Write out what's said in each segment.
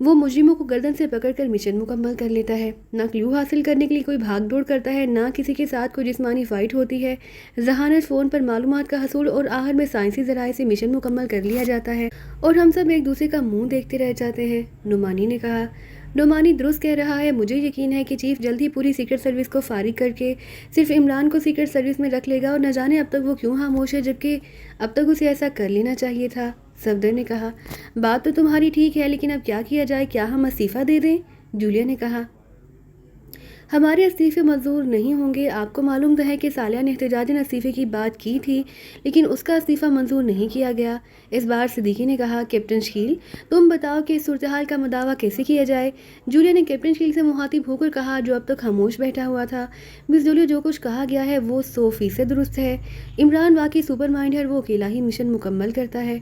وہ مجرموں کو گردن سے پکڑ کر مشن مکمل کر لیتا ہے. نہ کلیو حاصل کرنے کے لیے کوئی بھاگ دوڑ کرتا ہے، نہ کسی کے ساتھ کوئی جسمانی فائٹ ہوتی ہے. ذہانت فون پر معلومات کا حصول اور آخر میں سائنسی ذرائع سے مشن مکمل کر لیا جاتا ہے اور ہم سب ایک دوسرے کا منہ دیکھتے رہ جاتے ہیں. نعمانی نے کہا. نعمانی درست کہہ رہا ہے. مجھے یقین ہے کہ چیف جلد ہی پوری سیکرٹ سروس کو فارغ کر کے صرف عمران کو سیکرٹ سروس میں رکھ لے گا اور نہ جانے اب تک وہ کیوں خاموش ہے، جبکہ اب تک اسے ایسا کر لینا چاہیے تھا. صفدر نے کہا. بات تو تمہاری ٹھیک ہے، لیکن اب کیا کیا جائے؟ کیا ہم استعفیٰ دے دیں؟ جولیا نے کہا. ہمارے استعفے منظور نہیں ہوں گے. آپ کو معلوم تو ہے کہ سالیہ نے احتجاجاً استعفے کی بات کی تھی، لیکن اس کا استعفیٰ منظور نہیں کیا گیا. اس بار صدیقی نے کہا. کیپٹن شکیل، تم بتاؤ کہ اس صورتحال کا مداوع کیسے کیا جائے؟ جولیا نے کیپٹن شکیل سے مخاطب ہو کر کہا، جو اب تک خاموش بیٹھا ہوا تھا. مس جولیا، جو کچھ کہا گیا ہے وہ 100% درست ہے. عمران واقعی سپر مائنڈ ہے اور وہ اکیلا ہی مشن مکمل کرتا ہے.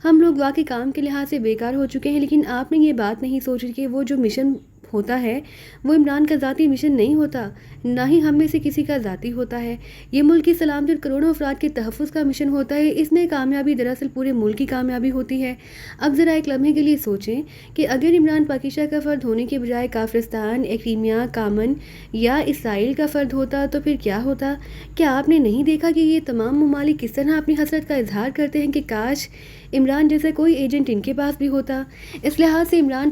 ہم لوگ واقعی کام کے لحاظ سے بیکار ہو چکے ہیں، لیکن آپ نے یہ بات نہیں سوچی کہ وہ جو مشن ہوتا ہے وہ عمران کا ذاتی مشن نہیں ہوتا، نہ ہی ہم میں سے کسی کا ذاتی ہوتا ہے. یہ ملک کی سلامتی اور کروڑوں افراد کے تحفظ کا مشن ہوتا ہے. اس میں کامیابی دراصل پورے ملک کی کامیابی ہوتی ہے. اب ذرا ایک لمحے کے لیے سوچیں کہ اگر عمران پاکیزہ کا فرد ہونے کے بجائے کافرستان، ایکریمیا، کامن یا اسرائیل کا فرد ہوتا تو پھر کیا ہوتا؟ کیا آپ نے نہیں دیکھا کہ یہ تمام ممالک کس طرح اپنی حسرت کا اظہار کرتے ہیں کہ کاش عمران جیسا کوئی ایجنٹ ان کے پاس بھی ہوتا؟ اس لحاظ سے عمران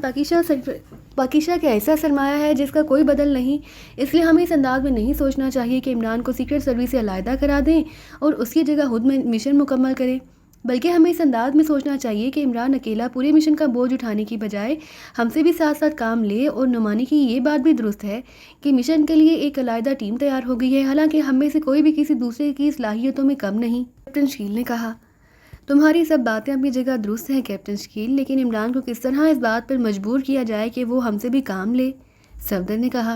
پاکیزہ کا ایسا سرمایہ ہے جس کا کوئی بدل نہیں. اس لیے ہمیں اس انداز میں نہیں سوچنا چاہیے کہ عمران کو سیکرٹ سروس سے علیحدہ کرا دیں اور اس کی جگہ خود مشن مکمل کریں، بلکہ ہمیں اس انداز میں سوچنا چاہیے کہ عمران اکیلا پورے مشن کا بوجھ اٹھانے کی بجائے ہم سے بھی ساتھ ساتھ کام لے. اور نعمانی کی یہ بات بھی درست ہے کہ مشن کے لیے ایک علیحدہ ٹیم تیار ہو گئی ہے، حالانکہ ہم میں سے کوئی بھی کسی دوسرے کی صلاحیتوں میں کم نہیں. کیپٹن شکیل نے کہا. تمہاری سب باتیں اپنی جگہ درست ہیں کیپٹن شکیل، لیکن عمران کو کس طرح اس بات پر مجبور کیا جائے کہ وہ ہم سے بھی کام لے؟ صفدر نے کہا.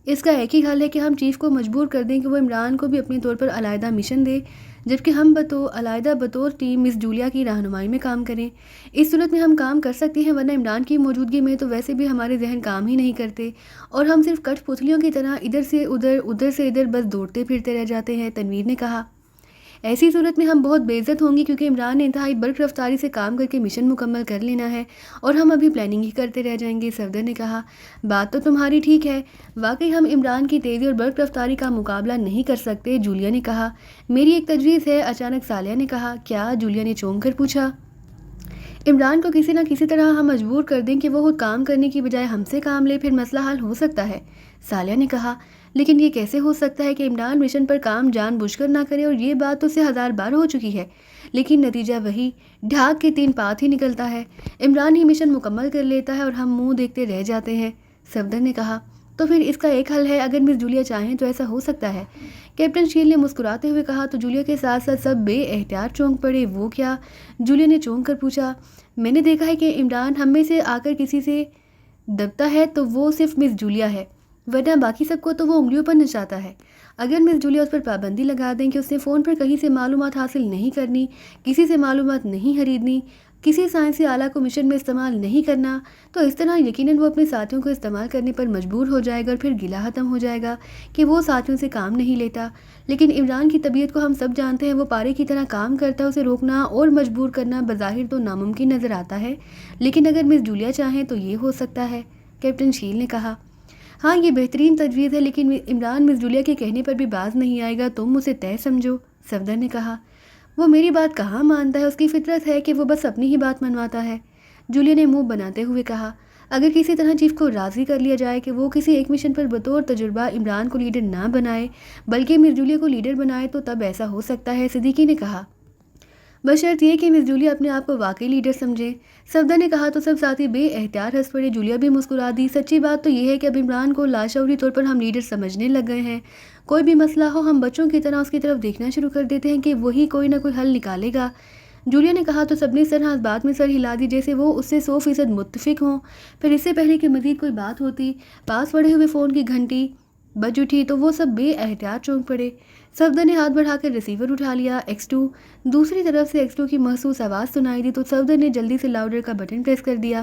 اس کا ایک ہی حل ہے کہ ہم چیف کو مجبور کر دیں کہ وہ عمران کو بھی اپنے طور پر علیحدہ مشن دے، جبکہ ہم علیحدہ بطور ٹیم مس جولیا کی رہنمائی میں کام کریں. اس صورت میں ہم کام کر سکتے ہیں، ورنہ عمران کی موجودگی میں تو ویسے بھی ہمارے ذہن کام ہی نہیں کرتے اور ہم صرف کٹ پتلیوں کی طرح ادھر سے ادھر بس دوڑتے پھرتے رہ جاتے ہیں. تنویر نے کہا. ایسی صورت میں ہم بہت بے عزت ہوں گی، کیونکہ عمران نے انتہائی برق رفتاری سے کام کر کے مشن مکمل کر لینا ہے اور ہم ابھی پلاننگ ہی کرتے رہ جائیں گے. صفدر نے کہا. بات تو تمہاری ٹھیک ہے، واقعی ہم عمران کی تیزی اور برق رفتاری کا مقابلہ نہیں کر سکتے. جولیا نے کہا. میری ایک تجویز ہے. اچانک سالیہ نے کہا. کیا؟ جولیا نے چونک کر پوچھا. عمران کو کسی نہ کسی طرح ہم مجبور کر دیں کہ وہ خود کام کرنے کی بجائے ہم سے کام لے، پھر مسئلہ حل ہو سکتا ہے. سالیہ نے کہا. لیکن یہ کیسے ہو سکتا ہے کہ عمران مشن پر کام جان بوجھ کر نہ کرے؟ اور یہ بات تو اسے 1000 بار ہو چکی ہے، لیکن نتیجہ وہی، ڈھاک کے 3 پات ہی نکلتا ہے. عمران ہی مشن مکمل کر لیتا ہے اور ہم منہ دیکھتے رہ جاتے ہیں. صفدر نے کہا. تو پھر اس کا ایک حل ہے. اگر مس جولیا چاہیں تو ایسا ہو سکتا ہے. کیپٹن شکیل نے مسکراتے ہوئے کہا. تو جولیا کے ساتھ ساتھ سب بے احتیاط چونک پڑے. وہ کیا؟ جولیا نے چونک کر پوچھا. میں نے دیکھا ہے کہ عمران ہم میں سے آ کر کسی سے دبتا ہے تو وہ صرف مس جولیا ہے، ورنہ باقی سب کو تو وہ انگلیوں پر نچاتا ہے. اگر مس جولیا اس پر پابندی لگا دیں کہ اس نے فون پر کہیں سے معلومات حاصل نہیں کرنی، کسی سے معلومات نہیں خریدنی، کسی سائنسی آلہ کو مشن میں استعمال نہیں کرنا، تو اس طرح یقیناً وہ اپنے ساتھیوں کو استعمال کرنے پر مجبور ہو جائے گا اور پھر گلہ ختم ہو جائے گا کہ وہ ساتھیوں سے کام نہیں لیتا. لیکن عمران کی طبیعت کو ہم سب جانتے ہیں، وہ پارے کی طرح کام کرتا ہے. اسے روکنا اور مجبور کرنا بظاہر تو ناممکن نظر آتا ہے، لیکن اگر مس جولیا چاہیں تو یہ ہو سکتا ہے. کیپٹن شکیل نے کہا. ہاں، یہ بہترین تجویز ہے، لیکن عمران مس جولیا کے کہنے پر بھی باز نہیں آئے گا. تم اسے طے سمجھو. صفدر نے کہا. وہ میری بات کہاں مانتا ہے؟ اس کی فطرت ہے کہ وہ بس اپنی ہی بات منواتا ہے. جولیا نے منہ بناتے ہوئے کہا. اگر کسی طرح چیف کو راضی کر لیا جائے کہ وہ کسی ایک مشن پر بطور تجربہ عمران کو لیڈر نہ بنائے بلکہ مس جولیا کو لیڈر بنائے تو تب ایسا ہو سکتا ہے. صدیقی نے کہا. بشرط یہ کہ مس جولیا اپنے آپ کو واقعی لیڈر سمجھے. صفدر نے کہا. تو سب ساتھی بے احتیاط ہنس پڑے. جولیا بھی مسکرا دی. سچی بات تو یہ ہے کہ اب عمران کو لاشعوری طور پر ہم لیڈر سمجھنے لگ گئے ہیں. کوئی بھی مسئلہ ہو ہم بچوں کی طرح اس کی طرف دیکھنا شروع کر دیتے ہیں کہ وہی کوئی نہ کوئی حل نکالے گا. جولیا نے کہا. تو سب نے اس طرح اس بات میں سر ہلا دی جیسے وہ اس سے 100% متفق ہوں. پھر اس سے پہلے کہ مزید کوئی بات ہوتی، پاس پڑے ہوئے فون کی گھنٹی بج اٹھی تو وہ سب بے احتیاط چونک پڑے. صفدر نے ہاتھ بڑھا کر ریسیور اٹھا لیا. X2. دوسری طرف سے X2 کی محسوس آواز سنائی دی تو صفدر نے جلدی سے لاؤڈر کا بٹن پریس کر دیا.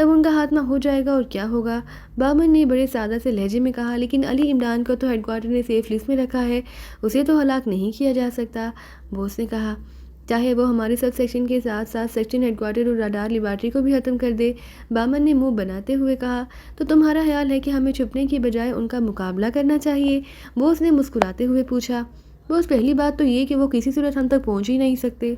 تب ان کا خاتمہ ہو جائے گا اور کیا ہوگا؟ بامن نے بڑے سادہ سے لہجے میں کہا، لیکن علی عمران کو تو ہیڈ کوارٹر نے سیف لسٹ میں رکھا ہے، اسے تو ہلاک نہیں کیا جا سکتا۔ بوس نے کہا، چاہے وہ ہمارے سب سیکشن کے ساتھ ساتھ سیکشن ہیڈ کوارٹر اور راڈار لیبارٹری کو بھی ختم کر دے۔ بامن نے منہ بناتے ہوئے کہا، تو تمہارا خیال ہے کہ ہمیں چھپنے کی بجائے ان کا مقابلہ کرنا چاہیے؟ بوس نے مسکراتے ہوئے پوچھا۔ بوس، پہلی بات تو یہ کہ وہ کسی صورت ہم تک پہنچ ہی نہیں سکتے۔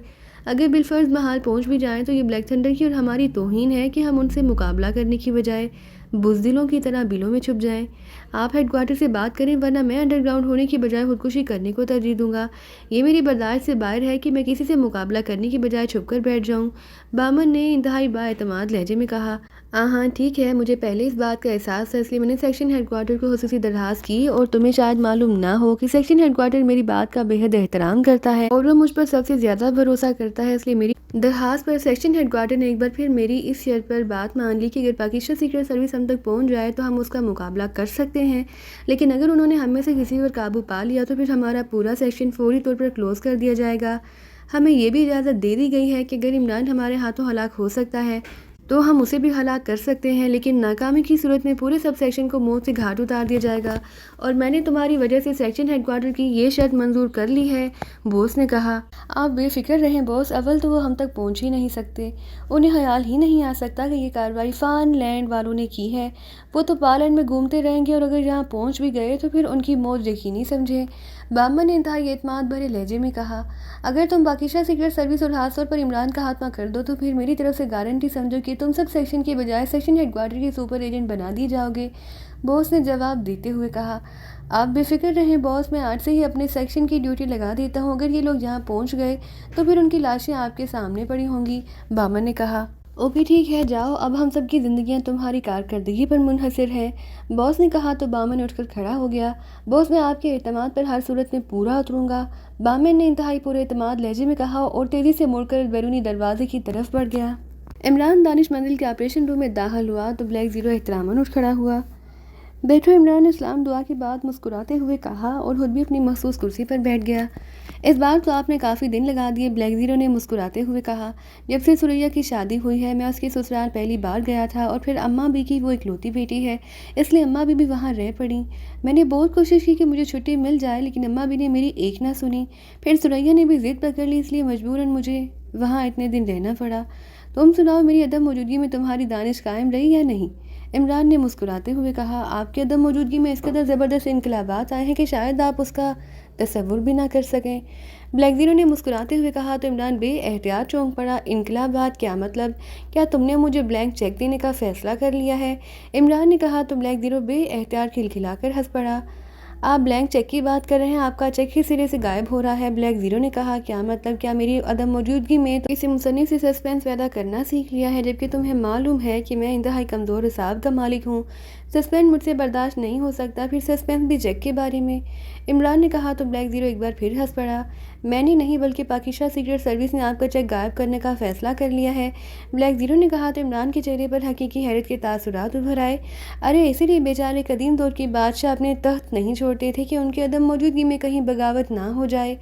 اگر بالفرض محال پہنچ بھی جائیں تو یہ بلیک تھنڈر کی اور ہماری توہین ہے کہ ہم ان سے مقابلہ کرنے کی بجائے بزدلوں کی طرح بلوں میں چھپ جائیں۔ آپ ہیڈ کوارٹر سے بات کریں، ورنہ میں انڈر گراؤنڈ ہونے کی بجائے خودکشی کرنے کو ترجیح دوں گا۔ یہ میری برداشت سے باہر ہے کہ میں کسی سے مقابلہ کرنے کی بجائے چھپ کر بیٹھ جاؤں۔ بامن نے انتہائی با اعتماد لہجے میں کہا، ہاں ٹھیک ہے، مجھے پہلے اس بات کا احساس تھا، اس لیے میں نے سیکشن ہیڈ کوارٹر کو خصوصی درخواست کی، اور تمہیں شاید معلوم نہ ہو کہ سیکشن ہیڈ کوارٹر میری بات کا بے حد احترام کرتا ہے اور وہ مجھ پر سب سے زیادہ بھروسہ کرتا ہے۔ اس لیے میری درخواست پر سیکشن ہیڈ کوارٹر نے ایک بار پھر میری اس شرط پر بات مان لی کہ اگر پاکستان سیکرٹ سروس ہم تک پہنچ جائے تو ہم اس کا مقابلہ کر سکتے ہیں، لیکن اگر انہوں نے ہم میں سے کسی پر قابو پا لیا تو پھر ہمارا پورا سیکشن فوری طور پر کلوز کر دیا جائے گا۔ ہمیں یہ بھی اجازت دے دی گئی ہے کہ اگر عمران ہمارے ہاتھوں ہلاک ہو سکتا ہے تو ہم اسے بھی ہلاک کر سکتے ہیں، لیکن ناکامی کی صورت میں پورے سب سیکشن کو موت سے گھاٹ اتار دیا جائے گا، اور میں نے تمہاری وجہ سے سیکشن ہیڈ کوارٹر کی یہ شرط منظور کر لی ہے۔ بوس نے کہا، آپ بے فکر رہیں بوس، اول تو وہ ہم تک پہنچ ہی نہیں سکتے، انہیں خیال ہی نہیں آ سکتا کہ یہ کارروائی فان لینڈ والوں نے کی ہے۔ وہ تو پالینڈ میں گھومتے رہیں گے، اور اگر یہاں پہنچ بھی گئے تو پھر ان کی موت یقینی سمجھیں۔ بامن نے انتہائی اعتماد بھرے لہجے میں کہا، اگر تم پاکستان سیکرٹ سروس اور خاص طور پر عمران کا خاتمہ کر دو تو پھر میری طرف سے گارنٹی سمجھو کہ تم سب سیکشن کے بجائے سیکشن ہیڈ کوارٹر کے سپر ایجنٹ بنا دیے جاؤ گے۔ بوس نے جواب دیتے ہوئے کہا، آپ بے فکر رہیں بوس، میں آج سے ہی اپنے سیکشن کی ڈیوٹی لگا دیتا ہوں، اگر یہ لوگ یہاں پہنچ گئے تو پھر ان کی لاشیں آپ کے سامنے پڑی ہوں گی۔ بامن نے کہا، اوکے ٹھیک ہے، جاؤ، اب ہم سب کی زندگیاں تمہاری کارکردگی پر منحصر ہیں۔ بوس نے کہا تو بامن اٹھ کر کھڑا ہو گیا۔ بوس، میں آپ کے اعتماد پر ہر صورت میں پورا اتروں گا، بامن نے انتہائی پورے اعتماد لہجے میں کہا، اور تیزی سے مڑ کر بیرونی دروازے کی طرف بڑھ گیا۔ عمران دانش منزل کے آپریشن روم میں داخل ہوا تو بلیک زیرو احتراماً اٹھ کھڑا ہوا۔ بیٹھو، عمران نے اسلام دعا کے بعد مسکراتے ہوئے کہا، اور خود بھی اپنی مخصوص کرسی پر بیٹھ گیا۔ اس بار تو آپ نے کافی دن لگا دیے، بلیک زیرو نے مسکراتے ہوئے کہا، جب سے سریا کی شادی ہوئی ہے میں اس کے سسرال پہلی بار گیا تھا، اور پھر اماں بھی کی وہ اکلوتی بیٹی ہے، اس لیے اماں بھی وہاں رہ پڑیں۔ میں نے بہت کوشش کی کہ مجھے چھٹی مل جائے، لیکن اماں بھی نے میری ایک نہ سنی، پھر سریا نے بھی ضد پکڑ لی، اس لیے مجبوراً مجھے وہاں اتنے دن رہنا پڑا۔ تم سناؤ، میری عدم موجودگی میں تمہاری دانش قائم رہی یا نہیں؟ عمران نے مسکراتے ہوئے کہا، آپ کی عدم موجودگی میں اس قدر زبردست انقلابات آئے ہیں کہ شاید آپ اس کا تصور بھی نہ کر سکیں۔ بلیک زیرو نے مسکراتے ہوئے کہا تو عمران بے احتیاط چونک پڑا، انقلابات کیا مطلب؟ کیا تم نے مجھے بلینک چیک دینے کا فیصلہ کر لیا ہے؟ عمران نے کہا تو بلیک زیرو بے احتیاط کھلکھلا کر ہنس پڑا۔ آپ بلینک چیک کی بات کر رہے ہیں؟ آپ کا چیک ہی سرے سے غائب ہو رہا ہے۔ بلیک زیرو نے کہا، کیا مطلب؟ کیا میری عدم موجودگی میں تو کسی مصنف سے سسپینس پیدا کرنا سیکھ لیا ہے، جبکہ تمہیں معلوم ہے کہ میں انتہائی کمزور حساب کا مالک ہوں، سسپینس مجھ سے برداشت نہیں ہو سکتا، پھر سسپینس بھی چیک کے بارے میں؟ عمران نے کہا تو بلیک زیرو ایک بار پھر ہنس پڑا۔ میں نے نہیں بلکہ پاکستان سیکرٹ سروس نے آپ کا چیک غائب کرنے کا فیصلہ کر لیا ہے، بلیک زیرو نے کہا تو عمران کے چہرے پر حقیقی حیرت کے تاثرات ابھر آئے۔ ارے اسی لیے بیچارے قدیم دور کی بادشاہ اپنے تخت نہیں چھوڑتے تھے کہ ان کی عدم موجودگی میں کہیں بغاوت نہ ہو جائے۔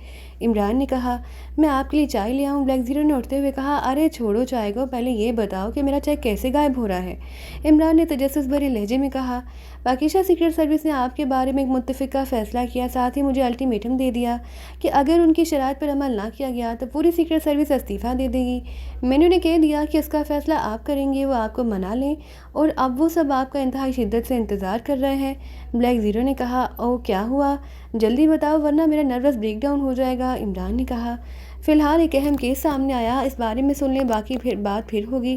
عمران نے کہا، میں آپ کے لیے چائے لے آؤں؟ بلیک زیرو نے اٹھتے ہوئے کہا، ارے چھوڑو چائے کو، پہلے یہ بتاؤ کہ میرا چیک کیسے غائب ہو رہا ہے؟ عمران نے تجسس بھرے لہجے میں کہا، پاکستان سیکرٹ سروس نے آپ کے بارے میں ایک متفقہ فیصلہ کیا، ساتھ ہی مجھے الٹیمیٹم دے دیا کہ اگر ان کی شرائط پر عمل نہ کیا گیا تو پوری سیکرٹ سروس استعفیٰ دے دے گی۔ میں نے انہیں کہہ دیا کہ اس کا فیصلہ آپ کریں گے، وہ آپ کو منا لیں، اور اب وہ سب آپ کا انتہائی شدت سے انتظار کر رہے ہیں۔ بلیک زیرو نے کہا، او کیا ہوا؟ جلدی بتاؤ ورنہ میرا نروس بریک ڈاؤن ہو جائے گا۔ عمران نے کہا، فی الحال ایک اہم کیس سامنے آیا، اس بارے میں سن لیں، باقی بات پھر ہوگی۔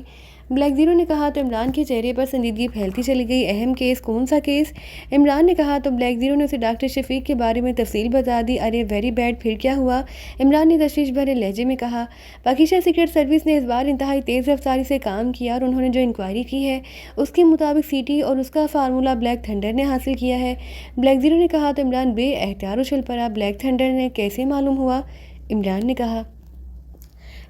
بلیک زیرو نے کہا تو عمران کے چہرے پر سنجیدگی پھیلتی چلی گئی۔ اہم کیس؟ کون سا کیس؟ عمران نے کہا تو بلیک زیرو نے اسے ڈاکٹر شفیق کے بارے میں تفصیل بتا دی۔ ارے ویری بیڈ، پھر کیا ہوا؟ عمران نے تشویش بھرے لہجے میں کہا، پاکستان سیکرٹ سروس نے اس بار انتہائی تیز رفتاری سے کام کیا، اور انہوں نے جو انکوائری کی ہے اس کے مطابق سی ٹی اور اس کا فارمولہ بلیک تھنڈر نے حاصل کیا ہے۔ بلیک زیرو نے کہا تو عمران بے احتیاط اچھل پڑا۔ بلیک تھنڈر نے کیسے معلوم ہوا؟ عمران نے کہا،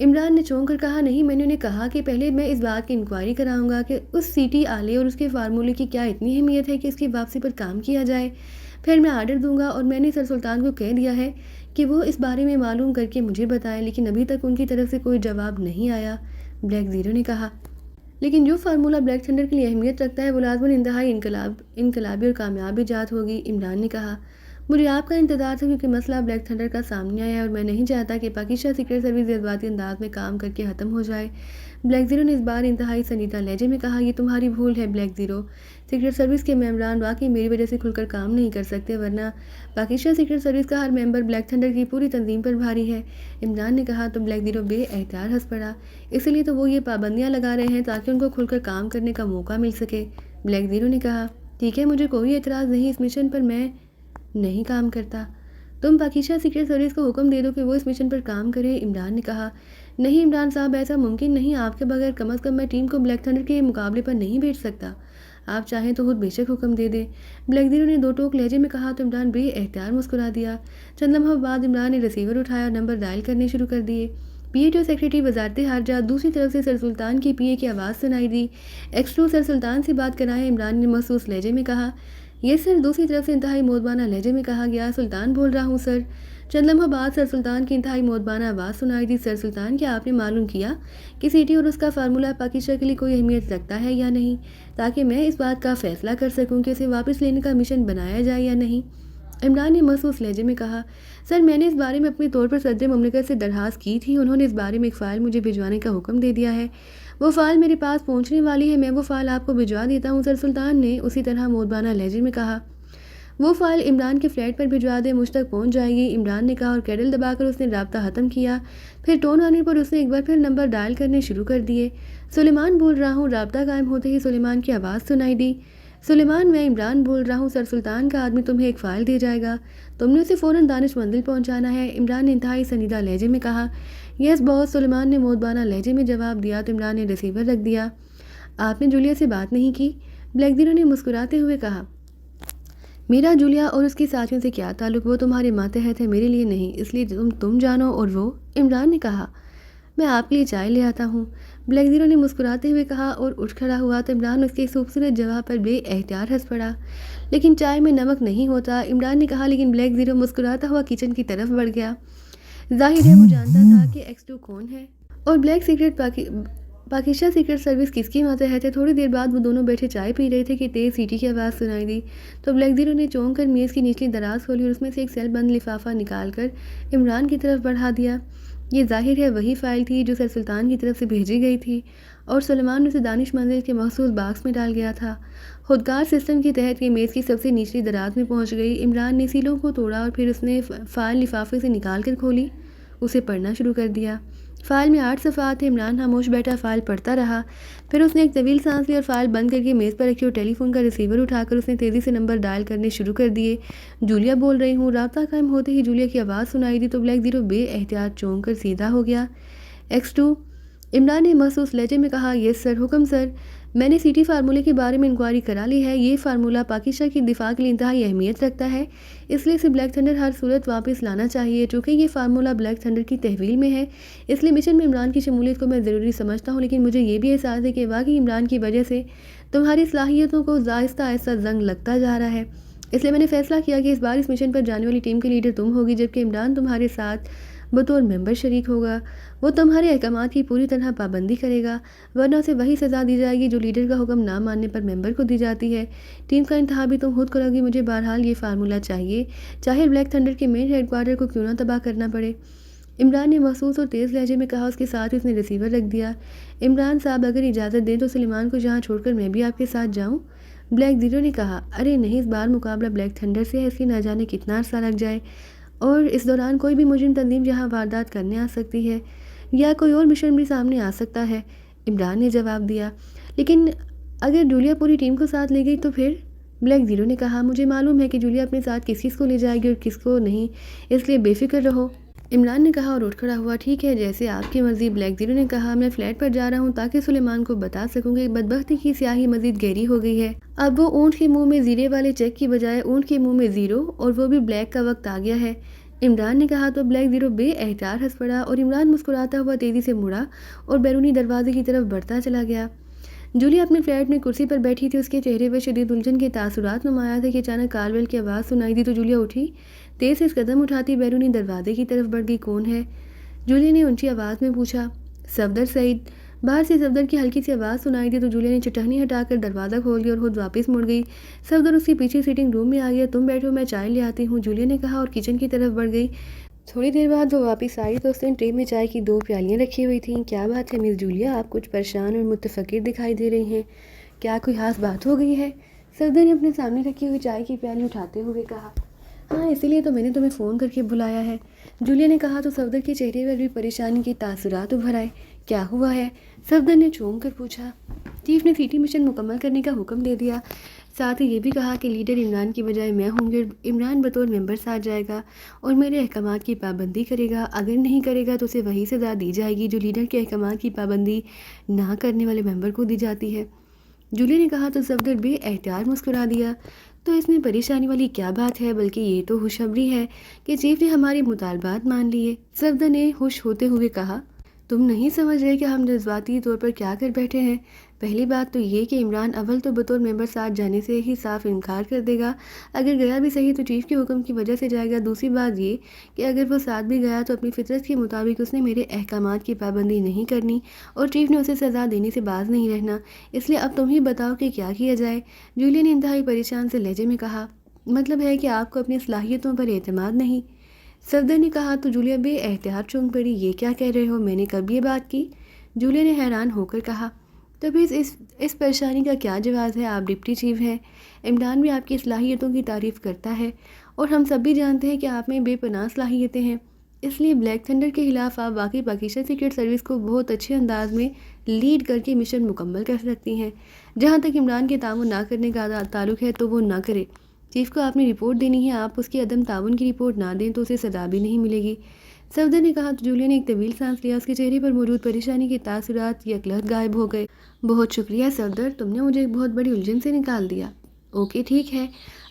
عمران نے چونک کر کہا نہیں، میں نے انہیں کہا کہ پہلے میں اس بات کی انکوائری کراؤں گا کہ اس سیٹی آلے اور اس کے فارمولے کی کیا اتنی اہمیت ہے کہ اس کی واپسی پر کام کیا جائے، پھر میں آرڈر دوں گا، اور میں نے سر سلطان کو کہہ دیا ہے کہ وہ اس بارے میں معلوم کر کے مجھے بتائیں، لیکن ابھی تک ان کی طرف سے کوئی جواب نہیں آیا۔ بلیک زیرو نے کہا لیکن جو فارمولہ بلیک تھنڈر کے لیے اہمیت رکھتا ہے وہ لازماً انتہائی انقلابی اور کامیاب ایجاد ہوگی۔ عمران نے کہا مجھے آپ کا انتظار تھا کیونکہ مسئلہ بلیک تھنڈر کا سامنے آیا ہے اور میں نہیں چاہتا کہ پاکستان سیکرٹ سروس جذباتی انداز میں کام کر کے ختم ہو جائے۔ بلیک زیرو نے اس بار انتہائی سنجیدہ لہجے میں کہا یہ تمہاری بھول ہے بلیک زیرو، سیکرٹ سروس کے ممبران واقعی میری وجہ سے کھل کر کام نہیں کر سکتے، ورنہ پاکستان سیکرٹ سروس کا ہر ممبر بلیک تھنڈر کی پوری تنظیم پر بھاری ہے۔ عمران نے کہا تو بلیک زیرو بے اختیار ہنس پڑا، اس لیے تو وہ یہ پابندیاں لگا رہے ہیں تاکہ ان کو کھل کر کام کرنے کا موقع مل سکے۔ بلیک زیرو نے کہا ٹھیک ہے، مجھے کوئی اعتراض نہیں، اس مشن پر میں نہیں کام کرتا، تم پاکستان سیکرٹ سروس کو حکم دے دو کہ وہ اس مشن پر کام کرے۔ عمران نے کہا نہیں عمران صاحب، ایسا ممکن نہیں، آپ کے بغیر کم از کم میں ٹیم کو بلیک تھنڈر کے مقابلے پر نہیں بھیج سکتا، آپ چاہیں تو خود بے شک حکم دے دیں۔ بلیک زیرو نے دو ٹوک لہجے میں کہا تو عمران بے اختیار مسکرا دیا۔ چند لمحہ بعد عمران نے ریسیور اٹھایا اور نمبر ڈائل کرنے شروع کر دیے۔ پی اے ٹو سیکرٹری وزارت خارجہ، دوسری طرف سے سر سلطان کی پی اے کی آواز سنائی دی۔ ایکس2 سر سلطان سے بات کرائیں، عمران نے محسوس لہجے میں کہا یہ سر، دوسری طرف سے انتہائی مودبانہ لہجے میں کہا گیا سلطان بول رہا ہوں سر۔ چند لمحہ بعد سر سلطان کی انتہائی مودبانہ آواز سنائی دی سر سلطان، کیا آپ نے معلوم کیا کہ سیٹی اور اس کا فارمولہ پاکستان کے لیے کوئی اہمیت رکھتا ہے یا نہیں، تاکہ میں اس بات کا فیصلہ کر سکوں کہ اسے واپس لینے کا مشن بنایا جائے یا نہیں؟ عمران نے محسوس لہجے میں کہا سر، میں نے اس بارے میں اپنے طور پر صدر مملکت سے درخواست کی تھی، انہوں نے اس بارے میں ایک فائل مجھے بھجوانے کا حکم دے دیا ہے، وہ فائل میرے پاس پہنچنے والی ہے، میں وہ فائل آپ کو بھجوا دیتا ہوں۔ سر سلطان نے اسی طرح مودبانہ لہجے میں کہا وہ فائل عمران کے فلیٹ پر بھجوا دے، مجھ تک پہنچ جائے گی۔ عمران نے کہا اور کیڈل دبا کر اس نے رابطہ ختم کیا، پھر ٹون آنے پر اس نے ایک بار پھر نمبر ڈائل کرنے شروع کر دیے۔ سلیمان بول رہا ہوں۔ رابطہ قائم ہوتے ہی سلیمان کی آواز سنائی دی سلیمان، میں عمران بول رہا ہوں، سر سلطان کا آدمی تمہیں ایک فائل دے جائے گا، تم نے اسے فوراً دانش منزل پہنچانا ہے۔ عمران نے انتہائی سنجیدہ لہجے میں کہا یس باس، سلیمان نے مودبانہ لہجے میں جواب دیا تو عمران نے ریسیور رکھ دیا۔ آپ نے جولیا سے بات نہیں کی؟ بلیک زیرو نے مسکراتے ہوئے کہا میرا جولیا اور اس کے ساتھیوں سے کیا تعلق، وہ تمہارے ماتحت ہے، میرے لیے نہیں، اس لیے تم جانو اور وہ۔ عمران نے کہا میں آپ کے لیے چائے لے آتا ہوں۔ بلیک زیرو نے مسکراتے ہوئے کہا اور اٹھ کھڑا ہوا تو عمران اس کے اس خوبصورت جواب پر بے اختیار ہنس پڑا۔ لیکن چائے میں نمک نہیں ہوتا، عمران نے کہا، لیکن بلیک زیرو مسکراتا ہوا کچن کی طرف بڑھ گیا۔ ظاہر ہے وہ جانتا تھا کہ ایکس2 کون ہے اور black secret Pakistan secret service کس کی ماتحت ہے۔ تھوڑی دیر بعد وہ دونوں بیٹھے چائے پی رہے تھے کہ تیز سیٹی کی آواز سنائی دی تو بلیک زیرو نے چونک کر میز کی نچلی دراز کھولی اور اس میں سے ایک سیل بند لفافہ نکال کر عمران کی طرف بڑھا دیا۔ یہ ظاہر ہے وہی فائل تھی جو سر سلطان کی طرف سے بھیجی گئی تھی اور سلیمان نے اسے دانش منزل کے مخصوص باکس میں ڈال گیا تھا۔ خودکار سسٹم کے تحت یہ میز کی سب سے نچلی دراز میں پہنچ گئی۔ عمران نے سیلوں کو توڑا اور پھر اس نے فائل لفافے سے نکال کر کھولی، اسے پڑھنا شروع کر دیا۔ فائل میں 8 صفحات تھے۔ عمران خاموش بیٹھا فائل پڑھتا رہا، پھر اس نے ایک طویل سانس لی اور فائل بند کر کے میز پر رکھی اور ٹیلی فون کا ریسیور اٹھا کر اس نے تیزی سے نمبر ڈائل کرنے شروع کر دیے۔ جولیا بول رہی ہوں۔ رابطہ قائم ہوتے ہی جولیا کی آواز سنائی دی تو بلیک زیرو بے احتیاط چونک کر سیدھا ہو گیا۔ ایکس2 عمران نے محسوس لہجے میں کہا یس سر، حکم سر، میں نے سیٹی فارمولے کے بارے میں انکوائری کرا لی ہے، یہ فارمولہ پاکستان کی دفاع کے لیے انتہائی اہمیت رکھتا ہے، اس لیے اسے بلیک تھنڈر ہر صورت واپس لانا چاہیے۔ چونکہ یہ فارمولہ بلیک تھنڈر کی تحویل میں ہے، اس لیے مشن میں عمران کی شمولیت کو میں ضروری سمجھتا ہوں، لیکن مجھے یہ بھی احساس ہے کہ واقعی عمران کی وجہ سے تمہاری صلاحیتوں کو آہستہ آہستہ زنگ لگتا جا رہا ہے، اس لیے میں نے فیصلہ کیا کہ اس بار اس مشن پر جانے والی ٹیم کی لیڈر تم ہوگی، جبکہ عمران تمہارے ساتھ بطور ممبر شریک ہوگا۔ وہ تمہارے احکامات کی پوری طرح پابندی کرے گا، ورنہ اسے وہی سزا دی جائے گی جو لیڈر کا حکم نہ ماننے پر ممبر کو دی جاتی ہے۔ ٹیم کا انتخاب بھی تم خود کرو گی، مجھے بہرحال یہ فارمولہ چاہیے، چاہے بلیک تھنڈر کے مین ہیڈ کوارٹر کو کیوں نہ تباہ کرنا پڑے۔ عمران نے محسوس اور تیز لہجے میں کہا، اس کے ساتھ اس نے ریسیور رکھ دیا۔ عمران صاحب اگر اجازت دیں تو سلیمان کو یہاں چھوڑ کر میں بھی آپ کے ساتھ جاؤں؟ بلیک زیرو نے کہا ارے نہیں، اس بار مقابلہ بلیک تھنڈر سے ہے، اس لیے نہ جانے کتنا عرصہ لگ جائے اور اس دوران کوئی بھی مجرم تنظیم یہاں واردات کرنے آ سکتی ہے یا کوئی اور مشن بھی سامنے آ سکتا ہے۔ عمران نے جواب دیا لیکن اگر جولیا پوری ٹیم کو ساتھ لے گئی تو پھر؟ بلیک زیرو نے کہا مجھے معلوم ہے کہ جولیا اپنے ساتھ کس چیز کو لے جائے گی اور کس کو نہیں، اس لیے بے فکر رہو۔ عمران نے کہا اور اٹھ کھڑا ہوا۔ ٹھیک ہے، جیسے آپ کی مرضی۔ بلیک زیرو نے کہا میں فلیٹ پر جا رہا ہوں تاکہ سلیمان کو بتا سکوں کہ بدبختی کی سیاہی مزید گہری ہو گئی ہے۔ اب وہ اونٹ کے منہ میں زیرے والے چیک کی بجائے اونٹ کے منہ میں زیرو، اور وہ بھی بلیک کا وقت آ گیا ہے۔ عمران نے کہا تو بلیک زیرو بے احتیاط ہنس پڑا اور عمران مسکراتا ہوا تیزی سے مڑا اور بیرونی دروازے کی طرف بڑھتا چلا گیا۔ جولیا اپنے فلیٹ میں کرسی پر بیٹھی تھی، اس کے چہرے پر شدید الجھن کے تاثرات نمایاں تھے کہ اچانک کار بیل کی آواز سنائی دی تو جولیا اٹھی، تیز سے اس قدم اٹھاتی بیرونی دروازے کی طرف بڑھ گئی۔ کون ہے؟ جولیا نے اونچی آواز میں پوچھا۔ صفدر سعید۔ باہر سے صفدر کی ہلکی سی آواز سنائی دی تو جولیا نے چٹھنی ہٹا کر دروازہ کھول دیا اور خود واپس مڑ گئی۔ صفدر اس کے پیچھے سیٹنگ روم میں آ گیا۔ تم بیٹھو، میں چائے لے آتی ہوں، جولیا نے کہا اور کچن کی طرف بڑھ گئی۔ تھوڑی دیر بعد وہ واپس آئی تو اس نے ٹرے میں چائے کی 2 پیالیاں رکھی ہوئی تھیں۔ کیا بات ہے مس جولیا، آپ کچھ پریشان اور متفکر دکھائی دے رہی ہیں، کیا کوئی خاص بات ہو گئی ہے؟ صفدر نے اپنے سامنے رکھی ہوئی چائے کی پیالی اٹھاتے ہوئے کہا۔ ہاں، اسی لیے تو میں نے تمہیں فون کر کے بلایا ہے، جولیا نے کہا تو صفدر کے چہرے پر بھی پریشانی کے تاثرات ابھر آئے۔ کیا ہوا ہے؟ صفدر نے چونک کر پوچھا۔ چیف نے سیٹی مشن مکمل کرنے کا حکم دے دیا، ساتھ ہی یہ بھی کہا کہ لیڈر عمران کی بجائے میں ہوں گی۔ عمران بطور ممبر ساتھ جائے گا اور میرے احکامات کی پابندی کرے گا، اگر نہیں کرے گا تو اسے وہی سزا دی جائے گی جو لیڈر کے احکامات کی پابندی نہ کرنے والے ممبر کو دی جاتی ہے، جولیا نے کہا تو صفدر بے احتیاط مسکرا دیا۔ تو اس میں پریشانی والی کیا بات ہے، بلکہ یہ تو خوشخبری ہے کہ چیف نے ہمارے مطالبات مان لیے، صفدر نے خوش ہوتے ہوئے کہا۔ تم نہیں سمجھ رہے کہ ہم جذباتی طور پر کیا کر بیٹھے ہیں؟ پہلی بات تو یہ کہ عمران اول تو بطور ممبر ساتھ جانے سے ہی صاف انکار کر دے گا، اگر گیا بھی صحیح تو چیف کے حکم کی وجہ سے جائے گا۔ دوسری بات یہ کہ اگر وہ ساتھ بھی گیا تو اپنی فطرت کے مطابق اس نے میرے احکامات کی پابندی نہیں کرنی اور چیف نے اسے سزا دینے سے باز نہیں رہنا، اس لیے اب تم ہی بتاؤ کہ کیا کیا جائے، جولیا نے انتہائی پریشان سے لہجے میں کہا۔ مطلب ہے کہ آپ کو اپنی صلاحیتوں پر اعتماد نہیں؟ صفدر نے کہا تو جولیا بے احتیاط چونک پڑی۔ یہ کیا کہہ رہے ہو، میں نے کب یہ بات کی؟ جولیا نے حیران ہو کر کہا۔ تو پھر اس پریشانی کا کیا جواز ہے؟ آپ ڈپٹی چیف ہیں، عمران بھی آپ کی صلاحیتوں کی تعریف کرتا ہے اور ہم سب بھی جانتے ہیں کہ آپ میں بے پناہ صلاحیتیں ہیں، اس لیے بلیک تھنڈر کے خلاف آپ واقعی پاکستان سیکرٹ سروس کو بہت اچھے انداز میں لیڈ کر کے مشن مکمل کر سکتی ہیں۔ جہاں تک عمران کے تعاون نہ کرنے کا تعلق ہے تو وہ نہ کرے، چیف کو آپ نے رپورٹ دینی ہے، آپ اس کی عدم تعاون کی رپورٹ نہ دیں تو اسے سزا بھی نہیں ملے گی، صفدر نے کہا تو جولیا نے ایک طویل سانس لیا، اس کے چہرے پر موجود پریشانی کے تاثرات یکلخت غائب ہو گئے۔ بہت شکریہ صفدر، تم نے مجھے ایک بہت بڑی الجھن سے نکال دیا۔ اوکے ٹھیک ہے،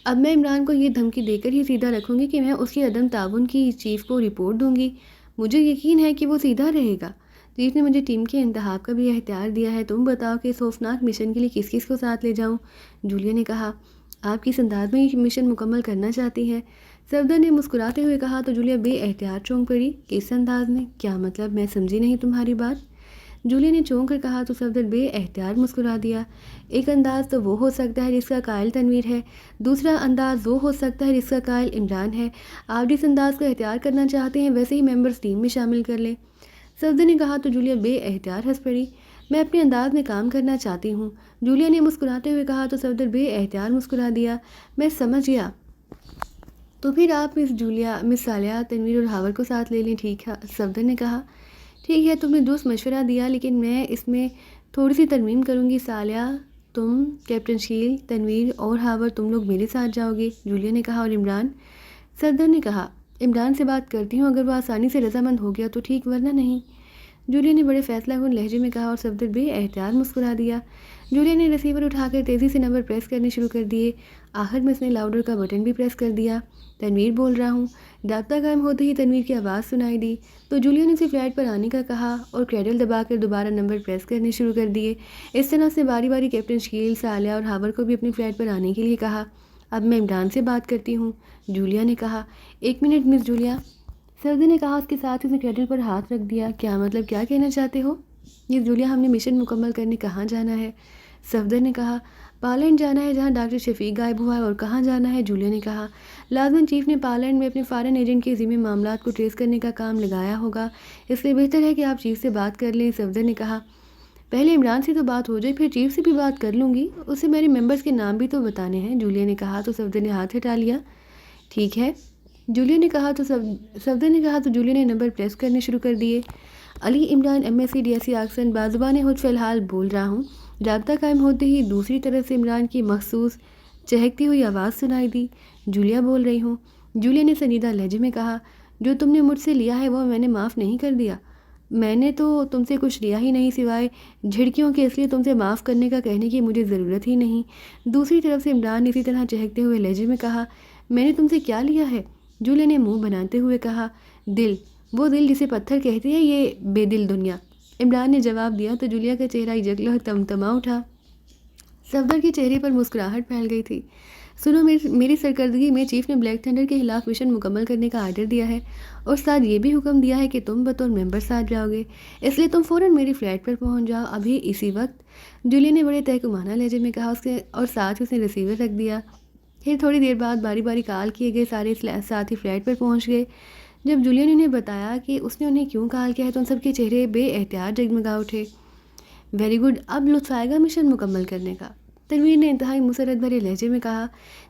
اب میں عمران کو یہ دھمکی دے کر ہی سیدھا رکھوں گی کہ میں اس کی عدم تعاون کی چیف کو رپورٹ دوں گی، مجھے یقین ہے کہ وہ سیدھا رہے گا۔ چیف نے مجھے ٹیم کے انتخاب کا بھی اختیار دیا ہے، تم بتاؤ کہ اس خوفناک مشن کے لیے کس کس کو ساتھ لے جاؤں، جولیا نے کہا۔ آپ کس انداز میں یہ مشن مکمل کرنا چاہتی ہیں؟ صفدر نے مسکراتے ہوئے کہا تو جولیا بے احتیاط چونک پڑی۔ کس انداز میں؟ کیا مطلب، میں سمجھی نہیں تمہاری بات، جولیا نے چونک کر کہا تو صفدر بے احتیاط مسکرا دیا۔ ایک انداز تو وہ ہو سکتا ہے جس کا قائل تنویر ہے، دوسرا انداز وہ ہو سکتا ہے جس کا قائل عمران ہے، آپ جس انداز کا اختیار کرنا چاہتے ہیں ویسے ہی ممبرز ٹیم میں شامل کر لیں، صفدر نے کہا تو جولیا بے احتیاط ہنس پڑی۔ میں اپنے انداز میں کام کرنا چاہتی ہوں، جولیا نے مسکراتے ہوئے کہا تو صفدر بے احتیاط مسکرا دیا۔ میں سمجھ گیا، تو پھر آپ مس صالحہ، تنویر اور ہاور کو ساتھ لے لیں، ٹھیک ہے، صفدر نے کہا۔ ٹھیک ہے، تم نے درست مشورہ دیا، لیکن میں اس میں تھوڑی سی ترمیم کروں گی، صالحہ تم، کیپٹن شیل، تنویر اور ہاور تم لوگ میرے ساتھ جاؤ گے، جولیا نے کہا۔ اور عمران؟ صفدر نے کہا۔ عمران سے بات کرتی ہوں، اگر وہ آسانی سے رضامند ہو گیا تو ٹھیک، ورنہ نہیں، جولیا نے بڑے فیصلہ کن لہجے میں کہا اور صفدر بے احتیاط مسکرا دیا۔ جولیا نے ریسیور اٹھا کر تیزی سے نمبر پریس کرنے شروع کر دیے، آخر میں اس نے لاؤڈر کا بٹن بھی پریس کر دیا۔ تنویر بول رہا ہوں، رابطہ قائم ہوتے ہی تنویر کی آواز سنائی دی تو جولیا نے اسے فلیٹ پر آنے کا کہا اور کریڈل دبا کر دوبارہ نمبر پریس کرنے شروع کر دیے۔ اس طرح سے باری باری کیپٹن شکیل، صالحہ اور ہاور کو بھی اپنی فلیٹ پر آنے کے لیے کہا۔ اب میں عمران سے بات کرتی ہوں، جولیا نے کہا۔ 1 منٹ مس جولیا، صفدر نے کہا، اس کے ساتھ اس نے کریڈل پر ہاتھ رکھ دیا۔ کیا مطلب، کیا کہنا چاہتے ہو؟ یہ جولیا، ہم نے مشن مکمل کرنے کہاں جانا ہے؟ صفدر نے کہا۔ پارلینڈ جانا ہے جہاں ڈاکٹر شفیق غائب ہوا ہے۔ اور کہاں جانا ہے؟ جولیا نے کہا۔ لازماً چیف نے پارلینڈ میں اپنے فارن ایجنٹ کے ذمہ معاملات کو ٹریس کرنے کا کام لگایا ہوگا، اس لیے بہتر ہے کہ آپ چیف سے بات کر لیں، صفدر نے کہا۔ پہلے عمران سے تو بات ہو جائے، پھر چیف سے بھی بات کر لوں گی، اسے میرے ممبرز کے نام بھی تو بتانے ہیں، جولیا نے کہا تو صفدر نے ہاتھ ہٹا لیا۔ ٹھیک ہے، جولیا نے کہا تو صفدر نے کہا تو جولیا نے نمبر پریس کرنے شروع کر دیے۔ علی عمران MSc DSc آکسن، بازبان خود فی الحال بول رہا ہوں۔ رابطہ قائم ہوتے ہی دوسری طرف سے عمران کی مخصوص چہکتی ہوئی آواز سنائی دی۔ جولیا بول رہی ہوں، جولیا نے سنجیدہ لہجے میں کہا۔ جو تم نے مجھ سے لیا ہے وہ میں نے معاف نہیں کر دیا، میں نے تو تم سے کچھ لیا ہی نہیں سوائے جھڑکیوں کے، اس لیے تم سے معاف کرنے کا کہنے کی مجھے ضرورت ہی نہیں۔ دوسری طرف سے عمران نے اسی طرح چہکتے ہوئے لہجے میں کہا، میں نے تم سے کیا لیا ہے؟ جولیا نے منہ بناتے ہوئے کہا، دل، وہ دل جسے پتھر کہتے ہیں، یہ بے دل دنیا۔ عمران نے جواب دیا تو جولیا کا چہرہ جگلا اور تمتما اٹھا۔ صفدر کے چہرے پر مسکراہٹ پھیل گئی تھی۔ سنو، میری سرکردگی میں چیف نے بلیک تھنڈر کے خلاف مشن مکمل کرنے کا آرڈر دیا ہے اور ساتھ یہ بھی حکم دیا ہے کہ تم بطور ممبر ساتھ جاؤ گے، اس لیے تم فوراً میری فلیٹ پر پہنچ جاؤ، ابھی اسی وقت۔ جولیا نے بڑے تہکمانہ لہجے میں کہا اور ساتھ اس نے ریسیور رکھ دیا۔ پھر تھوڑی دیر بعد باری باری کال کیے گئے سارے ساتھی فلیٹ پر پہنچ گئے۔ جب جولیا نے انہیں بتایا کہ اس نے انہیں کیوں کال کیا ہے تو ان سب کے چہرے بے احتیاط جگمگا اٹھے۔ ویری گڈ، اب لطف آئے گا مشن مکمل کرنے کا، تنویر نے انتہائی مسرت بھرے لہجے میں کہا۔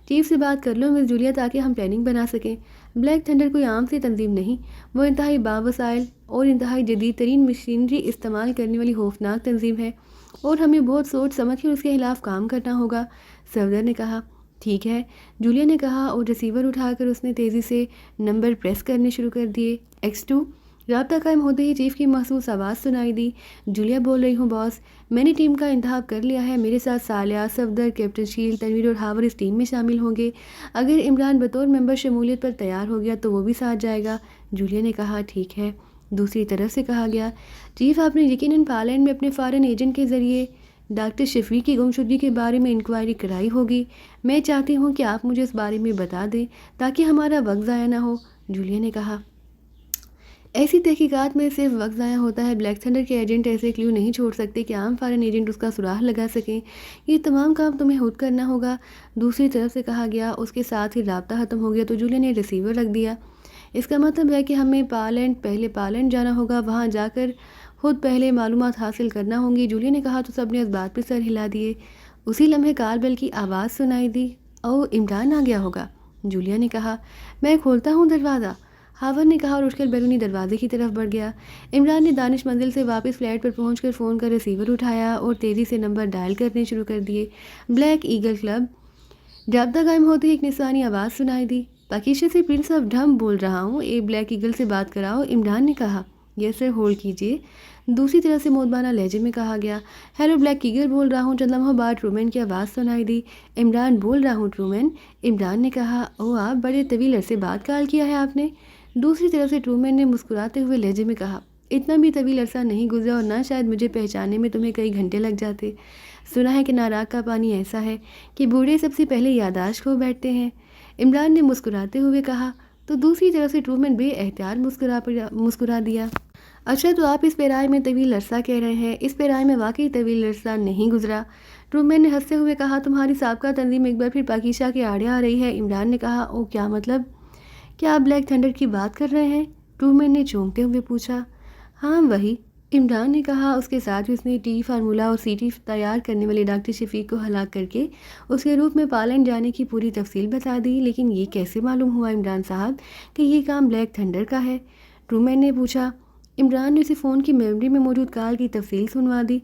چیف سے بات کر لو مس جولیا تاکہ ہم پلاننگ بنا سکیں۔ بلیک تھنڈر کوئی عام سی تنظیم نہیں، وہ انتہائی باوسائل اور انتہائی جدید ترین مشینری استعمال کرنے والی خوفناک تنظیم ہے اور ہمیں بہت سوچ سمجھ کر اس کے خلاف کام کرنا ہوگا، صفدر نے کہا۔ ٹھیک ہے، جولیا نے کہا اور ریسیور اٹھا کر اس نے تیزی سے نمبر پریس کرنے شروع کر دیے۔ X2۔ رابطہ قائم ہوتے ہی چیف کی محسوس آواز سنائی دی۔ جولیا بول رہی ہوں باس، میں نے ٹیم کا انتخاب کر لیا ہے، میرے ساتھ سالیہ، صفدر، کیپٹن شیل، تنویر اور ہاور اس ٹیم میں شامل ہوں گے۔ اگر عمران بطور ممبر شمولیت پر تیار ہو گیا تو وہ بھی ساتھ جائے گا۔ جولیا نے کہا، ٹھیک ہے۔ دوسری طرف سے کہا گیا، چیف آپ نے یقیناً پالینڈ میں اپنے فارن ایجنٹ کے ذریعے ڈاکٹر شفیق کی گمشدگی کے بارے میں انکوائری کرائی ہوگی، میں چاہتی ہوں کہ آپ مجھے اس بارے میں بتا دیں تاکہ ہمارا وقت ضائع نہ ہو، جولیا نے کہا۔ ایسی تحقیقات میں صرف وقت ضائع ہوتا ہے، بلیک تھنڈر کے ایجنٹ ایسے کلیو نہیں چھوڑ سکتے کہ عام فارن ایجنٹ اس کا سراغ لگا سکیں، یہ تمام کام تمہیں خود کرنا ہوگا، دوسری طرف سے کہا گیا۔ اس کے ساتھ ہی رابطہ ختم ہو گیا تو جولیا نے ریسیور رکھ دیا۔ اس کا مطلب ہے کہ ہمیں پہلے پالینڈ جانا ہوگا، وہاں جا کر خود پہلے معلومات حاصل کرنا ہوں گی، جولیا نے کہا تو سب نے اس بات پہ سر ہلا دیے۔ اسی لمحے کار بیل کی آواز سنائی دی۔ او، عمران آ گیا ہوگا، جولیا نے کہا۔ میں کھولتا ہوں دروازہ، ہاور نے کہا اور اٹھ کر بیرونی دروازے کی طرف بڑھ گیا۔ عمران نے دانش منزل سے واپس فلیٹ پر پہنچ کر فون کا ریسیور اٹھایا اور تیزی سے نمبر ڈائل کرنے شروع کر دیے۔ Black eagle club. رابطہ قائم ہوتے ہی ایک نسوانی آواز سنائی دی۔ پاکیزہ سے پرنس آف ڈھم بول رہا ہوں، بلیک ایگل سے بات کراؤ، عمران نے کہا۔ یس سر، ہولڈ کیجیے، دوسری طرف سے مودبانہ لہجے میں کہا گیا۔ ہیلو، بلیک ایگل بول رہا ہوں، چند لمحوں بعد ٹرومین کی آواز سنائی دی۔ عمران بول رہا ہوں ٹرومین، عمران نے کہا۔ او، آپ بڑے طویل عرصے بعد کال کیا ہے آپ نے، دوسری طرف سے ٹرومین نے مسکراتے ہوئے لہجے میں کہا۔ اتنا بھی طویل عرصہ نہیں گزرا اور نہ شاید مجھے پہچاننے میں تمہیں کئی گھنٹے لگ جاتے۔ سنا ہے کہ ناراگ کا پانی ایسا ہے کہ بوڑھے سب سے پہلے یادداشت کھو بیٹھتے ہیں، عمران نے مسکراتے ہوئے کہا تو دوسری طرف سے ٹرومین بے احتیاط مسکرا دیا۔ اچھا، تو آپ اس پیرائے میں طویل عرصہ کہہ رہے ہیں، اس پیرائے میں واقعی طویل عرصہ نہیں گزرا، ٹرومین نے ہنستے ہوئے کہا۔ تمہاری سابقہ تنظیم ایک بار پھر پاکیزہ کے آڑے آ رہی ہے، عمران نے کہا۔ او، کیا مطلب؟ کیا آپ بلیک تھنڈر کی بات کر رہے ہیں؟ ٹرومین نے چونکتے ہوئے پوچھا۔ ہاں وہی، عمران نے کہا۔ اس کے ساتھ اس نے ٹی فارمولا اور سی ٹی تیار کرنے والے ڈاکٹر شفیق کو ہلاک کر کے اس کے روپ میں پالینڈ جانے کی پوری تفصیل بتا دی۔ لیکن یہ کیسے معلوم ہوا عمران صاحب کہ یہ کام بلیک تھنڈر کا ہے؟ ٹرومین نے پوچھا۔ عمران نے اسے فون کی میموری میں موجود کال کی تفصیل سنوا دی۔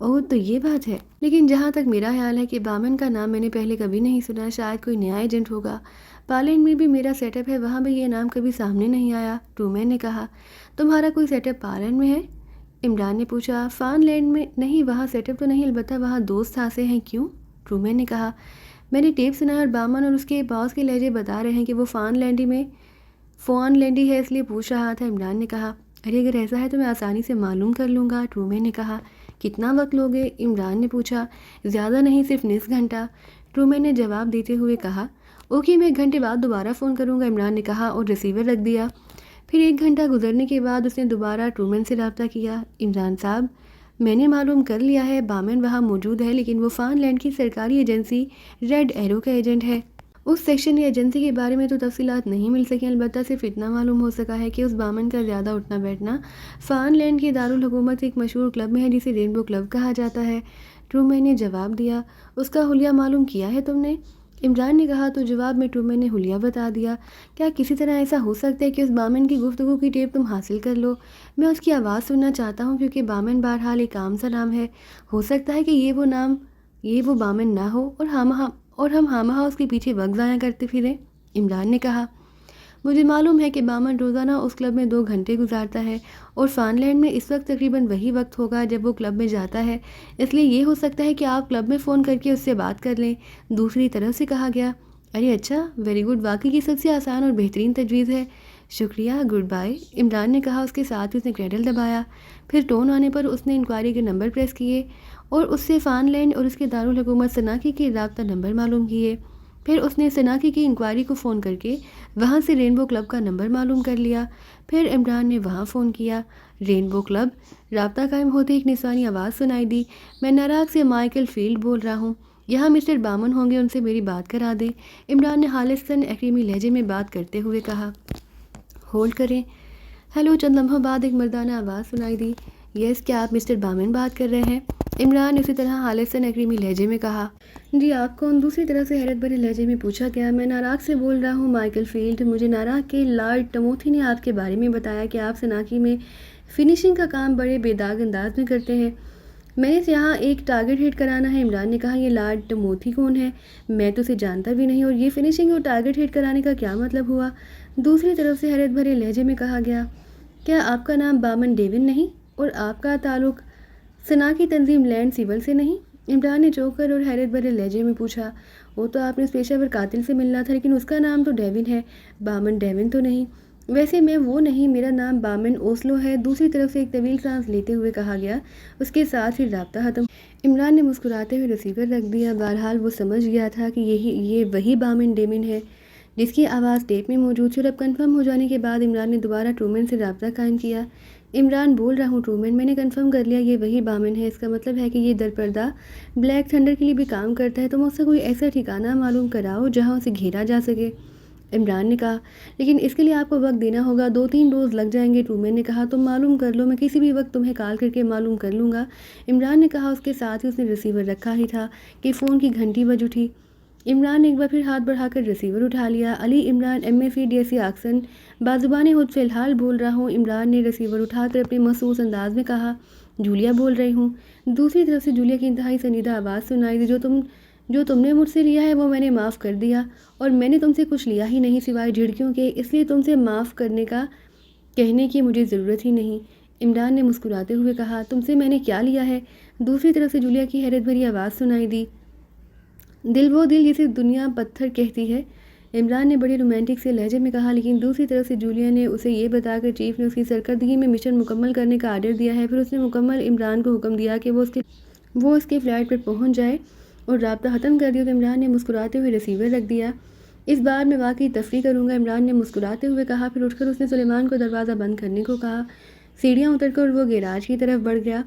اوہ، تو یہ بات ہے، لیکن جہاں تک میرا خیال ہے کہ بامن کا نام میں نے پہلے کبھی نہیں سنا، شاید کوئی نیا ایجنٹ ہوگا۔ پالینڈ میں بھی میرا سیٹ اپ ہے، وہاں بھی یہ نام کبھی سامنے نہیں آیا، ٹرومین نے کہا۔ تمہارا کوئی سیٹ اپ پالینڈ میں ہے؟ عمران نے پوچھا۔ فان لینڈ میں نہیں، وہاں سیٹ اپ تو نہیں، البتہ وہاں دوست خاصے ہیں۔ کیوں؟ ٹرومین نے کہا۔ میں نے ٹیپ سنا ہے اور بامن اور اس کے باس کے لہجے بتا رہے ہیں کہ وہ فان لینڈی ہے، اس لیے پوچھ رہا تھا، عمران نے کہا۔ ارے اگر ایسا ہے تو میں آسانی سے معلوم کر لوں گا، ٹرومین نے کہا۔ کتنا وقت لوگے؟ عمران نے پوچھا۔ زیادہ نہیں، صرف نصف گھنٹہ، ٹرومین نے جواب دیتے ہوئے کہا۔ اوکے، میں 1 گھنٹے بعد دوبارہ فون کروں گا، عمران نے کہا اور ریسیور رکھ دیا۔ پھر 1 گھنٹہ گزرنے کے بعد اس نے دوبارہ ٹرومین سے رابطہ کیا۔ عمران صاحب، میں نے معلوم کر لیا ہے، بامن وہاں موجود ہے، لیکن وہ فان لینڈ کی سرکاری ایجنسی ریڈ ایرو کا ایجنٹ ہے۔ اس سیکشن یا ایجنسی کے بارے میں تو تفصیلات نہیں مل سکیں، البتہ صرف اتنا معلوم ہو سکا ہے کہ اس بامن کا زیادہ اٹھنا بیٹھنا فان لینڈ کے دارالحکومت ایک مشہور کلب میں ہے جسے رینبو کلب کہا جاتا ہے، ٹرومین نے جواب دیا۔ اس کا حلیہ معلوم کیا ہے تم نے؟ عمران نے کہا تو جواب میں ٹرومین نے حلیہ بتا دیا۔ کیا کسی طرح ایسا ہو سکتا ہے کہ اس بامن کی گفتگو کی ٹیپ تم حاصل کر لو؟ میں اس کی آواز سننا چاہتا ہوں کیونکہ بامن بہرحال ایک عام سا نام ہے، ہو سکتا ہے کہ یہ وہ بامن نہ ہو اور ہم ہامہا اس کے پیچھے وقت ضائع کرتے پھریں، عمران نے کہا۔ مجھے معلوم ہے کہ بامن روزانہ اس کلب میں 2 گھنٹے گزارتا ہے اور فان لینڈ میں اس وقت تقریباً وہی وقت ہوگا جب وہ کلب میں جاتا ہے، اس لیے یہ ہو سکتا ہے کہ آپ کلب میں فون کر کے اس سے بات کر لیں، دوسری طرف سے کہا گیا۔ ارے اچھا، ویری گڈ، واقعی یہ سب سے آسان اور بہترین تجویز ہے، شکریہ، گڈ بائی، عمران نے کہا۔ اس کے ساتھ اس نے کریڈل دبایا، پھر ٹون آنے پر اس نے انکوائری کے نمبر پریس کیے اور اس سے فان لینڈ اور اس کے دارالحکومت سناکی کے رابطہ نمبر معلوم کیے۔ پھر اس نے سناکی کی انکوائری کو فون کر کے وہاں سے رینبو کلب کا نمبر معلوم کر لیا۔ پھر عمران نے وہاں فون کیا، رینبو کلب۔ رابطہ قائم ہوتے ایک نسوانی آواز سنائی دی، میں ناراگ سے مائیکل فیلڈ بول رہا ہوں، یہاں مسٹر بامن ہوں گے، ان سے میری بات کرا دیں۔ عمران نے خالصتاً ایکریمی لہجے میں بات کرتے ہوئے کہا، ہولڈ کریں۔ ہیلو، چند لمحوں بعد ایک مردانہ آواز سنائی دی، یس، کیا آپ مسٹر بامن بات کر رہے ہیں؟ عمران نے اسی طرح خالصاً ایکریمی لہجے میں کہا، جی آپ کون؟ دوسری طرف سے حیرت بھرے لہجے میں پوچھا گیا، میں ناراگ سے بول رہا ہوں مائیکل فیلڈ، مجھے ناراگ کے لارڈ ٹموتھی نے آپ کے بارے میں بتایا کہ آپ سناکی میں فنیشنگ کا کام بڑے بے داغ انداز میں کرتے ہیں، میں نے یہاں ایک ٹارگٹ ہٹ کرانا ہے۔ عمران نے کہا، یہ لارڈ ٹموتھی کون ہے؟ میں تو اسے جانتا بھی نہیں، اور یہ فنیشنگ اور ٹارگٹ ہٹ کرانے کا کیا مطلب ہوا؟ دوسری طرف سے حیرت بھرے لہجے میں کہا گیا، کیا آپ کا نام بامن ڈیون نہیں اور آپ کا تعلق سناکی تنظیم لینڈ سیول سے نہیں؟ عمران نے چونک کر اور حیرت بھرے لہجے میں پوچھا، وہ تو آپ نے اس پیشہ ور قاتل سے ملنا تھا، لیکن اس کا نام تو ڈیون ہے، بامن ڈیون تو نہیں۔ ویسے میں وہ نہیں، میرا نام بامن اوسلو ہے، دوسری طرف سے ایک طویل سانس لیتے ہوئے کہا گیا۔ اس کے ساتھ ہی رابطہ ختم۔ عمران نے مسکراتے ہوئے ریسیور رکھ دیا۔ بہرحال وہ سمجھ گیا تھا کہ یہ وہی بامن ڈیمن ہے جس کی آواز ٹیپ میں موجود تھی، اور اب کنفرم ہو جانے کے بعد عمران نے دوبارہ ٹرومین سے رابطہ قائم کیا۔ عمران بول رہا ہوں ٹرومین، میں نے کنفرم کر لیا یہ وہی بامن ہے، اس کا مطلب ہے کہ یہ درپردہ بلیک تھنڈر کے لیے بھی کام کرتا ہے، تم اس سے کوئی ایسا ٹھکانہ معلوم کراؤ جہاں اسے گھیرا جا سکے۔ عمران نے کہا، لیکن اس کے لیے آپ کو وقت دینا ہوگا، 2-3 روز لگ جائیں گے۔ ٹرومین نے کہا، تم معلوم کر لو، میں کسی بھی وقت تمہیں کال کر کے معلوم کر لوں گا۔ عمران نے کہا۔ اس کے ساتھ ہی اس نے ریسیور رکھا ہی تھا کہ فون کی گھنٹی بج اٹھی۔ عمران نے ایک بار پھر ہاتھ بڑھا کر ریسیور اٹھا لیا۔ علی عمران MAC DSC آکسن، بازبان خود فی الحال بول رہا ہوں۔ عمران نے ریسیور اٹھا کر اپنے محسوس انداز میں کہا، جولیا بول رہی ہوں۔ دوسری طرف سے جولیا کی انتہائی سنیدہ آواز سنائی دی، جو تم نے مجھ سے لیا ہے وہ میں نے معاف کر دیا، اور میں نے تم سے کچھ لیا ہی نہیں سوائے جھڑکیوں کے، اس لیے تم سے معاف کرنے کا کہنے کی مجھے ضرورت ہی نہیں۔ عمران نے مسکراتے ہوئے کہا، تم سے میں نے کیا لیا ہے؟ دوسری طرف سے جولیا کی حیرت بھری آواز سنائی دی، دل وہ دل جسے دنیا پتھر کہتی ہے۔ عمران نے بڑے رومانٹک سے لہجے میں کہا، لیکن دوسری طرف سے جولیا نے اسے یہ بتا کر چیف نے اس کی سرکردگی میں مشن مکمل کرنے کا آرڈر دیا ہے۔ پھر اس نے مکمل عمران کو حکم دیا کہ وہ اس کے فلیٹ پر پہنچ جائے اور رابطہ ختم کر دیا، تو عمران نے مسکراتے ہوئے ریسیور رکھ دیا۔ اس بار میں واقعی تفریح کروں گا، عمران نے مسکراتے ہوئے کہا۔ پھر اٹھ کر اس نے سلیمان کو دروازہ بند کرنے کو کہا۔ سیڑھیاں اتر کر وہ گیراج کی طرف بڑھ گیا۔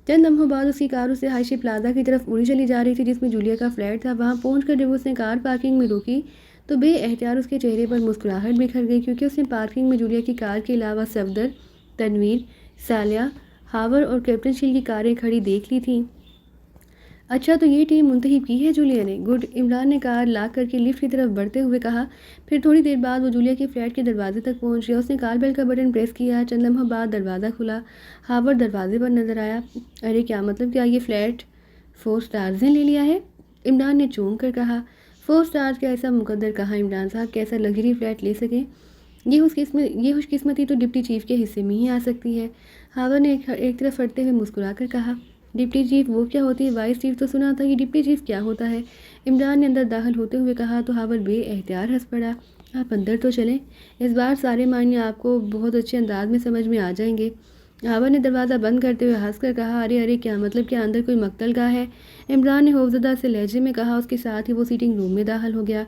چند لمحوں بعد اس کی کار اسے ہائشی پلازا کی طرف اڑی چلی جا رہی تھی جس میں جولیا کا فلیٹ تھا۔ وہاں پہنچ کر جب اس نے کار پارکنگ میں روکی تو بے احتیاط اس کے چہرے پر مسکراہٹ بکھر گئی، کیونکہ اس نے پارکنگ میں جولیا کی کار کے علاوہ صفدر، تنویر، سالیہ، ہاور اور کیپٹن شیل کی کاریں کھڑی دیکھ لی تھیں۔ اچھا، تو یہ ٹیم منتخب کی ہے جولیا نے؟ گڈ، عمران نے کار لاک کر کے لفٹ کی طرف بڑھتے ہوئے کہا۔ پھر تھوڑی دیر بعد وہ جولیا کے فلیٹ کے دروازے تک پہنچ گیا۔ اس نے کال بیل کا بٹن پریس کیا۔ چند لمحوں بعد دروازہ کھلا۔ ہاور دروازے پر نظر آیا۔ ارے کیا مطلب، کیا یہ فلیٹ 4 سٹارز نے لے لیا ہے؟ عمران نے چونک کر کہا۔ 4 سٹارز کا ایسا مقدر کہاں عمران صاحب، کیسا لگژری فلیٹ لے سکیں؟ یہ خوش قسمتی تو ڈپٹی چیف کے حصے میں ہی آ سکتی ہے۔ ہاور نے ایک طرف ہٹتے ہوئے مسکرا کر کہا، ڈپٹی چیف وہ کیا ہوتی ہے؟ وائس چیف تو سنا تھا، یہ ڈپٹی چیف کیا ہوتا ہے؟ عمران نے اندر داخل ہوتے ہوئے کہا تو ہاور بے احتیاط ہنس پڑا۔ آپ اندر تو چلیں، اس بار سارے معنی آپ کو بہت اچھے انداز میں سمجھ میں آ جائیں گے۔ ہاور نے دروازہ بند کرتے ہوئے ہنس کر کہا، ارے کیا مطلب، کیا اندر کوئی مقتل گاہ ہے؟ عمران نے خوفزدہ سے لہجے میں کہا۔ اس کے ساتھ ہی وہ سیٹنگ روم میں داخل ہو گیا۔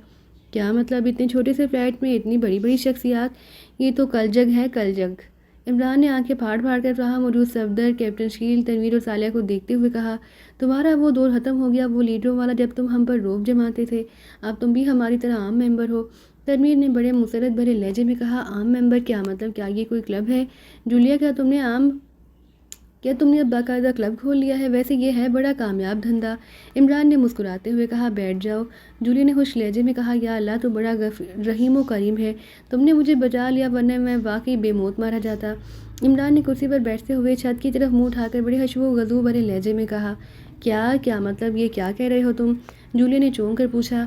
کیا مطلب، اتنے چھوٹے سے فلیٹ میں اتنی بڑی بڑی شخصیات؟ یہ تو کل جگ ہے، کل جگ۔ عمران نے آنکھیں پھاڑ پھاڑ کر وہاں موجود صفدر، کیپٹن شیل، تنویر اور سالیہ کو دیکھتے ہوئے کہا، تمہارا وہ دور ختم ہو گیا، وہ لیڈروں والا جب تم ہم پر روب جماتے تھے، اب تم بھی ہماری طرح عام ممبر ہو۔ تنویر نے بڑے مسرت بھرے لہجے میں کہا، عام ممبر؟ کیا مطلب، کیا یہ کوئی کلب ہے؟ جولیا، کیا تم نے اب باقاعدہ کلب کھول لیا ہے؟ ویسے یہ ہے بڑا کامیاب دھندا۔ عمران نے مسکراتے ہوئے کہا، بیٹھ جاؤ۔ جولیا نے خوش لہجے میں کہا، یا اللہ، تو بڑا رحیم و کریم ہے، تم نے مجھے بچا لیا، ورنہ میں واقعی بے موت مارا جاتا۔ عمران نے کرسی پر بیٹھتے ہوئے چھت کی طرف منہ اٹھا کر بڑے خشوع و غضب بھرے لہجے میں کہا، کیا مطلب، یہ کیا کہہ رہے ہو تم؟ جولیا نے چونک کر پوچھا۔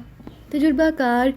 تجربہ کار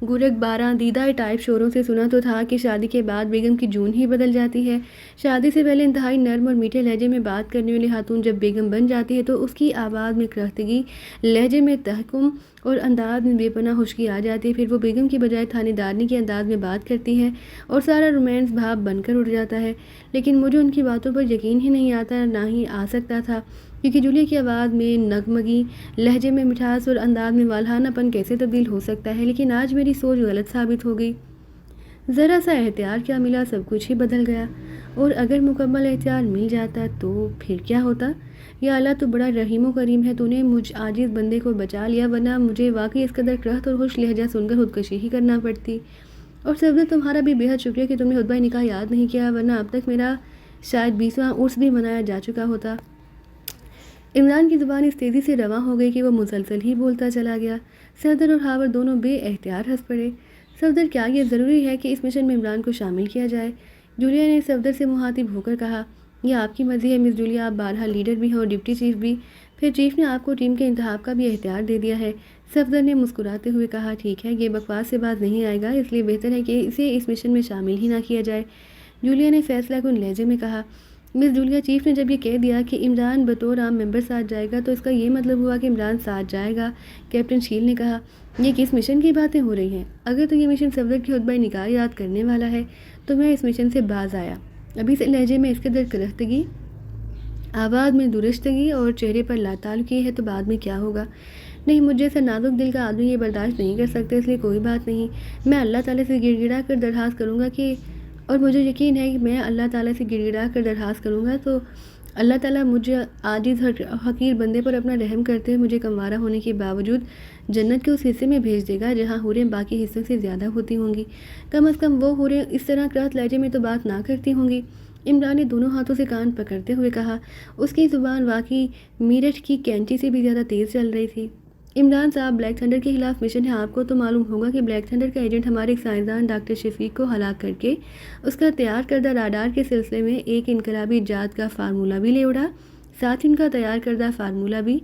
گورکھ بارہ دیدہ ٹائپ شوروں سے سنا تو تھا کہ شادی کے بعد بیگم کی جون ہی بدل جاتی ہے۔ شادی سے پہلے انتہائی نرم اور میٹھے لہجے میں بات کرنے والی خاتون جب بیگم بن جاتی ہے تو اس کی آواز میں کرختگی، لہجے میں تحکم اور انداز میں بے پناہ خشکی آ جاتی ہے۔ پھر وہ بیگم کی بجائے تھانے دارنی کے انداز میں بات کرتی ہے اور سارا رومانس بھاپ بن کر اٹھ جاتا ہے۔ لیکن مجھے ان کی باتوں پر یقین ہی نہیں آتا، نہ ہی آ سکتا تھا، کیونکہ جولیا کی آواز میں نغمگی، لہجے میں مٹھاس اور انداز میں والہانہ پن کیسے تبدیل ہو سکتا ہے۔ لیکن آج میری سوچ غلط ثابت ہو گئی۔ ذرا سا احتیاط کیا ملا، سب کچھ ہی بدل گیا۔ اور اگر مکمل احتیاط مل جاتا تو پھر کیا ہوتا؟ یا اللہ تو بڑا رحیم و کریم ہے، تو نے مجھ عاجز بندے کو بچا لیا، ورنہ مجھے واقعی اس قدر کرہت اور خوش لہجہ سن کر خودکشی ہی کرنا پڑتی۔ اور صفدر تمہارا بھی بے حد شکریہ کہ تم نے خطبہ نکاح یاد نہیں کیا، ورنہ اب تک میرا شاید 20واں عرس بھی منایا جا چکا ہوتا۔ عمران کی زبان اس تیزی سے رواں ہو گئی کہ وہ مسلسل ہی بولتا چلا گیا۔ صفدر اور خاور دونوں بے اختیار ہنس پڑے۔ صفدر، کیا یہ ضروری ہے کہ اس مشن میں عمران کو شامل کیا جائے؟ جولیا نے صفدر سے مخاطب ہو کر کہا۔ یہ آپ کی مرضی ہے مس جولیا، آپ بہرحال لیڈر بھی ہیں اور ڈپٹی چیف بھی، پھر چیف نے آپ کو ٹیم کے انتخاب کا بھی اختیار دے دیا ہے۔ صفدر نے مسکراتے ہوئے کہا، ٹھیک ہے، یہ بکواس سے بات نہیں آئے گا، اس لیے بہتر ہے کہ اسے اس مشن میں شامل ہی نہ کیا جائے۔ جولیا نے فیصلہ کن لہجے میں کہا۔ مس جولیا، چیف نے جب یہ کہہ دیا کہ عمران بطور عام ممبر ساتھ جائے گا تو اس کا یہ مطلب ہوا کہ عمران ساتھ جائے گا۔ کیپٹن شیل نے کہا، یہ کس مشن کی باتیں ہو رہی ہیں؟ اگر تو یہ مشن صفدر کی خطبہ نکاح یاد کرنے والا ہے تو میں اس مشن سے باز آیا۔ ابھی سے لہجے میں اس قدر کرختگی، آواز میں درشتگی اور چہرے پر لاتعلقی ہے تو بعد میں کیا ہوگا؟ نہیں، مجھ جیسا نازک دل کا آدمی یہ برداشت نہیں کر سکتا، اس لیے کوئی بات نہیں، میں اللہ تعالیٰ سے گڑ گڑا کر درخواست کروں گا کہ، اور مجھے یقین ہے کہ میں اللہ تعالیٰ سے گڑ گڑا کر درخواست کروں گا تو اللہ تعالیٰ مجھے عاجز حقیر بندے پر اپنا رحم کرتے ہوئے مجھے کموارہ ہونے کے باوجود جنت کے اس حصے میں بھیج دے گا جہاں حوریں باقی حصوں سے زیادہ ہوتی ہوں گی۔ کم از کم وہ حوریں اس طرح کرہت لہجے میں تو بات نہ کرتی ہوں گی۔ عمران نے دونوں ہاتھوں سے کان پکڑتے ہوئے کہا۔ اس کی زبان واقعی میرٹھ کی کینچی سے بھی زیادہ تیز چل رہی تھی۔ عمران صاحب، بلیک تھنڈر کے خلاف مشن ہے، آپ کو تو معلوم ہوگا کہ بلیک تھنڈر کا ایجنٹ ہمارے ایک سائنسدان ڈاکٹر شفیق کو ہلاک کر کے اس کا تیار کردہ راڈار کے سلسلے میں ایک انقلابی ایجاد کا فارمولہ بھی لے اڑا، ساتھ ہی ان کا تیار کردہ فارمولہ بھی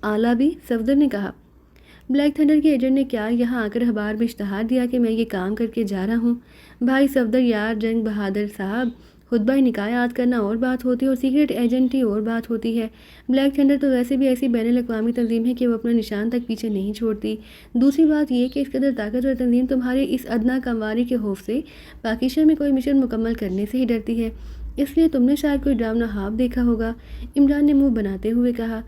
آلہ بھی۔ صفدر نے کہا، بلیک تھنڈر کے ایجنٹ نے کیا یہاں آ کر اخبار میں اشتہار دیا کہ میں یہ کام کر کے جا رہا ہوں؟ بھائی صفدر یار جنگ بہادر صاحب، خطبہ نکاح یاد کرنا اور بات ہوتی ہے اور سیکرٹ ایجنٹی اور بات ہوتی ہے۔ بلیک تھنڈر تو ویسے بھی ایسی بین الاقوامی تنظیم ہے کہ وہ اپنا نشان تک پیچھے نہیں چھوڑتی۔ دوسری بات یہ کہ اس قدر طاقتور تنظیم تمہارے اس ادنیٰ کمواری کے خوف سے پاکستان میں کوئی مشن مکمل کرنے سے ہی ڈرتی ہے، اس لیے تم نے شاید کوئی ڈراؤنا خواب دیکھا ہوگا۔ عمران نے منہ بناتے ہوئے کہا۔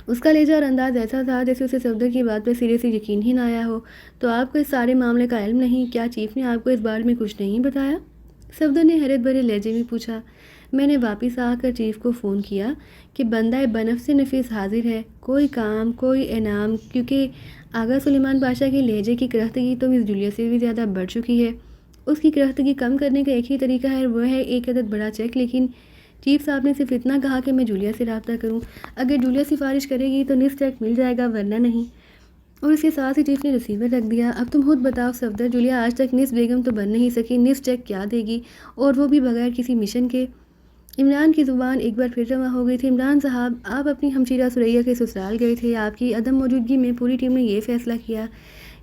اس کا لہجہ اور انداز ایسا تھا جیسے اسے صفدر کی بات پر سرے سے یقین ہی نہ آیا ہو۔ تو آپ کو اس سارے معاملے کا علم نہیں؟ کیا چیف نے آپ کو اس بارے میں کچھ نہیں بتایا؟ صفدر نے حیرت بھرے لہجے میں پوچھا۔ میں نے واپس آ کر چیف کو فون کیا کہ بندہ بنفس نفیس حاضر ہے، کوئی کام کوئی انعام، کیونکہ آغا سلیمان پاشا کے لہجے کی کرختگی تو مس جولیا سے بھی زیادہ بڑھ چکی ہے۔ اس کی کرختگی کم کرنے کا ایک ہی طریقہ ہے، وہ ہے ایک عدد بڑا چیک، لیکن چیف صاحب نے صرف اتنا کہا کہ میں جولیا سے رابطہ کروں، اگر جولیا سفارش کرے گی تو نصف چیک مل جائے گا، ورنہ نہیں۔ اور اس کے ساتھ ہی چیف نے ریسیور رکھ دیا۔ اب تم خود بتاؤ صفدر، جولیا آج تک نصف بیگم تو بن نہیں سکی، نصف چیک کیا دے گی، اور وہ بھی بغیر کسی مشن کے؟ عمران کی زبان ایک بار پھر جمع ہو گئی تھی۔ عمران صاحب، آپ اپنی ہمشیرہ سریا کے سسرال گئے تھے، آپ کی عدم موجودگی میں پوری ٹیم نے یہ فیصلہ کیا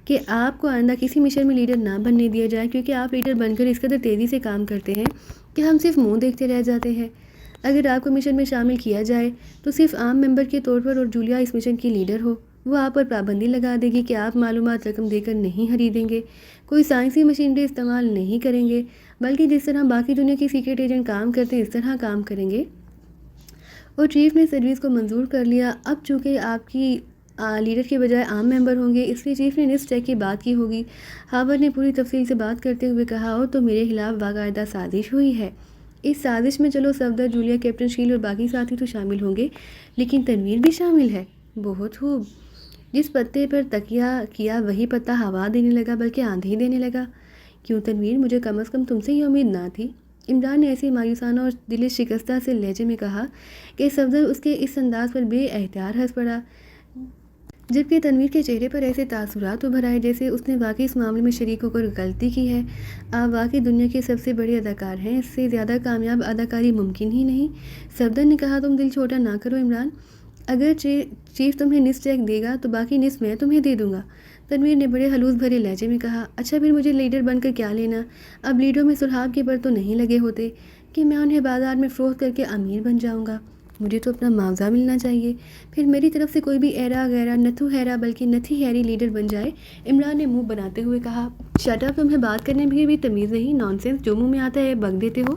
کہ آپ کو آئندہ کسی مشن میں لیڈر نہ بننے دیا جائے، کیونکہ آپ لیڈر بن کر اس قدر تیزی سے کام کرتے ہیں کہ ہم صرف منہ دیکھتے رہ جاتے ہیں۔ اگر آپ کو مشن میں شامل کیا جائے تو صرف عام ممبر کے طور پر، اور جولیا اس مشن کی لیڈر ہو، وہ آپ پر پابندی لگا دے گی کہ آپ معلومات رقم دے کر نہیں خریدیں گے، کوئی سائنسی مشینری استعمال نہیں کریں گے، بلکہ جس طرح باقی دنیا کی سیکرٹ ایجنٹ کام کرتے ہیں اس طرح کام کریں گے۔ اور چیف نے سروس کو منظور کر لیا۔ اب چونکہ آپ کی لیڈر کے بجائے عام ممبر ہوں گے، اس لیے چیف نے نصف چیک کی بات کی ہوگی۔ خاور نے پوری تفصیل سے بات کرتے ہوئے کہا، اور تو میرے خلاف باقاعدہ سازش ہوئی ہے۔ اس سازش میں چلو صفدر، جولیا، کیپٹن شیل اور باقی ساتھی تو شامل ہوں گے، لیکن تنویر بھی شامل ہے۔ بہت خوب۔ جس پتے پر تکیہ کیا وہی پتا ہوا دینے لگا، بلکہ آندھی دینے لگا۔ کیوں تنویر، مجھے کم از کم تم سے یہ امید نہ تھی؟ عمران نے ایسی مایوسانہ اور دل شکستہ سے لہجے میں کہا کہ صفدر اس کے اس انداز پر بے اختیار ہنس پڑا، جبکہ تنویر کے چہرے پر ایسے تاثرات ابھر آئے جیسے اس نے واقعی اس معاملے میں شریک ہو کر غلطی کی ہے۔ آپ واقعی دنیا کے سب سے بڑے اداکار ہیں، اس سے زیادہ کامیاب اداکاری ممکن ہی نہیں۔ صفدر نے کہا، تم دل چھوٹا نہ کرو عمران، اگر چیف تمہیں نصف چیک دے گا تو باقی نصف میں تمہیں دے دوں گا۔ تنویر نے بڑے خلوص بھرے لہجے میں کہا، اچھا پھر مجھے لیڈر بن کر کیا لینا؟ اب لیڈروں میں سرحاب کے پر تو نہیں لگے ہوتے کہ میں انہیں بازار میں فروخت کر کے امیر بن جاؤں گا۔ مجھے تو اپنا معاوضہ ملنا چاہیے، پھر میری طرف سے کوئی بھی ایرا غیرا نتھو ہیرا بلکہ نتھی ہیری لیڈر بن جائے۔ عمران نے منہ بناتے ہوئے کہا، شٹ اپ، تمہیں بات کرنے میں بھی تمیز نہیں، نان سینس، جو منہ میں آتا ہے بک دیتے ہو۔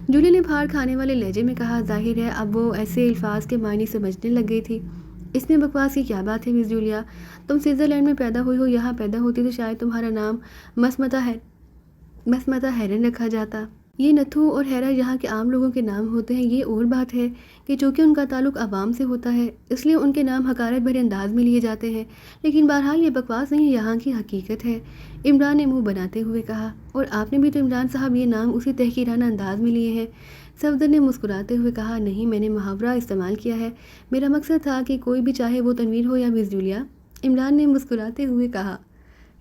جولی نے پھاڑ کھانے والے لہجے میں کہا، ظاہر ہے اب وہ ایسے الفاظ کے معنی سمجھنے لگ گئی تھی۔ اس میں بکواس کی کیا بات ہے مس جولیا؟ تم سوئٹزرلینڈ میں پیدا ہوئی ہو، یہاں پیدا ہوتی تو شاید تمہارا نام مسمتا ہیرن رکھا جاتا۔ یہ نتھو اور ہیرا یہاں کے عام لوگوں کے نام ہوتے ہیں۔ یہ اور بات ہے کہ چونکہ ان کا تعلق عوام سے ہوتا ہے اس لیے ان کے نام حقارت بھرے انداز میں لیے جاتے ہیں، لیکن بہرحال یہ بکواس نہیں، یہاں کی حقیقت ہے۔ عمران نے منہ بناتے ہوئے کہا، اور آپ نے بھی تو عمران صاحب یہ نام اسی تحقیرانہ انداز میں لیے ہیں۔ صفدر نے مسکراتے ہوئے کہا، نہیں، میں نے محاورہ استعمال کیا ہے، میرا مقصد تھا کہ کوئی بھی چاہے وہ تنویر ہو یا مس جولیا۔ عمران نے مسکراتے ہوئے کہا،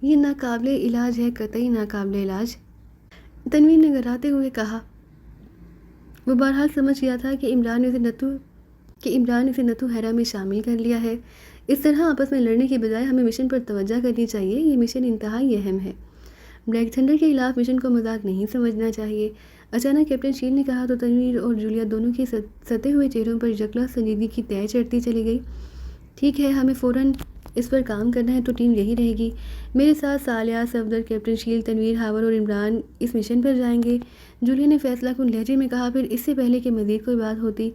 یہ ناقابل علاج ہے، قطعی ناقابل علاج۔ تنویر نے گھراتے ہوئے کہا، وہ بہرحال سمجھ گیا تھا کہ عمران نے اسے نتھو ہیرا میں شامل کر لیا ہے۔ اس طرح آپس میں لڑنے کے بجائے ہمیں مشن پر توجہ کرنی چاہیے، یہ مشن انتہائی اہم ہے۔ بلیک تھنڈر کے خلاف مشن کو مذاق نہیں سمجھنا چاہیے، اچانک کیپٹن شیل نے کہا تو تنویر اور جولیا دونوں کے ستے ہوئے چہروں پر یکلا سنجیدگی کی تہ چڑھتی چلی گئی۔ ٹھیک ہے، ہمیں فوراً اس پر کام کرنا ہے، تو ٹیم یہی رہے گی۔ میرے ساتھ سالیہ، صفدر، کیپٹن شیل، تنویر، ہاور اور عمران اس مشن پر جائیں گے، جولیا نے فیصلہ کن لہجے میں کہا۔ پھر اس سے پہلے کہ مزید کوئی بات ہوتی،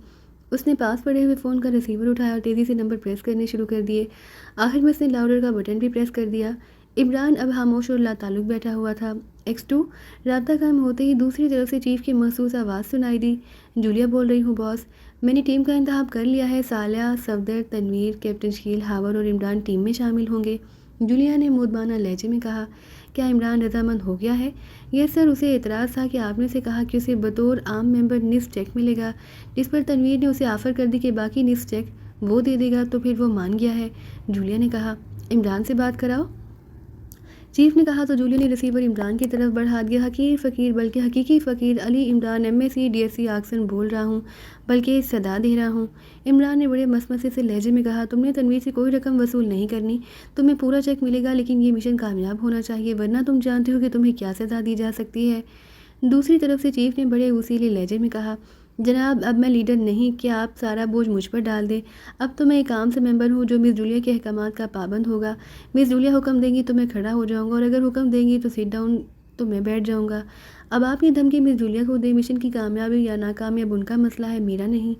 اس نے پاس پڑے ہوئے فون کا ریسیور اٹھایا اور تیزی سے نمبر پریس کرنے شروع کر دیے۔ آخر میں اس نے لاؤڈر کا بٹن بھی پریس کر دیا۔ عمران اب خاموش اور لا تعلق بیٹھا ہوا تھا۔ X2 رابطہ قائم ہوتے ہی دوسری طرف سے چیف کی محسوس آواز سنائی دی، جولیا بول رہی ہوں باس، میں نے ٹیم کا انتخاب کر لیا ہے، سالیہ، صفدر، تنویر، کیپٹن شیل، ہاور اور عمران ٹیم میں شامل ہوں گے۔ جولیا نے مودبانہ لہجے میں کہا، کیا عمران رضامند ہو گیا ہے؟ یس سر، اسے اعتراض تھا کہ آپ نے اسے کہا کہ اسے بطور عام ممبر نصف چیک ملے گا، جس پر تنویر نے اسے آفر کر دی کہ باقی نصف چیک وہ دے دے گا، تو پھر وہ مان گیا ہے۔ جولیا نے کہا، عمران سے بات کراؤ، چیف نے کہا تو جولیا نے ریسیور عمران کی طرف بڑھا دیا۔ حقیر فقیر بلکہ حقیقی فقیر علی عمران MSc DSc آکسن بول رہا ہوں، بلکہ صدا دے رہا ہوں۔ عمران نے بڑے مسمسے سے لہجے میں کہا، تم نے تنویر سے کوئی رقم وصول نہیں کرنی، تمہیں پورا چیک ملے گا، لیکن یہ مشن کامیاب ہونا چاہیے، ورنہ تم جانتے ہو کہ تمہیں کیا سزا دی جا سکتی ہے۔ دوسری طرف سے چیف نے بڑے وسیلے لہجے میں کہا، جناب اب میں لیڈر نہیں کہ آپ سارا بوجھ مجھ پر ڈال دیں، اب تو میں ایک عام سے ممبر ہوں جو مس جولیا کے احکامات کا پابند ہوگا۔ مس جولیا حکم دیں گی تو میں کھڑا ہو جاؤں گا، اور اگر حکم دیں گی تو سیٹ ڈاؤن تو میں بیٹھ جاؤں گا۔ اب آپ یہ دھمکی مس جولیا کو دیں، مشن کی کامیابی یا ناکامیاب ان کا مسئلہ ہے، میرا نہیں۔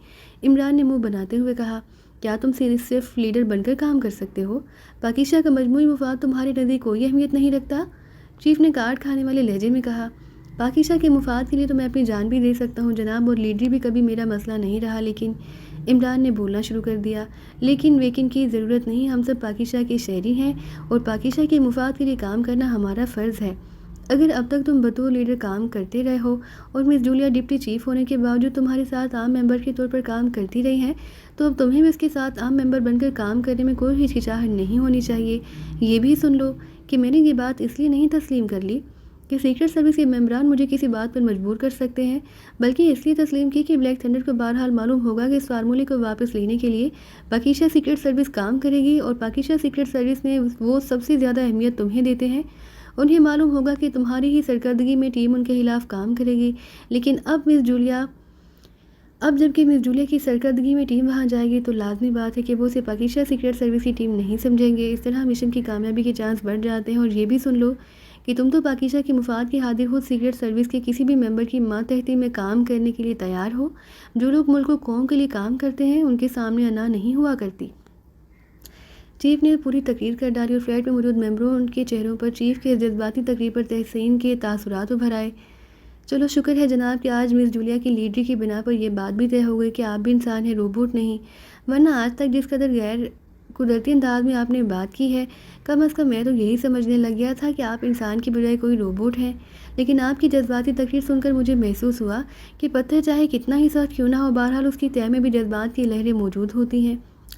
عمران نے منہ بناتے ہوئے کہا، کیا تم صرف لیڈر بن کر کام کر سکتے ہو؟ پاکیزہ کا مجموعی مفاد تمہارے نزدیک کوئی اہمیت نہیں رکھتا؟ چیف نے کاٹ کھانے والے لہجے میں کہا، پاکیزہ کے مفاد کے لیے تو میں اپنی جان بھی دے سکتا ہوں جناب، اور لیڈری بھی کبھی میرا مسئلہ نہیں رہا، لیکن عمران نے بولنا شروع کر دیا، لیکن کی ضرورت نہیں، ہم سب پاکیزہ کے شہری ہیں اور پاکیزہ کے مفاد کے لیے کام کرنا ہمارا فرض ہے۔ اگر اب تک تم بطور لیڈر کام کرتے رہے ہو اور مس جولیا ڈپٹی چیف ہونے کے باوجود تمہارے ساتھ عام ممبر کے طور پر کام کرتی رہی ہیں، تو اب تمہیں بھی اس کے ساتھ عام ممبر بن کر کام کرنے میں کوئی ہچکچاہٹ نہیں ہونی چاہیے۔ یہ بھی سن لو کہ میں نے یہ بات اس لیے نہیں تسلیم کر لی کہ سیکرٹ سروس کے ممبران مجھے کسی بات پر مجبور کر سکتے ہیں، بلکہ اس لیے تسلیم کی کہ بلیک تھنڈر کو بہرحال معلوم ہوگا کہ اس فارمولے کو واپس لینے کے لیے پاکیزہ سیکرٹ سروس کام کرے گی، اور پاکیزہ سیکرٹ سروس میں وہ سب سے زیادہ اہمیت تمہیں دیتے ہیں۔ انہیں معلوم ہوگا کہ تمہاری ہی سرکردگی میں ٹیم ان کے خلاف کام کرے گی، لیکن اب جبکہ مس جولیا کی سرکردگی میں ٹیم وہاں جائے گی تو لازمی بات ہے کہ وہ اسے پاکیزہ سیکرٹ سروس کی ٹیم نہیں سمجھیں گے۔ اس طرح مشن کی کامیابی کے چانس بڑھ جاتے ہیں۔ اور یہ بھی سن لو کہ تم تو پاکیزہ کے مفاد کی خاطر خود سیکرٹ سروس کے کسی بھی ممبر کی ماتحتی میں کام کرنے کے لیے تیار ہو۔ جو لوگ ملک و قوم کے لیے کام کرتے ہیں ان کے سامنے انا نہیں ہوا کرتی۔ چیف نے پوری تقریر کر ڈالی اور فلیٹ میں موجود ممبروں ان کے چہروں پر چیف کے جذباتی تقریر پر تحسین کے تاثرات ابھر آئے۔ چلو شکر ہے جناب کہ آج مس جولیا کی لیڈری کی بنا پر یہ بات بھی طے ہو گئی کہ آپ بھی انسان ہیں، روبوٹ نہیں، ورنہ آج تک جس قدر غیر قدرتی انداز میں آپ نے بات کی ہے، کم از کم میں تو یہی سمجھنے لگ گیا تھا کہ آپ انسان کی بجائے کوئی روبوٹ ہیں۔ لیکن آپ کی جذباتی تقریر سن کر مجھے محسوس ہوا کہ پتھر چاہے کتنا ہی سخت کیوں نہ ہو، بہرحال اس کی تہ میں بھی جذبات کی لہریں موجود ہوتی ہیں۔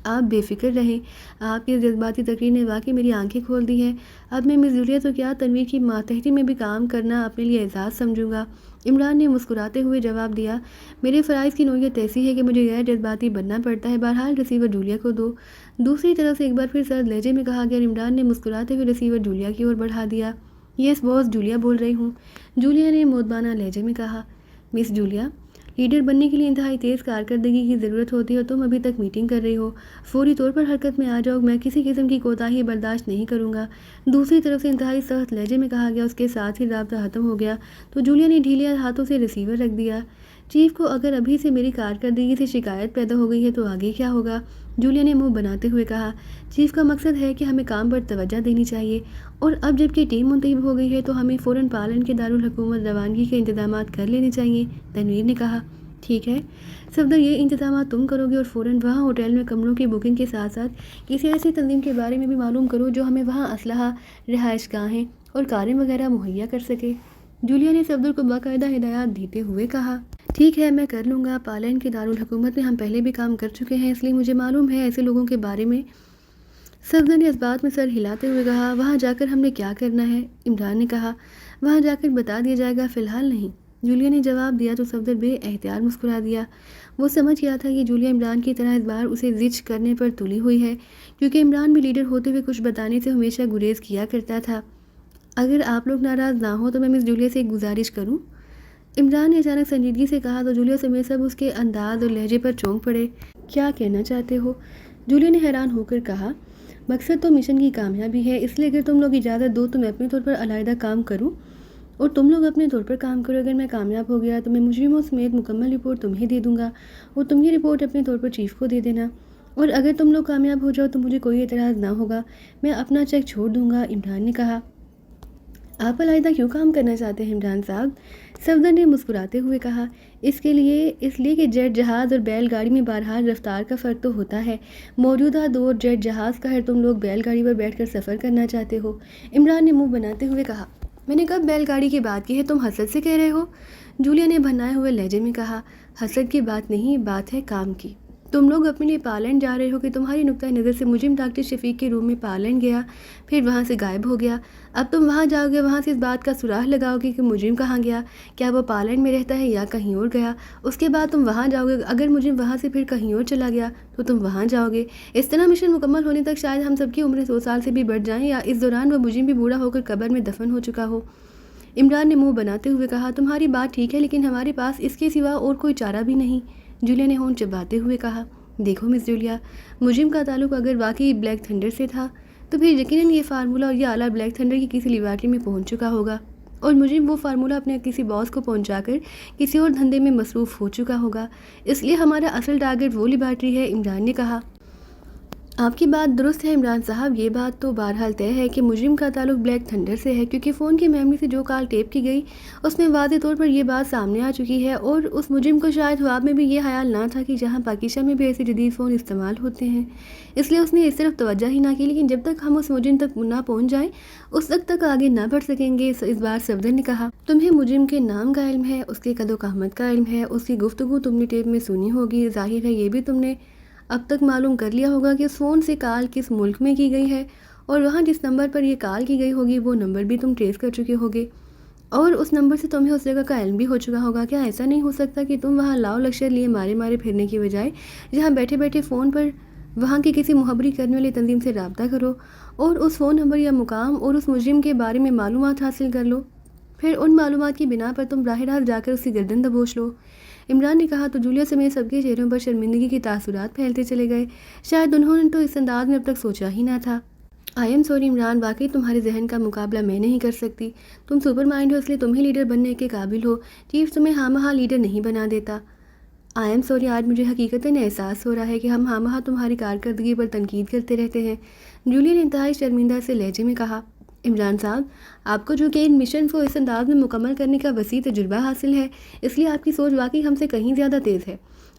آپ بے فکر رہیں، آپ کی جذباتی تقریر نے واقعی میری آنکھیں کھول دی ہیں۔ اب میں مس جولیا تو کیا، تنویر کی ماتحتی میں بھی کام کرنا اپنے لیے اعزاز سمجھوں گا۔ عمران نے مسکراتے ہوئے جواب دیا، میرے فرائض کی نوعیت ایسی ہے کہ مجھے غیر جذباتی بننا پڑتا ہے، بہرحال ریسیور جولیا کو دو۔ دوسری طرف سے ایک بار پھر سرد لہجے میں کہا گیا اور عمران نے مسکراتے ہوئے ریسیور جولیا کی اور بڑھا دیا۔ یس باس، جولیا بول رہی ہوں، جولیا نے مودبانہ لہجے میں کہا۔ مس جولیا، لیڈر بننے کے لیے انتہائی تیز کارکردگی کی ضرورت ہوتی ہے اور تم ابھی تک میٹنگ کر رہی ہو، فوری طور پر حرکت میں آ جاؤ، میں کسی قسم کی کوتاہی برداشت نہیں کروں گا۔ دوسری طرف سے انتہائی سخت لہجے میں کہا گیا۔ اس کے ساتھ ہی رابطہ ختم ہو گیا تو جولیا نے ڈھیلے ہاتھوں سے ریسیور رکھ دیا۔ چیف کو اگر ابھی سے میری کارکردگی سے شکایت پیدا ہو گئی ہے تو آگے کیا ہوگا؟ جولیا نے منہ بناتے ہوئے کہا، چیف کا مقصد ہے کہ ہمیں کام پر توجہ دینی چاہیے، اور اب جب کہ ٹیم منتخب ہو گئی ہے تو ہمیں فوراً پالن کے دارالحکومت روانگی کے انتظامات کر لینے چاہیے، تنویر نے کہا۔ ٹھیک ہے صفدر، یہ انتظامات تم کرو گے اور فوراً وہاں ہوٹل میں کمروں کی بکنگ کے ساتھ ساتھ کسی ایسی تنظیم کے بارے میں بھی معلوم کرو جو ہمیں وہاں اسلحہ، رہائش گاہیں اور کاریں وغیرہ مہیا کر سکے۔ جولیا نے صفدر کو باقاعدہ ہدایات دیتے ہوئے کہا۔ ٹھیک ہے، میں کر لوں گا، پالن کے دارالحکومت میں ہم پہلے بھی کام کر چکے ہیں، اس لیے مجھے معلوم ہے ایسے لوگوں کے بارے میں۔ صفدر نے اس بات میں سر ہلاتے ہوئے کہا، وہاں جا کر ہم نے کیا کرنا ہے؟ عمران نے کہا، وہاں جا کر بتا دیا جائے گا، فی الحال نہیں، جولیا نے جواب دیا تو صفدر بے اختیار مسکرا دیا۔ وہ سمجھ گیا تھا کہ جولیا عمران کی طرح اس بار اسے زج کرنے پر تلی ہوئی ہے، کیونکہ عمران بھی لیڈر ہوتے ہوئے کچھ بتانے سے ہمیشہ گریز کیا کرتا تھا۔ اگر آپ لوگ ناراض نہ ہو تو میں مس جولیا سے ایک گزارش کروں، عمران نے اچانک سنجیدگی سے کہا تو جولیا سمیت سب اس کے انداز اور لہجے پر چونک پڑے۔ کیا کہنا چاہتے ہو؟ جولیا نے حیران ہو کر کہا، مقصد تو مشن کی کامیابی ہے، اس لیے اگر تم لوگ اجازت دو تو میں اپنے طور پر علیحدہ کام کروں اور تم لوگ اپنے طور پر کام کرو۔ اگر میں کامیاب ہو گیا تو میں مجرموں سمیت مکمل رپورٹ تمہیں دے دوں گا اور تم یہ رپورٹ اپنے طور پر چیف کو دے دینا، اور اگر تم لوگ کامیاب ہو جاؤ تو مجھے کوئی اعتراض نہ ہوگا، میں اپنا چیک چھوڑ دوں گا، عمران نے کہا۔ آپ علیحدہ کیوں کام کرنا چاہتے ہیں عمران صاحب؟ صفدر نے مسکراتے ہوئے کہا، اس لیے کہ جیٹ جہاز اور بیل گاڑی میں بہرحال رفتار کا فرق تو ہوتا ہے، موجودہ دور جیٹ جہاز کا ہے، تم لوگ بیل گاڑی پر بیٹھ کر سفر کرنا چاہتے ہو، عمران نے منہ بناتے ہوئے کہا۔ میں نے کب بیل گاڑی کی بات کی ہے، تم حسد سے کہہ رہے ہو؟ جولیا نے بھنائے ہوئے لہجے میں کہا، حسد کی بات نہیں، بات ہے کام کی۔ تم لوگ اپنے لیے پالینڈ جا رہے ہو کہ تمہاری نقطۂ نظر سے مجرم ڈاکٹر شفیق کے روم میں پالینڈ گیا، پھر وہاں سے غائب ہو گیا، اب تم وہاں جاؤ گے، وہاں سے اس بات کا سراغ لگاؤ گے کہ مجرم کہاں گیا، کیا وہ پالینڈ میں رہتا ہے یا کہیں اور گیا، اس کے بعد تم وہاں جاؤ گے، اگر مجرم وہاں سے پھر کہیں اور چلا گیا تو تم وہاں جاؤ گے۔ اس طرح مشن مکمل ہونے تک شاید ہم سب کی عمریں 100 سال سے بھی بڑھ جائیں، یا اس دوران وہ مجرم بھی بوڑھا ہو کر قبر میں دفن ہو چکا ہو، عمران نے منہ بناتے ہوئے کہا۔ تمہاری بات ٹھیک ہے، لیکن ہمارے پاس اس کے سوا اور کوئی چارہ بھی نہیں، جولیا نے ہونٹ چباتے ہوئے کہا۔ دیکھو مس جولیا، مجرم کا تعلق اگر واقعی بلیک تھنڈر سے تھا تو پھر یقیناً یہ فارمولہ اور یہ آلہ بلیک تھنڈر کی کسی لیبارٹری میں پہنچ چکا ہوگا، اور مجرم وہ فارمولہ اپنے کسی باس کو پہنچا کر کسی اور دھندے میں مصروف ہو چکا ہوگا، اس لیے ہمارا اصل ٹارگٹ وہ لیبارٹری ہے، عمران نے کہا۔ آپ کی بات درست ہے عمران صاحب، یہ بات تو بہرحال طے ہے کہ مجرم کا تعلق بلیک تھنڈر سے ہے، کیونکہ فون کی میموری سے جو کال ٹیپ کی گئی اس میں واضح طور پر یہ بات سامنے آ چکی ہے، اور اس مجرم کو شاید خواب میں بھی یہ خیال نہ تھا کہ جہاں پاکیزہ میں بھی ایسے جدید فون استعمال ہوتے ہیں، اس لیے اس نے اس طرف توجہ ہی نہ کی، لیکن جب تک ہم اس مجرم تک نہ پہنچ جائیں اس وقت تک آگے نہ بڑھ سکیں گے۔ اس بار صفدر نے کہا، تمہیں مجرم کے نام کا علم ہے، اس کے قد و قامت کا علم ہے، اس کی گفتگو تم نے ٹیپ میں سنی ہوگی، ظاہر ہے یہ بھی تم نے اب تک معلوم کر لیا ہوگا کہ اس فون سے کال کس ملک میں کی گئی ہے، اور وہاں جس نمبر پر یہ کال کی گئی ہوگی وہ نمبر بھی تم ٹریس کر چکے ہوگے، اور اس نمبر سے تمہیں اس جگہ کا علم بھی ہو چکا ہوگا۔ کیا ایسا نہیں ہو سکتا کہ تم وہاں لاؤ لشکر لیے مارے پھرنے کی بجائے جہاں بیٹھے بیٹھے فون پر وہاں کی کسی مخبری کرنے والی تنظیم سے رابطہ کرو اور اس فون نمبر یا مقام اور اس مجرم کے بارے میں معلومات حاصل کر لو، پھر ان معلومات کی بنا پر تم براہ راست جا کر اس کی گردن دبوچ لو، عمران نے کہا۔ تو جولیا سمیت سب کے چہروں پر شرمندگی کے تاثرات پھیلتے چلے گئے، شاید انہوں نے تو اس انداز میں اب تک سوچا ہی نہ تھا۔ آئی ایم سوری عمران، واقعی تمہارے ذہن کا مقابلہ میں نہیں کر سکتی، تم سپر مائنڈ ہو، اس لیے تم ہی لیڈر بننے کے قابل ہو، چیف تمہیں ہاں مہاں لیڈر نہیں بنا دیتا۔ آئی ایم سوری، آج مجھے حقیقتاً احساس ہو رہا ہے کہ ہم ہاں مہاں تمہاری کارکردگی پر تنقید کرتے رہتے ہیں، جولیا نے انتہائی شرمندہ سے لہجے میں کہا۔ عمران صاحب، آپ کو جو کہ ان مشن کو اس انداز میں مکمل کرنے کا وسیع تجربہ حاصل ہے، اس لیے آپ کی سوچ واقعی ہم سے کہیں زیادہ تیز ہے،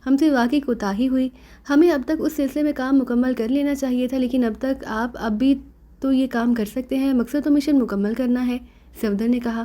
ہم سے واقعی کوتاہی ہوئی، ہمیں اب تک اس سلسلے میں کام مکمل کر لینا چاہیے تھا، لیکن اب تک آپ اب بھی تو یہ کام کر سکتے ہیں، مقصد تو مشن مکمل کرنا ہے، صفدر نے کہا۔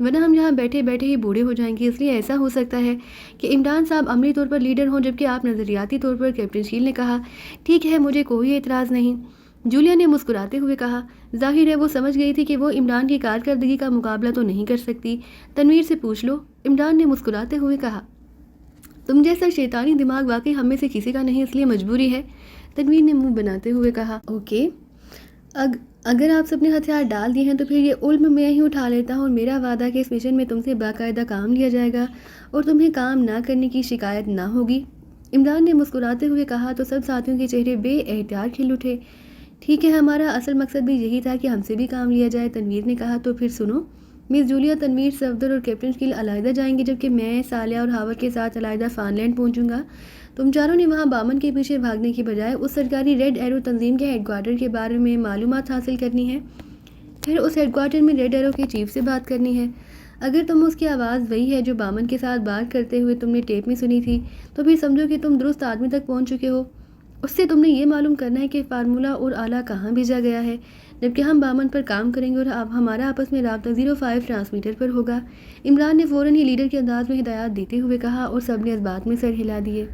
ورنہ ہم یہاں بیٹھے بیٹھے ہی بوڑھے ہو جائیں گے. اس لیے ایسا ہو سکتا ہے کہ عمران صاحب عملی طور پر لیڈر ہوں جبکہ آپ نظریاتی طور پر. کیپٹن شیل نے کہا. ٹھیک ہے, مجھے کوئی اعتراض نہیں, جولیا نے مسکراتے ہوئے کہا. ظاہر ہے وہ سمجھ گئی تھی کہ وہ عمران کی کارکردگی کا مقابلہ تو نہیں کر سکتی. تنویر سے پوچھ لو, عمران نے مسکراتے ہوئے کہا. تم جیسا شیطانی دماغ واقعی ہم میں سے کسی کا نہیں, اس لیے مجبوری ہے, تنویر نے منہ بناتے ہوئے کہا. اوکے, اگر آپ سب نے ہتھیار ڈال دیے ہیں تو پھر یہ علم میں ہی اٹھا لیتا ہوں, اور میرا وعدہ کہ اس مشن میں تم سے باقاعدہ کام لیا جائے گا اور تمہیں کام نہ کرنے کی شکایت نہ ہوگی. عمران نے مسکراتے ہوئے کہا تو سب ساتھیوں کے چہرے بے احتیاط کھل اٹھے. ٹھیک ہے, ہمارا اصل مقصد بھی یہی تھا کہ ہم سے بھی کام لیا جائے, تنویر نے کہا. تو پھر سنو, مس جولیا, تنویر, صفدر اور کیپٹن شکیل علیحدہ جائیں گے جبکہ میں سالیہ اور ہاور کے ساتھ علیحدہ فان لینڈ پہنچوں گا. تم چاروں نے وہاں بامن کے پیچھے بھاگنے کی بجائے اس سرکاری ریڈ ایرو تنظیم کے ہیڈ کوارٹر کے بارے میں معلومات حاصل کرنی ہے. پھر اس ہیڈ کوارٹر میں ریڈ ایرو کے چیف سے بات کرنی ہے. اگر تم اس کی آواز وہی ہے جو بامن کے ساتھ بات کرتے ہوئے تم نے ٹیپ میں سنی تھی تو پھر سمجھو کہ تم درست آدمی تک پہنچ چکے ہو. اس سے تم نے یہ معلوم کرنا ہے کہ فارمولہ اور آلہ کہاں بھیجا گیا ہے. جبکہ ہم بامن پر کام کریں گے اور اب ہمارا آپس میں رابطہ 05 ٹرانسمیٹر پر ہوگا. عمران نے فوراً ہی لیڈر کے انداز میں ہدایات دیتے ہوئے کہا اور سب نے اس بات میں سر ہلا دیے.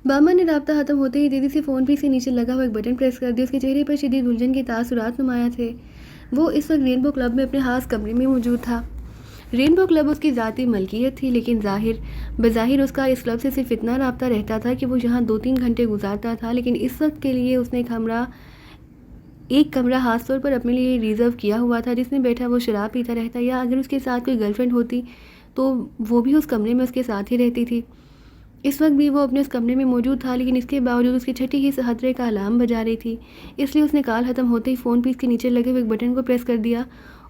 بامن نے رابطہ ختم ہوتے ہی تیزی سے فون پی سے نیچے لگا ہوا ایک بٹن پریس کر دیا. اس کے چہرے پر شدید الجھن کے تاثرات نمایاں تھے. وہ اس وقت رینبو کلب میں اپنے خاص کمرے میں موجود تھا. رینبو کلب اس کی ذاتی ملکیت تھی, لیکن بظاہر اس کا اس کلب سے صرف اتنا رابطہ رہتا تھا کہ وہ یہاں 2-3 گھنٹے گزارتا تھا. لیکن اس وقت کے لیے اس نے ایک کمرہ خاص طور پر اپنے لیے ریزرو کیا ہوا تھا, جس میں بیٹھا وہ شراب پیتا رہتا, یا اگر اس کے ساتھ کوئی گرل فرینڈ ہوتی تو وہ بھی اس کمرے میں اس کے ساتھ ہی رہتی تھی. اس وقت بھی وہ اپنے اس کمرے میں موجود تھا, لیکن اس کے باوجود اس کی چھٹی ہی خطرے کا الارم بجا رہی تھی. اس لیے اس نے کال ختم ہوتے ہی فون پیس کے نیچے لگے ہوئے ایک بٹن کو پریس کر دیا,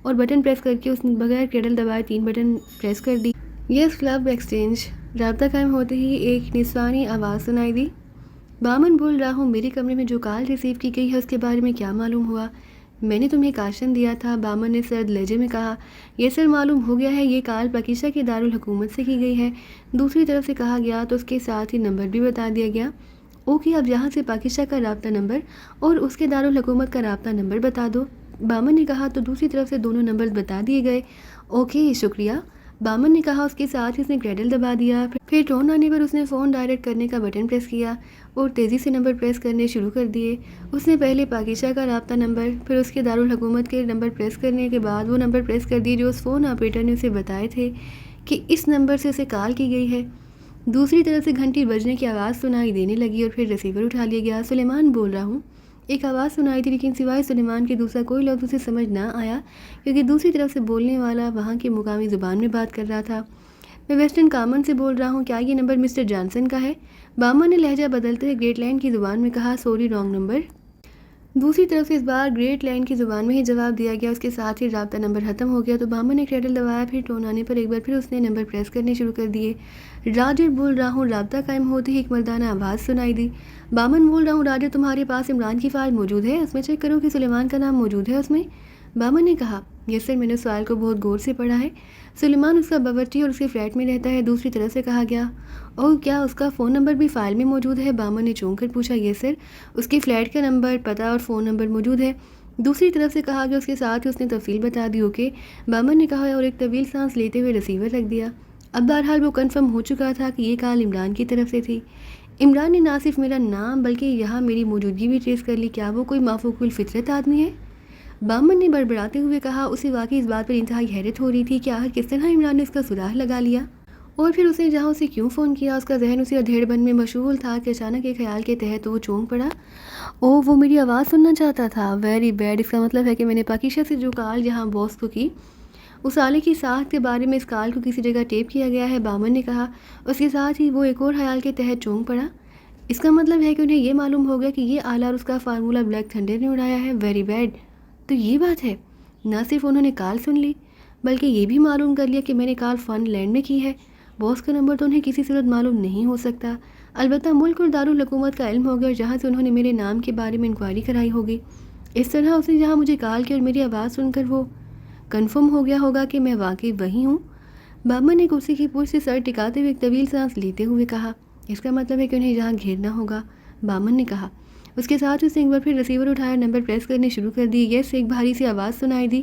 اور بٹن پریس کر کے اس نے بغیر کیڈل دبائے 3 بٹن پریس کر دی. یس کلب ایکسچینج. رابطہ قائم ہوتے ہی ایک نسوانی آواز سنائی دی. بامن بول رہا ہوں, میرے کمرے میں جو کال ریسیو کی گئی ہے اس کے بارے میں کیا معلوم ہوا؟ میں نے تمہیں کاشن دیا تھا, بامن نے سرد لہجے میں کہا. یہ سر معلوم ہو گیا ہے, یہ کال پاکیزہ کے دارالحکومت سے کی گئی ہے. دوسری طرف سے کہا گیا تو اس کے ساتھ ہی نمبر بھی بتا دیا گیا. اوکے, اب یہاں سے پاکیزہ کا رابطہ نمبر اور اس کے دارالحکومت کا رابطہ نمبر بتا دو, بامن نے کہا. تو دوسری طرف سے دونوں نمبرز بتا دیے گئے. اوکے, شکریہ, بامن نے کہا. اس کے ساتھ ہی اس نے کریڈل دبا دیا. پھر ٹون آنے پر اس نے فون ڈائریکٹ کرنے کا بٹن پریس کیا اور تیزی سے نمبر پریس کرنے شروع کر دیے. اس نے پہلے پاکیزہ کا رابطہ نمبر, پھر اس کے دارالحکومت کے نمبر پریس کرنے کے بعد وہ نمبر پریس کر دیے جو اس فون آپریٹر نے اسے بتائے تھے کہ اس نمبر سے اسے کال کی گئی ہے. دوسری طرف سے گھنٹی بجنے کی آواز سنائی دینے لگی اور پھر ریسیور اٹھا لیا گیا. سلیمان بول رہا ہوں. ایک آواز سنائی تھی, لیکن سوائے سلیمان کے دوسرا کوئی لفظ اسے سمجھ نہ آیا, کیونکہ دوسری طرف سے بولنے والا وہاں کی مقامی زبان میں بات کر رہا تھا. میں ویسٹرن کامن سے بول رہا ہوں, کیا یہ نمبر مسٹر جانسن کا ہے؟ بامن نے لہجہ بدلتے ہوئے گریٹ لینڈ کی زبان میں کہا. Sorry, wrong number. دوسری طرف سے اس بار گریٹ لینڈ کی زبان میں ہی جواب دیا گیا. اس کے ساتھ ہی رابطہ نمبر ختم ہو گیا. تو بامن نے کریڈل دبایا. پھر ٹون آنے پر ایک بار پھر اس نے نمبر پریس کرنے شروع کر دیے. راجر بول رہا ہوں. رابطہ قائم ہوتے ہی ایک مردانہ آواز سنائی دی. بامن بول رہا ہوں. راجر, تمہارے پاس عمران کی فائل موجود ہے, اس میں چیک کرو کہ سلیمان کا نام موجود ہے اس میں. بامن نے کہا. یس سر, میں نے اس فائل کو بہت غور سے پڑھا ہے. سلیمان اس کا باورچی اور اس کے فلیٹ میں رہتا ہے. دوسری طرف سے کہا گیا. اور کیا اس کا فون نمبر بھی فائل میں موجود ہے؟ بامن نے چونک کر پوچھا. یس سر, اس کی فلیٹ کا نمبر, پتہ اور فون نمبر موجود ہے. دوسری طرف سے کہا گیا. اس کے ساتھ ہی اس نے تفصیل بتا دی. اوکے, بامن نے کہا اور ایک طویل سانس لیتے ہوئے ریسیور رکھ دیا. اب بہرحال وہ کنفرم ہو چکا تھا کہ یہ کال عمران کی طرف سے تھی. عمران نے نہ صرف میرا نام بلکہ یہاں میری موجودگی بھی ٹریس کر لی. کیا وہ کوئی مافوق الفطرت آدمی ہے؟ بامن نے بڑبڑاتے ہوئے کہا. اسے واقعی اس بات پر انتہائی حیرت ہو رہی تھی کہ آخر کس طرح عمران نے اس کا سراغ لگا لیا, اور پھر اسے جہاں اسے کیوں فون کیا. اس کا ذہن اسی ادھیڑ بن میں مشغول تھا کہ اچانک ایک خیال کے تحت وہ چونک پڑا. وہ میری آواز سننا چاہتا تھا. ویری بیڈ, اس کا مطلب ہے کہ میں نے پاکیزہ سے جو کال یہاں باس کو کی اس آلے کی ساخت کے بارے میں اس کال کو کسی جگہ ٹیپ کیا گیا ہے, بامن نے کہا. اس کے ساتھ ہی وہ ایک اور خیال کے تحت چونک پڑا. اس کا مطلب ہے کہ انہیں یہ معلوم ہو گیا کہ یہ آلہ اور اس کا فارمولہ بلیک تھنڈر نے اڑایا ہے. Very bad. تو یہ بات ہے, نہ صرف انہوں نے کال سن لی بلکہ یہ بھی معلوم کر لیا کہ میں نے کال فن لینڈ میں کی ہے. باس کا نمبر تو انہیں کسی صورت معلوم نہیں ہو سکتا, البتہ ملک اور دارالحکومت کا علم ہو گیا, جہاں سے انہوں نے میرے نام کے بارے میں انکوائری کرائی ہوگی. اس طرح اس نے جہاں مجھے کال کی اور میری آواز سن کر وہ کنفرم ہو گیا ہوگا کہ میں واقعی وہی ہوں. بامن نے کرسی کی پشت سے سر ٹکاتے ہوئے ایک طویل سانس لیتے ہوئے کہا. اس کا مطلب ہے کہ انہیں یہاں گھیرنا ہوگا, بامن نے کہا. اس کے ساتھ اس نے ایک بار پھر ریسیور اٹھایا, نمبر پریس کرنے شروع کر دی. یس, ایک بھاری سی آواز سنائی دی.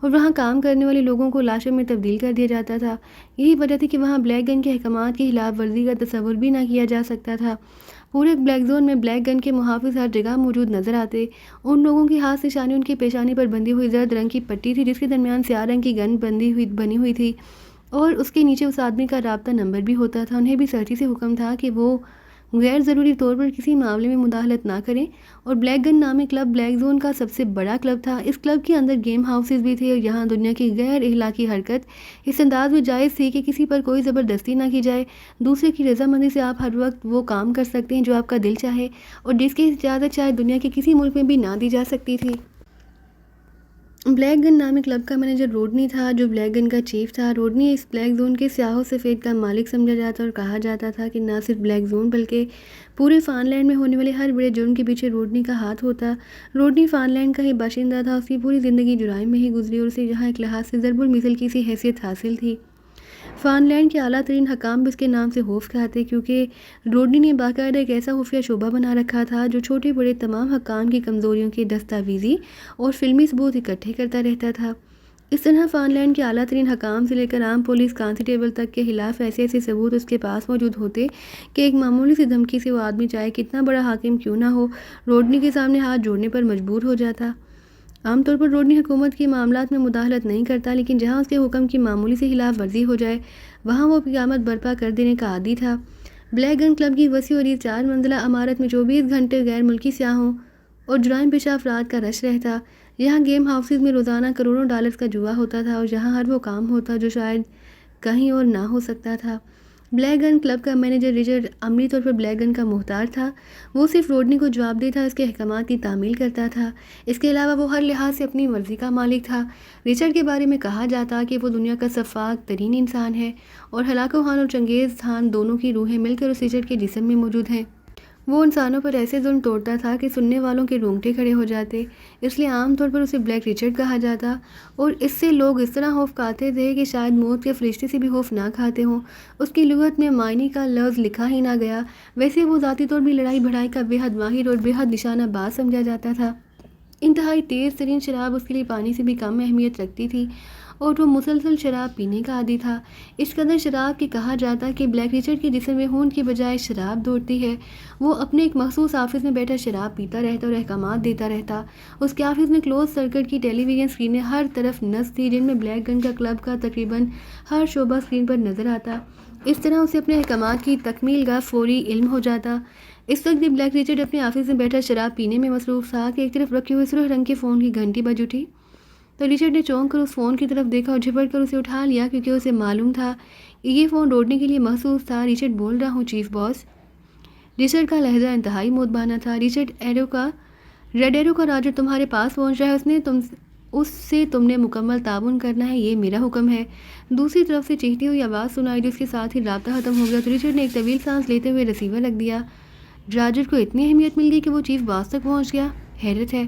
اور وہاں کام کرنے والے لوگوں کو لاشوں میں تبدیل کر دیا جاتا تھا۔ یہی وجہ تھی کہ وہاں بلیک گن کے احکامات کی خلاف ورزی کا تصور بھی نہ کیا جا سکتا تھا۔ پورے بلیک زون میں بلیک گن کے محافظ ہر جگہ موجود نظر آتے۔ ان لوگوں کی ہاتھ نشانی ان کی پیشانی پر بندھی ہوئی زرد رنگ کی پٹی تھی جس کے درمیان سیاہ رنگ کی گن بنی ہوئی تھی، اور اس کے نیچے اس آدمی کا رابطہ نمبر بھی ہوتا تھا۔ انہیں بھی سختی سے حکم تھا کہ وہ غیر ضروری طور پر کسی معاملے میں مداخلت نہ کریں، اور بلیک گن نامی کلب بلیک زون کا سب سے بڑا کلب تھا۔ اس کلب کے اندر گیم ہاؤسز بھی تھے، اور یہاں دنیا کی غیر اخلاقی حرکت اس انداز میں جائز تھی کہ کسی پر کوئی زبردستی نہ کی جائے۔ دوسرے کی رضامندی سے آپ ہر وقت وہ کام کر سکتے ہیں جو آپ کا دل چاہے، اور جس کی اجازت شاید دنیا کے کسی ملک میں بھی نہ دی جا سکتی تھی۔ بلیک گن نامی کلب کا مینیجر روڈنی تھا، جو بلیک گن کا چیف تھا۔ روڈنی اس بلیک زون کے سیاہ و سفید کا مالک سمجھا جاتا اور کہا جاتا تھا کہ نہ صرف بلیک زون بلکہ پورے فان لینڈ میں ہونے والے ہر بڑے جرم کے پیچھے روڈنی کا ہاتھ ہوتا۔ روڈنی فان لینڈ کا ہی باشندہ تھا، اس کی پوری زندگی جرائم میں ہی گزری، اور اسے یہاں ایک لحاظ سے ضرب المثل کی سی حیثیت حاصل تھی۔ فان لینڈ کے اعلیٰ ترین حکام بھی اس کے نام سے خوف کھاتے، کیونکہ روڈنی نے باقاعدہ ایک ایسا خفیہ شعبہ بنا رکھا تھا جو چھوٹے بڑے تمام حکام کی کمزوریوں کے دستاویزی اور فلمی ثبوت اکٹھے کرتا رہتا تھا۔ اس طرح فان لینڈ کے اعلیٰ ترین حکام سے لے کر عام پولیس کانسٹیبل تک کے خلاف ایسے ثبوت اس کے پاس موجود ہوتے کہ ایک معمولی سی دھمکی سے وہ آدمی چاہے کتنا بڑا حاکم کیوں نہ ہو، روڈنی کے سامنے ہاتھ جوڑنے پر مجبور ہو جاتا۔ عام طور پر روڈنی حکومت کے معاملات میں مداخلت نہیں کرتا، لیکن جہاں اس کے حکم کی معمولی سے خلاف ورزی ہو جائے وہاں وہ قیامت برپا کر دینے کا عادی تھا۔ بلیک گن کلب کی وسیع و عریض 4 منزلہ عمارت میں 24 گھنٹے غیر ملکی سیاحوں اور جرائم پیشہ افراد کا رش رہتا۔ یہاں گیم ہاؤسز میں روزانہ کروڑوں ڈالرز کا جوا ہوتا تھا، اور یہاں ہر وہ کام ہوتا جو شاید کہیں اور نہ ہو سکتا تھا۔ بلیک گن کلب کا مینیجر رچرڈ عملی طور پر بلیک گن کا محتاج تھا۔ وہ صرف روڈنی کو جواب دہ تھا، اس کے احکامات کی تعمیل کرتا تھا۔ اس کے علاوہ وہ ہر لحاظ سے اپنی مرضی کا مالک تھا۔ رچرڈ کے بارے میں کہا جاتا کہ وہ دنیا کا شفاق ترین انسان ہے، اور ہلاکو خان اور چنگیز خان دونوں کی روحیں مل کر اس رچرڈ کے جسم میں موجود ہیں۔ وہ انسانوں پر ایسے ظلم توڑتا تھا کہ سننے والوں کے رونگٹے کھڑے ہو جاتے، اس لیے عام طور پر اسے بلیک رچرڈ کہا جاتا، اور اس سے لوگ اس طرح خوف کھاتے تھے کہ شاید موت کے فرشتے سے بھی خوف نہ کھاتے ہوں۔ اس کی لغت میں معنی کا لفظ لکھا ہی نہ گیا۔ ویسے وہ ذاتی طور بھی لڑائی بھڑائی کا بے حد ماہر اور بے حد نشانہ باز سمجھا جاتا تھا۔ انتہائی تیز ترین شراب اس کے لیے پانی سے بھی کم اہمیت رکھتی تھی، اور وہ مسلسل شراب پینے کا عادی تھا۔ اس قدر شراب کی کہا جاتا کہ بلیک رچرڈ کے جسم میں خون کی بجائے شراب دوڑتی ہے۔ وہ اپنے ایک مخصوص آفس میں بیٹھا شراب پیتا رہتا اور احکامات دیتا رہتا۔ اس کے آفس میں کلوز سرکٹ کی ٹیلی ویژن اسکرینیں ہر طرف نصب تھی، جن میں بلیک گن کا کلب کا تقریباً ہر شعبہ اسکرین پر نظر آتا۔ اس طرح اسے اپنے احکامات کی تکمیل کا فوری علم ہو جاتا۔ اس وقت بھی بلیک رچرڈ اپنے آفس میں بیٹھا شراب پینے میں مصروف تھا کہ ایک طرف رکھے ہوئے سرخ رنگ کے فون کی گھنٹی بج اٹھی، تو رچرڈ نے چونک کر اس فون کی طرف دیکھا اور جھپٹ کر اسے اٹھا لیا، کیونکہ اسے معلوم تھا کہ یہ فون روڈنی کے لیے مخصوص تھا۔ رچرڈ بول رہا ہوں چیف باس۔ رچرڈ کا لہجہ انتہائی مودبانہ تھا۔ ریڈ ایرو کا راجر تمہارے پاس پہنچ رہا ہے، اس سے تم نے مکمل تعاون کرنا ہے، یہ میرا حکم ہے۔ دوسری طرف سے چیختی ہوئی آواز سنائی، جس کے ساتھ ہی رابطہ ختم ہو گیا، تو رچرڈ نے ایک طویل سانس لیتے ہوئے ریسیور رکھ دیا۔ راجر کو اتنی اہمیت مل گئی کہ وہ چیف باس تک پہنچ گیا، حیرت ہے،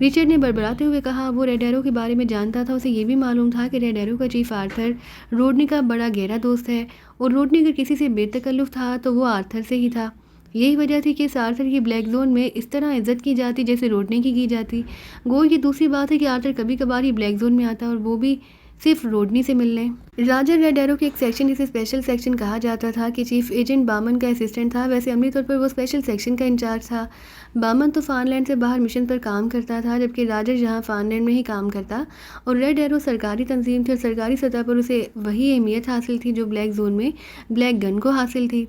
رچرڈ نے بڑبڑاتے ہوئے کہا۔ وہ ریڈ ایرو کے بارے میں جانتا تھا، اسے یہ بھی معلوم تھا کہ ریڈ ایرو کا چیف آرتھر روڈنی کا بڑا گہرا دوست ہے، اور روڈنی اگر کسی سے بے تکلف تھا تو وہ آرتھر سے ہی تھا۔ یہی وجہ تھی کہ اس آرتھر کی بلیک زون میں اس طرح عزت کی جاتی جیسے روڈنی کی جاتی۔ گو یہ دوسری بات ہے کہ آرتھر کبھی کبھار ہی بلیک زون میں آتا، اور وہ بھی صرف روڈنی سے ملنے۔ راجر ریڈ ایرو کے ایک سیکشن، جسے اسپیشل سیکشن کہا جاتا تھا، کہ چیف ایجنٹ بامن کا اسسٹنٹ تھا۔ ویسے عملی طور پر وہ اسپیشل سیکشن کا انچارج تھا۔ بامن تو فان لینڈ سے باہر مشن پر کام کرتا تھا، جبکہ راجر یہاں فان لینڈ میں ہی کام کرتا، اور ریڈ ایرو سرکاری تنظیم تھی، اور سرکاری سطح پر اسے وہی اہمیت حاصل تھی جو بلیک زون میں بلیک گن کو حاصل تھی۔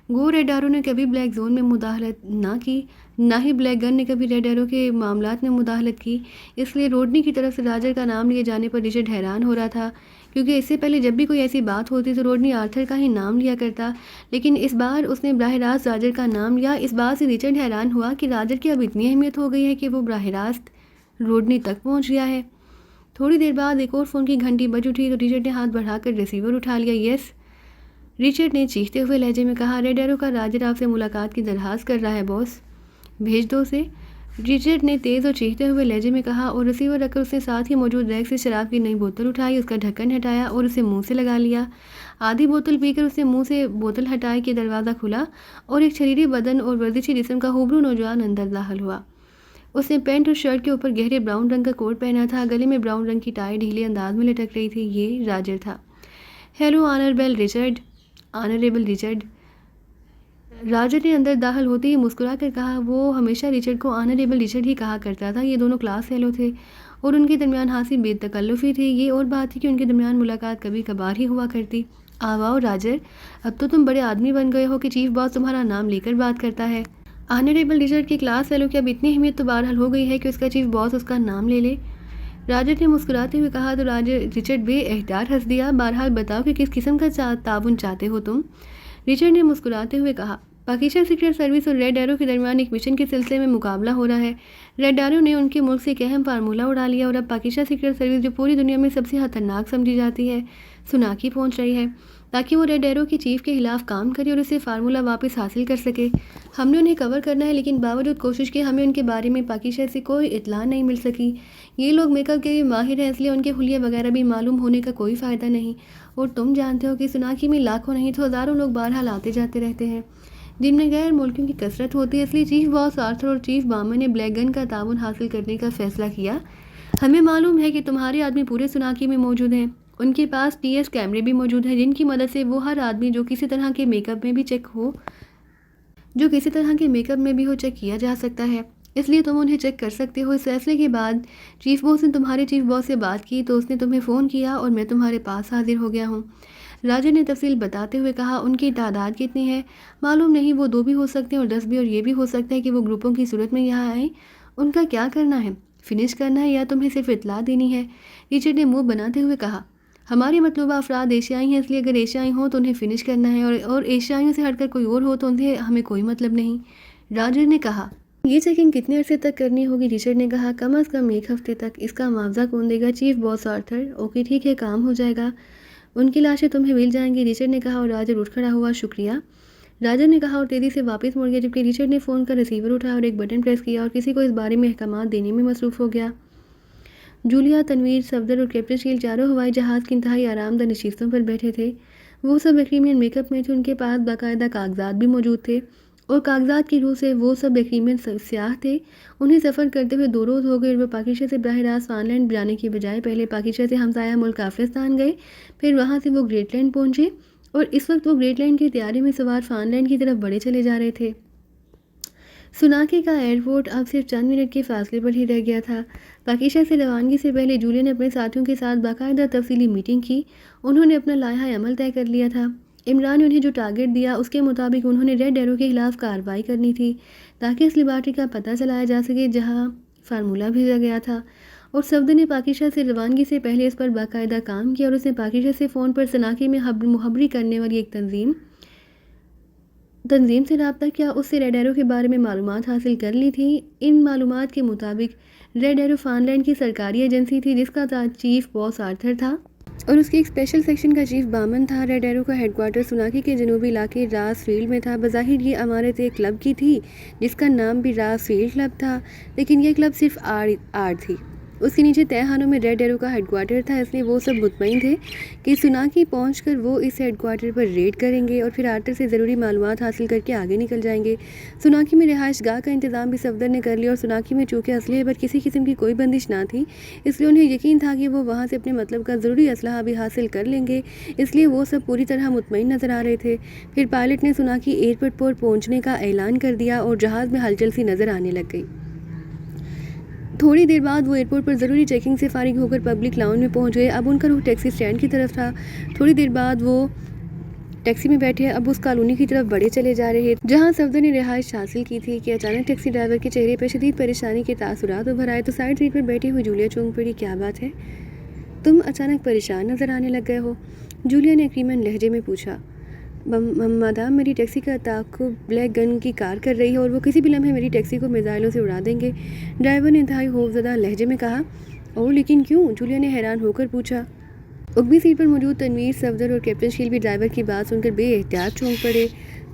گو ریڈ ایرو نے کبھی بلیک زون میں مداخلت نہ کی، نہ ہی بلیک گن نے کبھی ریڈ ایرو کے معاملات میں مداخلت کی، اس لیے روڈنی کی طرف سے راجر کا نام لیے جانے پر رچرڈ حیران ہو رہا تھا، کیونکہ اس سے پہلے جب بھی کوئی ایسی بات ہوتی تو روڈنی آرتھر کا ہی نام لیا کرتا، لیکن اس بار اس نے براہ راست راجر کا نام لیا۔ اس بات سے رچرڈ حیران ہوا کہ راجر کی اب اتنی اہمیت ہو گئی ہے کہ وہ براہ راست روڈنی تک پہنچ گیا ہے۔ تھوڑی دیر بعد ایک اور فون کی گھنٹی بج اٹھی، تو رچرڈ نے ہاتھ بڑھا کر ریسیور اٹھا لیا۔ یس، رچرڈ نے چیختے ہوئے لہجے میں کہا۔ ریڈ ایرو کا راجر آپ سے ملاقات کی درخواست کر رہا ہے باس، بھیج دو اسے، رچرڈ نے تیز اور چیختے ہوئے لہجے میں کہا، اور ریسیور رکھ کر اس نے ساتھ ہی موجود ریک سے شراب کی نئی بوتل اٹھائی، اس کا ڈھکن ہٹایا اور اسے منہ سے لگا لیا۔ آدھی بوتل پی کر اس نے منہ سے بوتل ہٹائی کہ دروازہ کھلا، اور ایک شریری بدن اور ورزشی جسم کا ہوبرو نوجوان اندر داخل ہوا۔ اس نے پینٹ اور شرٹ کے اوپر گہرے براؤن رنگ کا کوٹ پہنا تھا، گلے میں براؤن رنگ کی ٹائی ڈھیلے انداز میں لٹک رہی تھی۔ یہ راجر تھا۔ Hello honourable Richard. راجر نے اندر داخل ہوتے ہی مسکرا کر کہا۔ وہ ہمیشہ ریچرڈ کو آنریبل ریچرڈ ہی کہا کرتا تھا۔ یہ دونوں کلاس فیلو تھے اور ان کے درمیان حاصل بے تکلفی تھی۔ یہ اور بات تھی کہ ان کے درمیان ملاقات کبھی کبھار ہی ہوا کرتی۔ آواؤ راجر، اب تو تم بڑے آدمی بن گئے ہو کہ چیف باس تمہارا نام لے کر بات کرتا ہے۔ آنریبل ریچرڈ کی کلاس فیلو کی اب اتنی اہمیت تو بہرحال ہو گئی ہے کہ اس کا چیف باس اس کا نام لے لے۔ راجر نے مسکراتے ہوئے کہا تو ریچرڈ بے احتیاط ہنس دیا۔ بہرحال بتاؤ کہ کس قسم کا تعاون چاہتے ہو تم؟ ریچرڈ نے مسکراتے ہوئے کہا، پاکستہ سیکرٹ سروس اور ریڈ ایرو کے درمیان ایک مشن کے سلسلے میں مقابلہ ہو رہا ہے۔ ریڈ ایرو نے ان کے ملک سے ایک اہم فارمولہ اڑا لیا اور اب پاکستہ سیکرٹ سروس جو پوری دنیا میں سب سے خطرناک سمجھی جاتی ہے، سوناکی پہنچ رہی ہے تاکہ وہ ریڈ ایرو کے چیف کے خلاف کام کرے اور اسے فارمولہ واپس حاصل کر سکے۔ ہم نے انہیں کور کرنا ہے لیکن باوجود کوشش کے ہمیں ان کے بارے میں پاکستہ سے کوئی اطلاع نہیں مل سکی۔ یہ لوگ میک اپ کے ماہر ہیں، اس لیے ان کے حلیے وغیرہ بھی معلوم ہونے کا کوئی فائدہ نہیں، اور تم جانتے ہو کہ سوناکی میں لاکھوں نہیں تو ہزاروں لوگ بہرحال آتے جاتے رہتے ہیں جن میں غیر ملکیوں کی کثرت ہوتی ہے۔ اس لیے چیف باس آرتھر اور چیف بامن نے بلیک گن کا تعاون حاصل کرنے کا فیصلہ کیا۔ ہمیں معلوم ہے کہ تمہارے آدمی پورے سوناکی میں موجود ہیں۔ ان کے پاس ٹی ایس کیمرے بھی موجود ہیں جن کی مدد سے وہ ہر آدمی جو کسی طرح کے میک اپ میں بھی ہو چیک کیا جا سکتا ہے، اس لیے تم انہیں چیک کر سکتے ہو۔ اس فیصلے کے بعد چیف باس نے تمہارے چیف باس سے بات کی تو اس نے تمہیں فون کیا اور میں تمہارے پاس حاضر ہو گیا ہوں۔ راجر نے تفصیل بتاتے ہوئے کہا، ان کی تعداد کتنی ہے؟ معلوم نہیں، وہ 2 بھی ہو سکتے ہیں اور 10 بھی، اور یہ بھی ہو سکتا ہے کہ وہ گروپوں کی صورت میں یہاں آئیں۔ ان کا کیا کرنا ہے؟ فنش کرنا ہے یا تمہیں صرف اطلاع دینی ہے؟ ریچرڈ نے منہ بناتے ہوئے کہا، ہمارے مطلوبہ افراد ایشیائی ہیں، اس لیے اگر ایشیائی ہوں تو انہیں فنش کرنا ہے، اور ایشیائیوں سے ہٹ کر کوئی اور ہو تو انہیں ہمیں کوئی مطلب نہیں۔ راجر نے کہا، یہ چیکنگ کتنے عرصے تک کرنی ہوگی؟ ریچرڈ نے کہا، کم از کم 1 ہفتے تک۔ اس کا معاوضہ کون دے گا؟ چیف باس آرتھر۔ اوکے ٹھیک ہے، کام ہو جائے گا، ان کی لاشیں تمہیں مل جائیں گی، ریچرڈ نے کہا، اور راجر اٹھ کھڑا ہوا۔ شکریہ، راجر نے کہا اور تیزی سے واپس مڑ گیا، جبکہ ریچرڈ نے فون کا ریسیور اٹھایا اور ایک بٹن پریس کیا اور کسی کو اس بارے میں احکامات دینے میں مصروف ہو گیا۔ جولیا، تنویر، صفدر اور کیپٹن شیل چاروں ہوائی جہاز کی انتہائی آرام دہ نشستوں پر بیٹھے تھے۔ وہ سب یقیناً میک اپ میں تھے، ان کے پاس باقاعدہ کاغذات بھی موجود تھے، اور کاغذات کی روح سے وہ سب یقیناً سیاح تھے۔ انہیں سفر کرتے ہوئے 2 روز ہو گئے اور وہ پاکستان سے براہ راست فان لینڈ جانے کی بجائے پہلے پاکستان سے ہمسایہ ملک افغانستان گئے، پھر وہاں سے وہ گریٹ لینڈ پہنچے، اور اس وقت وہ گریٹ لینڈ کے طیارے میں سوار فان لینڈ کی طرف بڑھے چلے جا رہے تھے۔ سوناکی کا ایئرپورٹ اب صرف چند منٹ کے فاصلے پر ہی رہ گیا تھا۔ پاکستان سے روانگی سے پہلے جولیا نے اپنے ساتھیوں کے ساتھ باقاعدہ تفصیلی میٹنگ کی۔ انہوں نے اپنا لائحہ عمل طے کر لیا تھا۔ عمران نے انہیں جو ٹارگٹ دیا اس کے مطابق انہوں نے ریڈ ایرو کے خلاف کارروائی کرنی تھی تاکہ اس لیبارٹری کا پتہ چلایا جا سکے جہاں فارمولہ بھیجا گیا تھا، اور صفدر نے پاکستان سے روانگی سے پہلے اس پر باقاعدہ کام کیا، اور اس نے پاکستان سے فون پر سوناکی میں مخابرے کرنے والی ایک تنظیم سے رابطہ کیا، اس سے ریڈ ایرو کے بارے میں معلومات حاصل کر لی تھی۔ ان معلومات کے مطابق ریڈ ایرو فان لینڈ کی سرکاری ایجنسی تھی جس کا چیف باس آرتھر تھا اور اس کے ایک اسپیشل سیکشن کا چیف بامن تھا۔ ریڈ ایرو کا ہیڈ کوارٹر سوناکی کے جنوبی علاقے راس فیلڈ میں تھا۔ بظاہر یہ عمارت ایک کلب کی تھی جس کا نام بھی راس فیلڈ کلب تھا، لیکن یہ کلب صرف آڑ تھی۔ اس کے نیچے تہہ خانوں میں ریڈ ایرو کا ہیڈ کوارٹر تھا، اس لیے وہ سب مطمئن تھے کہ سوناکی پہنچ کر وہ اس ہیڈ کوارٹر پر ریڈ کریں گے اور پھر آرتھر سے ضروری معلومات حاصل کر کے آگے نکل جائیں گے۔ سوناکی میں رہائش گاہ کا انتظام بھی صفدر نے کر لیا، اور سوناکی میں چونکہ اسلحے پر کسی قسم کی کوئی بندش نہ تھی، اس لیے انہیں یقین تھا کہ وہ وہاں سے اپنے مطلب کا ضروری اسلحہ بھی حاصل کر لیں گے، اس لیے وہ سب پوری طرح مطمئن نظر آ رہے تھے۔ پھر پائلٹ نے سوناکی ایئرپورٹ پر پہنچنے کا اعلان کر دیا اور جہاز میں ہلچل سی نظر آنے لگ گئی۔ تھوڑی دیر بعد وہ ایئرپورٹ پر ضروری چیکنگ سے فارغ ہو کر پبلک لاؤنج میں پہنچ گئے۔ اب ان کا رخ ٹیکسی اسٹینڈ کی طرف تھا۔ تھوڑی دیر بعد وہ ٹیکسی میں بیٹھے اب اس کالونی کی طرف بڑھے چلے جا رہے جہاں صفدر نے رہائش حاصل کی تھی کہ اچانک ٹیکسی ڈرائیور کے چہرے پر شدید پریشانی کے تاثرات ابھر آئے تو سائڈ سیٹ پر بیٹھی ہوئی جولیا چونک پڑی۔ کیا بات ہے؟ تم اچانک پریشان نظر آنے لگ گئے ہو، جولیا نے یقیناً لہجے میں پوچھا۔ مادام، میری ٹیکسی کا تعاقب بلیک گن کی کار کر رہی ہے اور وہ کسی بھی لمحے میری ٹیکسی کو میزائلوں سے اڑا دیں گے، ڈرائیور نے انتہائی خوفزدہ لہجے میں کہا۔ اور لیکن کیوں؟ جولیا نے حیران ہو کر پوچھا۔ اگبی سیٹ پر موجود تنویر، صفدر اور کیپٹن شیل بھی ڈرائیور کی بات سن کر بے احتیاط چونک پڑے۔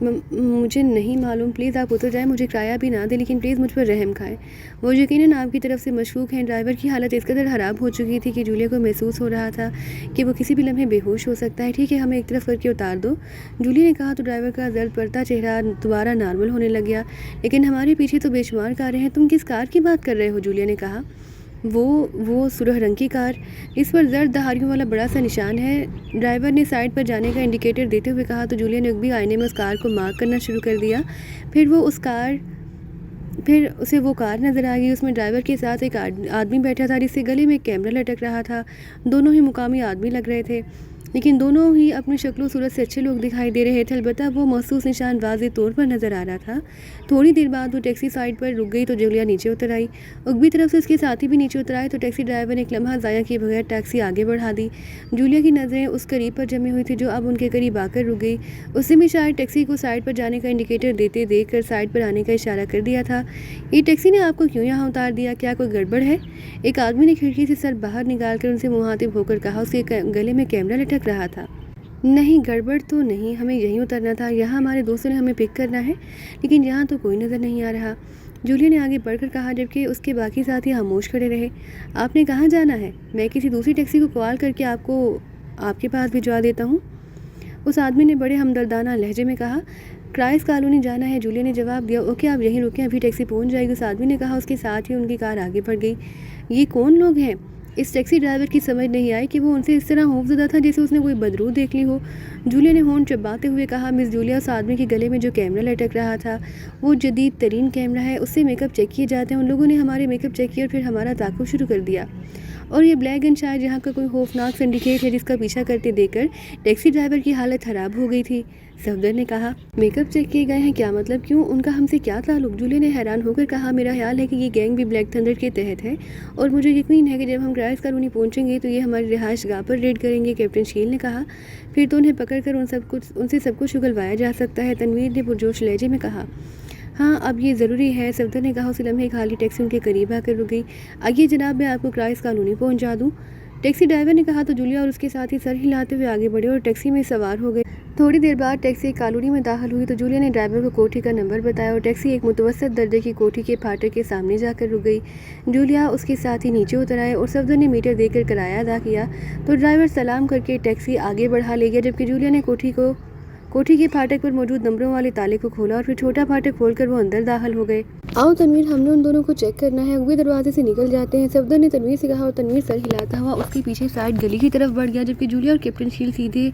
مجھے نہیں معلوم، پلیز آپ اتر جائیں، مجھے کرایہ بھی نہ دیں، لیکن پلیز مجھ پر رحم کھائیں۔ وہ یقیناً آپ کی طرف سے مشکوک ہیں۔ ڈرائیور کی حالت اس قدر خراب ہو چکی تھی کہ جولیا کو محسوس ہو رہا تھا کہ وہ کسی بھی لمحے بے ہوش ہو سکتا ہے۔ ٹھیک ہے، ہمیں ایک طرف کر کے اتار دو، جولیا نے کہا تو ڈرائیور کا زرد پڑتا چہرہ دوبارہ نارمل ہونے لگ گیا۔ لیکن ہمارے پیچھے تو بے شمار کاریں ہیں، تم کس کار کی بات کر رہے ہو؟ جولیا نے کہا۔ وہ سرخ رنگ کی کار، اس پر زرد دہاریوں والا بڑا سا نشان ہے، ڈرائیور نے سائڈ پر جانے کا انڈیکیٹر دیتے ہوئے کہا تو جولیا نے بھی آئینے میں اس کار کو مارک کرنا شروع کر دیا۔ پھر اسے وہ کار نظر آ گئی، اس میں ڈرائیور کے ساتھ ایک آدمی بیٹھا تھا جس سے گلے میں ایک کیمرہ لٹک رہا تھا۔ دونوں ہی مقامی آدمی لگ رہے تھے، لیکن دونوں ہی اپنی شکل و صورت سے اچھے لوگ دکھائی دے رہے تھے، البتہ وہ محسوس نشان واضح طور پر نظر آ رہا تھا۔ تھوڑی دیر بعد وہ ٹیکسی سائڈ پر رک گئی تو جولیا نیچے اتر آئی، اگبی طرف سے اس کے ساتھی بھی نیچے اتر آئے تو ٹیکسی ڈرائیور نے ایک لمحہ ضائع کیے بغیر ٹیکسی آگے بڑھا دی۔ جولیا کی نظریں اس قریب پر جمی ہوئی تھی جو اب ان کے قریب آ کر رک گئی، اس نے بھی شاید ٹیکسی کو سائڈ پر جانے کا انڈیکیٹر دیتے دیکھ کر سائڈ پر آنے کا اشارہ کر دیا تھا۔ یہ ٹیکسی نے آپ کو کیوں یہاں اتار دیا؟ کیا کوئی گڑبڑ ہے؟ ایک آدمی نے کھڑکی سے سر باہر نکال کر ان سے مخاطب ہو کر کہا، اس کے گلے میں کیمرہ لٹک رہا تھا۔ نہیں، گڑبڑ تو نہیں، ہمیں یہیں اترنا تھا، یہاں ہمارے دوستوں نے ہمیں پک کرنا ہے، لیکن یہاں تو کوئی نظر نہیں آ رہا، جولیا نے آگے بڑھ کر کہا جبکہ اس کے باقی ساتھی خاموش کھڑے رہے۔ آپ نے کہاں جانا ہے؟ میں کسی دوسری ٹیکسی کو کال کر کے آپ کے پاس بھجوا دیتا ہوں، اس آدمی نے بڑے ہمدردانہ لہجے میں کہا۔ کرائس کالونی جانا ہے، جولیا نے جواب دیا۔ اوکے، آپ یہیں رکیں، ابھی ٹیکسی پہنچ جائے گی، اس آدمی نے کہا۔ اس کے ساتھ ہی ان کی کار آگے بڑھ گئی۔ یہ کون لوگ ہیں؟ اس ٹیکسی ڈرائیور کی سمجھ نہیں آئی کہ وہ ان سے اس طرح خوفزدہ تھا جیسے اس نے کوئی بدروح دیکھ لی ہو۔ جولیا نے ہونٹ چباتے ہوئے کہا، مس جولیا، اس آدمی کے گلے میں جو کیمرہ لٹک رہا تھا وہ جدید ترین کیمرہ ہے، اس سے میک اپ چیک کیے جاتے ہیں۔ ان لوگوں نے ہمارے میک اپ چیک کیا اور پھر ہمارا تعاقب شروع کر دیا، اور یہ بلیک گن شاید یہاں کا کوئی خوفناک سنڈیکیٹ ہے جس کا پیچھا کرتے دیکھ کر ٹیکسی ڈرائیور کی حالت خراب ہو گئی تھی۔ صفدر نے کہا، میک اپ چیک کیے گئے ہیں؟ کیا مطلب؟ کیوں؟ ان کا ہم سے کیا تعلق؟ جولیا نے حیران ہو کر کہا، میرا خیال ہے کہ یہ گینگ بھی بلیک تھنڈر کے تحت ہے، اور مجھے یقین ہے کہ جب ہم کرائس کالونی پہنچیں گے تو یہ ہماری رہائش گاہ پر ریڈ کریں گے۔ کیپٹن شیل نے کہا، پھر تو انہیں پکڑ کر ان سے سب کچھ اگلوایا جا سکتا ہے، تنویر نے پرجوش لہجے میں کہا۔ ہاں، اب یہ ضروری ہے، صفدر نے کہا۔ اسی لمحے خالی ٹیکسی ان کے قریب آ کر رک گئی۔ آئیے جناب، میں آپ کو کرائس کالونی پہنچا دوں، ٹیکسی ڈرائیور نے کہا تو جولیا اور اس کے ساتھی سر ہلاتے ہوئے آگے بڑھے اور ٹیکسی میں سوار ہو گئے۔ تھوڑی دیر بعد ٹیکسی ایک کالونی میں داخل ہوئی تو جولیا نے ڈرائیور کو کوٹھی کا نمبر بتایا اور ٹیکسی ایک متوسط درجے کی کوٹھی کے پھاٹک کے سامنے جا کر رک گئی۔ جولیا اس کے ساتھی نیچے اتر آئے اور صفدر نے میٹر دے کر کرایہ ادا کیا تو ڈرائیور سلام کر کے ٹیکسی آگے بڑھا لے گیا، جبکہ جولیا نے کوٹھی کے پھاٹک پر موجود نمبروں والے تالے کو کھولا اور پھر چھوٹا پھاٹک کھول کر وہ اندر داخل ہو گئے۔ آؤ تنویر، ہم نے ان دونوں کو چیک کرنا ہے، وہ دروازے سے نکل جاتے ہیں، صفدر نے تنویر سے کہا، اور تنویر سر ہلاتا ہوا اس کے پیچھے سائڈ گلی کی طرف بڑھ گیا، جبکہ جولیا اور کیپٹن شیل سیدھے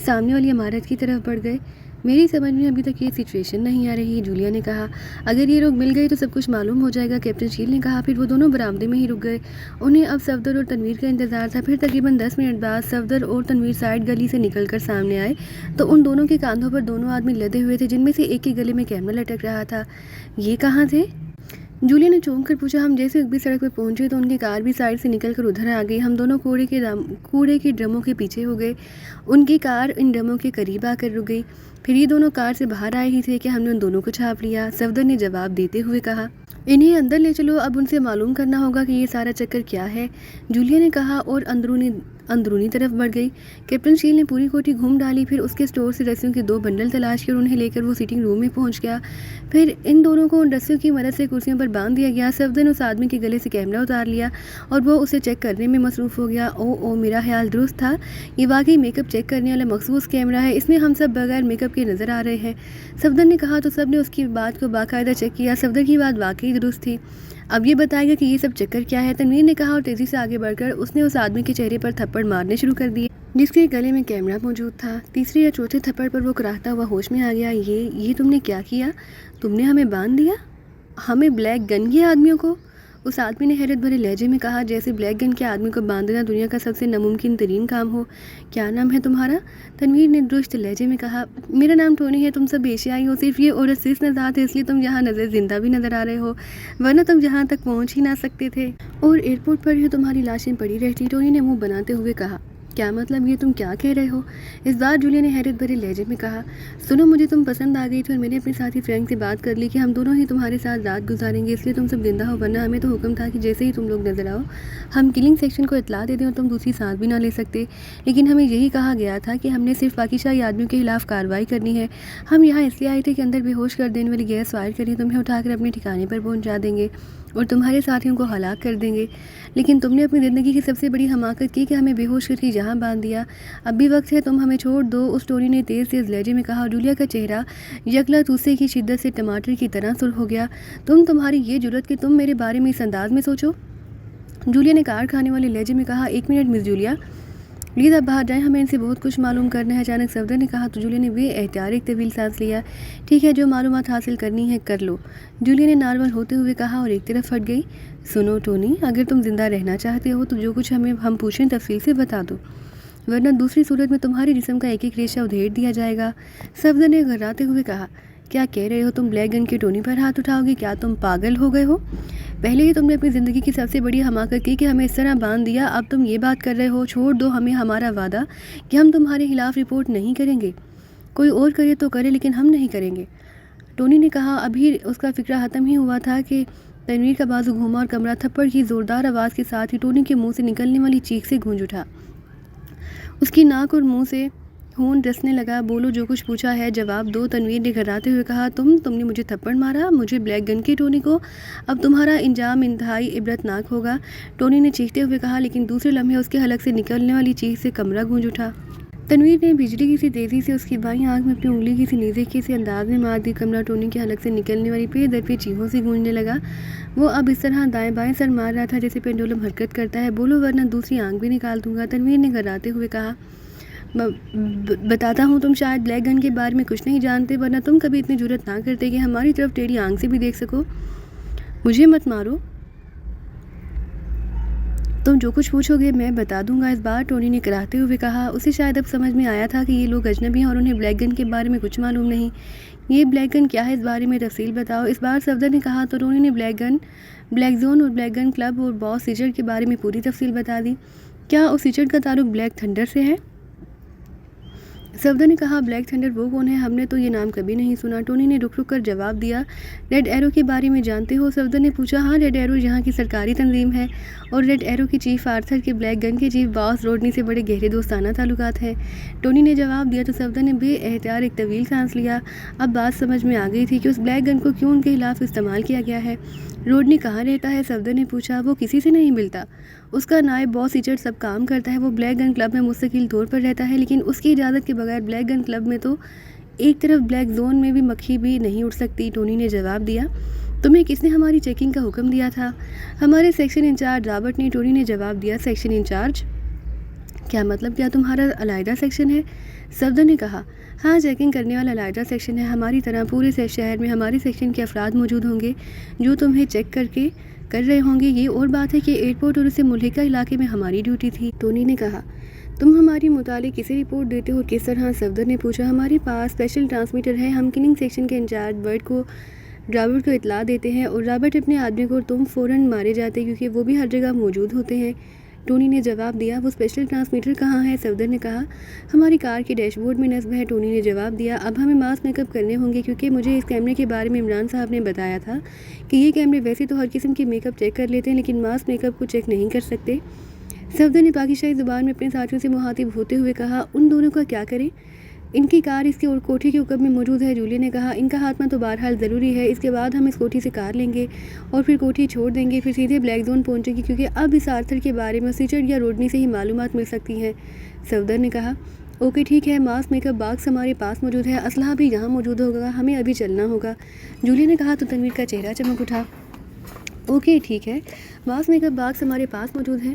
سامنے والی عمارت کی طرف بڑھ گئے۔ میری سمجھ میں ابھی تک یہ سچویشن نہیں آ رہی، جولیا نے کہا۔ اگر یہ لوگ مل گئے تو سب کچھ معلوم ہو جائے گا، کیپٹن شیل نے کہا۔ پھر وہ دونوں برآمدے میں ہی رک گئے، انہیں اب صفدر اور تنویر کا انتظار تھا۔ پھر تقریباً 10 منٹ بعد صفدر اور تنویر سائڈ گلی سے نکل کر سامنے آئے تو ان دونوں کے کاندھوں پر دونوں آدمی لدے ہوئے تھے، جن میں سے ایک کے گلے میں کیمرہ لٹک رہا تھا۔ یہ کہاں تھے؟ جولیا نے چونک کر پوچھا۔ ہم جیسے اگبی سڑک پر پہنچے تو ان کی کار بھی سائڈ سے نکل کر ادھر آ گئی، ہم دونوں کوڑے کے ڈرموں کے پیچھے ہو گئے، ان کی کار ان ڈرموں کے قریب آ کر رک گئی۔ پھر یہ دونوں کار سے باہر آئے ہی تھے کہ ہم نے ان دونوں کو چھاپ لیا، صفدر نے جواب دیتے ہوئے کہا۔ انہیں اندر لے چلو، اب ان سے معلوم کرنا ہوگا کہ یہ سارا چکر کیا ہے، جولیا نے کہا اور اندرونی طرف بڑھ گئی۔ کیپٹن شیل نے پوری کوٹھی گھوم ڈالی، پھر اس کے سٹور سے رسیوں کے 2 بنڈل تلاش کر انہیں لے کر وہ سیٹنگ روم میں پہنچ گیا۔ پھر ان دونوں کو ان رسیوں کی مدد سے کرسیوں پر باندھ دیا گیا۔ صفدر نے اس آدمی کے گلے سے کیمرہ اتار لیا اور وہ اسے چیک کرنے میں مصروف ہو گیا۔ او میرا خیال درست تھا، یہ واقعی میک اپ چیک کرنے والا مخصوص کیمرہ ہے، اس میں ہم سب بغیر میک اپ کے نظر آ رہے ہیں، صفدر نے کہا تو سب نے اس کی بات کو باقاعدہ چیک کیا۔ صفدر کی بات واقعی درست تھی۔ اب یہ بتائے گا کہ یہ سب چکر کیا ہے، تنویر نے کہا اور تیزی سے آگے بڑھ کر اس نے اس آدمی کے چہرے پر تھپڑ مارنے شروع کر دیے جس کے گلے میں کیمرہ موجود تھا۔ تیسرے یا چوتھے تھپڑ پر وہ کراہتا ہوا ہوش میں آ گیا۔ یہ تم نے کیا کیا؟ تم نے ہمیں باندھ دیا؟ ہمیں بلیک گن کے آدمیوں کو؟ اس آدمی نے حیرت بھرے لہجے میں کہا، جیسے بلیک گن کے آدمی کو باندھنا دنیا کا سب سے ناممکن ترین کام ہو۔ کیا نام ہے تمہارا؟ تنویر نے درست لہجے میں کہا، میرا نام ٹونی ہے، تم سب ایشیائی ہو، صرف یہ عورت نژاد ہے، اس لیے تم یہاں نظر زندہ بھی نظر آ رہے ہو، ورنہ تم یہاں تک پہنچ ہی نہ سکتے تھے، اور ایئرپورٹ پر ہی تمہاری لاشیں پڑی رہتی، ٹونی نے منہ بناتے ہوئے کہا۔ کیا مطلب یہ تم کیا کہہ رہے ہو؟ اس بار جولیا نے حیرت بھرے لہجے میں کہا، سنو مجھے تم پسند آ گئی تھی اور میں نے اپنے ساتھی فرینک سے بات کر لی کہ ہم دونوں ہی تمہارے ساتھ رات گزاریں گے، اس لیے تم سب زندہ ہو، ورنہ ہمیں تو حکم تھا کہ جیسے ہی تم لوگ نظر آؤ ہم کلنگ سیکشن کو اطلاع دے دیں اور تم دوسری سانس بھی نہ لے سکتے، لیکن ہمیں یہی کہا گیا تھا کہ ہم نے صرف پاکیزہ آدمیوں کے خلاف کارروائی کرنی ہے، ہم یہاں اس لیے آئے تھے کہ اندر بے ہوش کر دینے والی گیس فائر کریں، تمہیں اٹھا کر اپنے ٹھکانے پر پہنچا دیں گے اور تمہارے ساتھیوں کو ہلاک کر دیں گے، لیکن تم نے اپنی زندگی کی سب سے بڑی حماقت کی کہ ہمیں بے ہوش کر کے یہاں باندھ دیا، اب بھی وقت ہے، تم ہمیں چھوڑ دو، اس ٹونی نے تیز تیز لہجے میں کہا اور جولیا کا چہرہ یکلا غصے کی شدت سے ٹماٹر کی طرح سرخ ہو گیا، تمہاری یہ جرأت کہ تم میرے بارے میں اس انداز میں سوچو؟ جولیا نے کار کھانے والے لہجے میں کہا، ایک منٹ مس جولیا، پلیز آپ باہر جائیں، ہمیں ان سے بہت کچھ معلوم کرنا ہے، اچانک صفدر نے کہا تو جولیا نے بے اختیار ایک طویل سانس لیا، ٹھیک ہے جو معلومات حاصل کرنی ہے کر لو، جولیا نے نارمل ہوتے ہوئے کہا اور ایک طرف ہٹ گئی، سنو ٹونی، اگر تم زندہ رہنا چاہتے ہو تو جو کچھ ہم پوچھیں تفصیل سے بتا دو، ورنہ دوسری صورت میں تمہارے جسم کا ایک ایک ریشہ ادھیڑ دیا جائے گا، صفدر نے گھبراتے ہوئے کہا، کیا کہہ رہے ہو تم بلیک گن کے ٹونی پر ہاتھ اٹھاؤ گے؟ کیا تم پاگل ہو گئے ہو؟ پہلے ہی تم نے اپنی زندگی کی سب سے بڑی حماقت کی کہ ہمیں اس طرح باندھ دیا، اب تم یہ بات کر رہے ہو، چھوڑ دو ہمیں ہمارا وعدہ کہ ہم تمہارے خلاف رپورٹ نہیں کریں گے، کوئی اور کرے تو کرے لیکن ہم نہیں کریں گے، ٹونی نے کہا، ابھی اس کا فکرہ ختم ہی ہوا تھا کہ تنویر کا بازو گھوما اور کمرہ تھپڑ کی زوردار آواز کے ساتھ ہی ٹونی کے منہ سے نکلنے والی چیخ سے گونج اٹھا، اس کی ناک اور منہ سے خون رسنے لگا، بولو جو کچھ پوچھا ہے جواب دو، تنویر نے گھبراتے ہوئے کہا، تم نے مجھے تھپڑ مارا، مجھے بلیک گن کے ٹونی کو، اب تمہارا انجام انتہائی عبرتناک ہوگا، ٹونی نے چیختے ہوئے کہا، لیکن دوسرے لمحے اس کے حلق سے نکلنے والی چیخ سے کمرہ گونج اٹھا، تنویر نے بجلی کی سی تیزی سے اس کی بائیں آنکھ میں اپنی انگلی کی سی نیزے کے سے انداز میں مار دی، کمرہ ٹونی کے حلق سے نکلنے والی پے در پہ چیخوں سے گونجنے لگا، وہ اب اس طرح دائیں بائیں سر مار رہا تھا جیسے پینڈولم حرکت کرتا ہے، بولو ورنہ دوسری آنکھ بھی نکال دوں گا، تنویر نے گھبراتے ہوئے کہا، بتاتا ہوں تم شاید بلیک گن کے بارے میں کچھ نہیں جانتے، ورنہ تم کبھی اتنی جرأت نہ کرتے کہ ہماری طرف ٹیڑھی آنکھ سے بھی دیکھ سکو، مجھے مت مارو، تم جو کچھ پوچھو گے میں بتا دوں گا، اس بار ٹونی نے کراہتے ہوئے کہا، اسے شاید اب سمجھ میں آیا تھا کہ یہ لوگ اجنبی ہیں اور انہیں بلیک گن کے بارے میں کچھ معلوم نہیں، یہ بلیک گن کیا ہے اس بارے میں تفصیل بتاؤ، اس بار صفدر نے کہا تو ٹونی نے بلیک زون اور بلیک گن کلب اور باس ریچرڈ کے بارے میں پوری تفصیل بتا دی، کیا اس ریچرڈ کا تعلق بلیک تھنڈر سے ہے؟ صفدر نے کہا، بلیک تھنڈر وہ کون ہے؟ ہم نے تو یہ نام کبھی نہیں سنا، ٹونی نے رک رک کر جواب دیا، ریڈ ایرو کے بارے میں جانتے ہو؟ صفدر نے پوچھا، ہاں ریڈ ایرو یہاں کی سرکاری تنظیم ہے اور ریڈ ایرو کے چیف آرتھر کے بلیک گن کے چیف باس روڈنی سے بڑے گہرے دوستانہ تعلقات ہیں، ٹونی نے جواب دیا تو صفدر نے بے اختیار ایک طویل سانس لیا، اب بات سمجھ میں آ گئی تھی کہ اس بلیک گن کو کیوں ان کے خلاف استعمال کیا گیا ہے، روڈنی کہاں رہتا ہے؟ صفدر نے پوچھا، وہ کسی سے نہیں ملتا، اس کا نائب باس ریچرڈ سب کام کرتا ہے، وہ بلیک گن کلب میں مستقل طور پر رہتا ہے، لیکن اس کی اجازت کے بغیر بلیک گن کلب میں تو ایک طرف بلیک زون میں بھی مکھی بھی نہیں اٹھ سکتی، ٹونی نے جواب دیا، تمہیں کس نے ہماری چیکنگ کا حکم دیا تھا؟ ہمارے سیکشن انچارج رابرٹ نے، ٹونی نے جواب دیا، سیکشن انچارج؟ کیا مطلب کیا تمہارا علیحدہ سیکشن ہے؟ صفدر نے کہا، ہاں چیکنگ کرنے والا علیحدہ سیکشن ہے، ہماری طرح پورے شہر میں ہمارے سیکشن کے افراد موجود ہوں گے جو تمہیں چیک کر رہے ہوں گے، یہ اور بات ہے کہ ایئرپورٹ اور اسے ملحقہ علاقے میں ہماری ڈیوٹی تھی، ٹونی نے کہا، تم ہماری متعلق کسے رپورٹ دیتے ہو کس طرح؟ صفدر نے پوچھا، ہمارے پاس اسپیشل ٹرانسمیٹر ہے، ہم کلنگ سیکشن کے انچارج رابرٹ کو اطلاع دیتے ہیں اور رابرٹ اپنے آدمی کو تم فوراً مارے جاتے کیونکہ وہ بھی ہر جگہ موجود ہوتے ہیں، ٹونی نے جواب دیا، وہ اسپیشل ٹرانسمیٹر کہاں ہے؟ صفدر نے کہا، ہماری کار کے ڈیش بورڈ میں نصب ہے، ٹونی نے جواب دیا، اب ہمیں ماس میک اپ کرنے ہوں گے کیونکہ مجھے اس کیمرے کے بارے میں عمران صاحب نے بتایا تھا کہ یہ کیمرے ویسے تو ہر قسم کی میک اپ چیک کر لیتے ہیں لیکن ماس میک اپ کو چیک نہیں کر سکتے، صفدر نے پاکستانی زبان میں اپنے ساتھیوں سے مخاطب ہوتے ہوئے کہا، ان دونوں کا کیا کریں؟ ان کی کار اس کی کوٹھی کے اوپر میں موجود ہے، جولیا نے کہا، ان کا خاتمہ تو بہرحال ضروری ہے، اس کے بعد ہم اس کوٹھی سے کار لیں گے اور پھر کوٹھی چھوڑ دیں گے، پھر سیدھے بلیک زون پہنچیں گے کیونکہ اب اس آرتھر کے بارے میں ریچرڈ یا روڈنی سے ہی معلومات مل سکتی ہیں، صفدر نے کہا، اوکے ٹھیک ہے، ماس میک اپ باکس ہمارے پاس موجود ہے، اسلحہ بھی یہاں موجود ہوگا، ہمیں ابھی چلنا ہوگا، جولیا نے کہا تو تنویر کا چہرہ چمک اٹھا، اوکے ٹھیک ہے، ماس میک اپ باکس ہمارے پاس موجود ہے،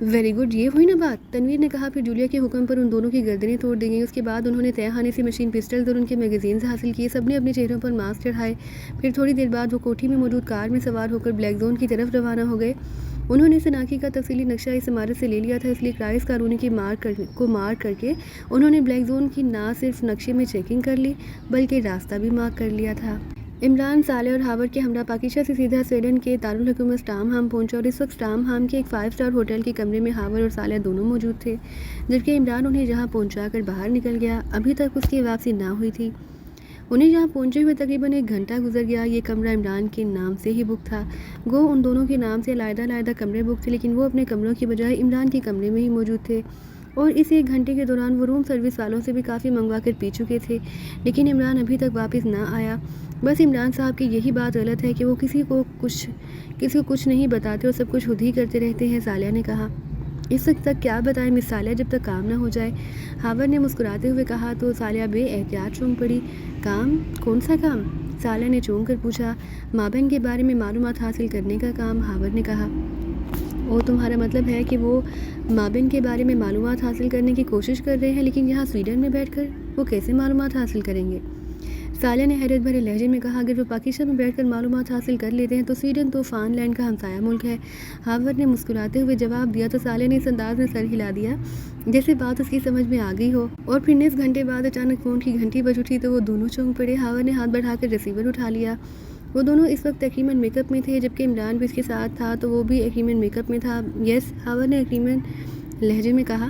ویری گڈ، یہ ہوئی نا بات، تنویر نے کہا، پھر جولیا کے حکم پر ان دونوں کی گردنیں توڑ دی گئیں، اس کے بعد انہوں نے تہہ خانے سے مشین پسٹلز اور ان کے میگزینز حاصل کیے، سب نے اپنے چہروں پر ماسک چڑھائے، پھر تھوڑی دیر بعد وہ کوٹھی میں موجود کار میں سوار ہو کر بلیک زون کی طرف روانہ ہو گئے، انہوں نے اس علاقے کا تفصیلی نقشہ اس عمارت سے لے لیا تھا، اس لیے کرائس کالونی کی مارک کر کے انہوں نے بلیک زون کی نہ صرف نقشے میں چیکنگ کر لی بلکہ راستہ بھی مارک کر لیا تھا، عمران، صالح اور ہاور کے ہمراہ پاکیزہ سے سیدھا سویڈن کے دارالحکومت اسٹاکہولم پہنچا اور اس وقت اسٹاکہولم کے ایک 5 اسٹار ہوٹل کے کمرے میں ہاور اور صالح دونوں موجود تھے، جبکہ عمران انہیں جہاں پہنچا کر باہر نکل گیا۔ ابھی تک اس کی واپسی نہ ہوئی تھی۔ انہیں یہاں پہنچے ہوئے تقریباً 1 گھنٹہ گزر گیا۔ یہ کمرہ عمران کے نام سے ہی بک تھا، گو ان دونوں کے نام سے علیحدہ علیحدہ کمرے بک تھے، لیکن وہ اپنے کمروں کی بجائے عمران کے کمرے میں ہی موجود تھے، اور اس 1 گھنٹے کے دوران وہ روم سروس والوں سے بھی کافی منگوا کر پی چکے تھے، لیکن عمران ابھی تک واپس نہ آیا۔ بس عمران صاحب کی یہی بات غلط ہے کہ وہ کسی کو کچھ نہیں بتاتے اور سب کچھ خود ہی کرتے رہتے ہیں، صالح نے کہا۔ اس وقت تک کیا بتائیں مس صالح جب تک کام نہ ہو جائے، ہاور نے مسکراتے ہوئے کہا تو صالح بے احتیاط چونک پڑی۔ کام؟ کون سا کام؟ صالح نے چونک کر پوچھا۔ مابین کے بارے میں معلومات حاصل کرنے کا کام، ہاور نے کہا۔ تمہارا مطلب ہے کہ وہ مابین کے بارے میں معلومات حاصل کرنے کی کوشش کر رہے ہیں، لیکن یہاں سویڈن میں بیٹھ کر وہ کیسے معلومات حاصل کریں گے؟ صالح نے حیرت بھرے لہجے میں کہا، اگر وہ پاکستان میں بیٹھ کر معلومات حاصل کر لیتے ہیں تو سویڈن تو فان لینڈ کا ہمسایہ ملک ہے، ہاور نے مسکراتے ہوئے جواب دیا تو صالح نے اس انداز میں سر ہلا دیا جیسے بات اس کی سمجھ میں آ گئی ہو، اور پھر نصف گھنٹے بعد اچانک فون کی گھنٹی بج اٹھی تو وہ دونوں چونک پڑے۔ ہاور نے ہاتھ بڑھا کر ریسیور اٹھا لیا۔ وہ دونوں اس وقت ایکریمن میک اپ میں تھے، جبکہ عمران بھی اس کے ساتھ تھا تو وہ بھی ایکریمن میک اپ میں تھا۔ یس، ہاور نے ایکریمن لہجے میں کہا۔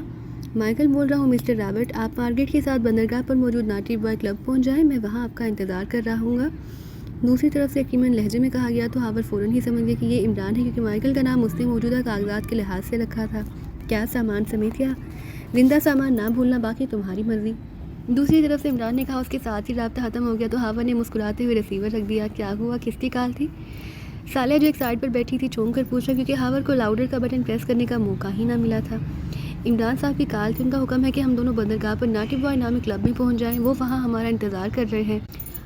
مائیکل بول رہا ہوں مسٹر رابرٹ، آپ مارگریٹ کے ساتھ بندرگاہ پر موجود ناٹی بوائے کلب پہنچ جائیں، میں وہاں آپ کا انتظار کر رہا ہوں گا۔ دوسری طرف سے ایکریمن لہجے میں کہا گیا تو ہاور فوراً ہی سمجھ گئے کہ یہ عمران ہے، کیونکہ مائیکل کا نام اس نے موجودہ کاغذات کے لحاظ سے رکھا تھا۔ کیا سامان سمیت یا زندہ سامان نہ بھولنا، باقی تمہاری مرضی۔ دوسری طرف سے عمران نے کہا۔ اس کے ساتھ ہی رابطہ ختم ہو گیا تو ہاور نے مسکراتے ہوئے ریسیور رکھ دیا۔ کیا ہوا، کس کی کال تھی؟ صالح جو ایک سائڈ پر بیٹھی تھی چونک کر پوچھا، کیونکہ ہاور کو لاؤڈر کا بٹن پریس کرنے کا موقع ہی نہ ملا تھا۔ عمران صاحب کی کال تھی، ان کا حکم ہے کہ ہم دونوں بندرگاہ پر ناٹی بوائے نامی کلب میں پہنچ جائیں، وہ وہاں ہمارا انتظار کر رہے ہیں۔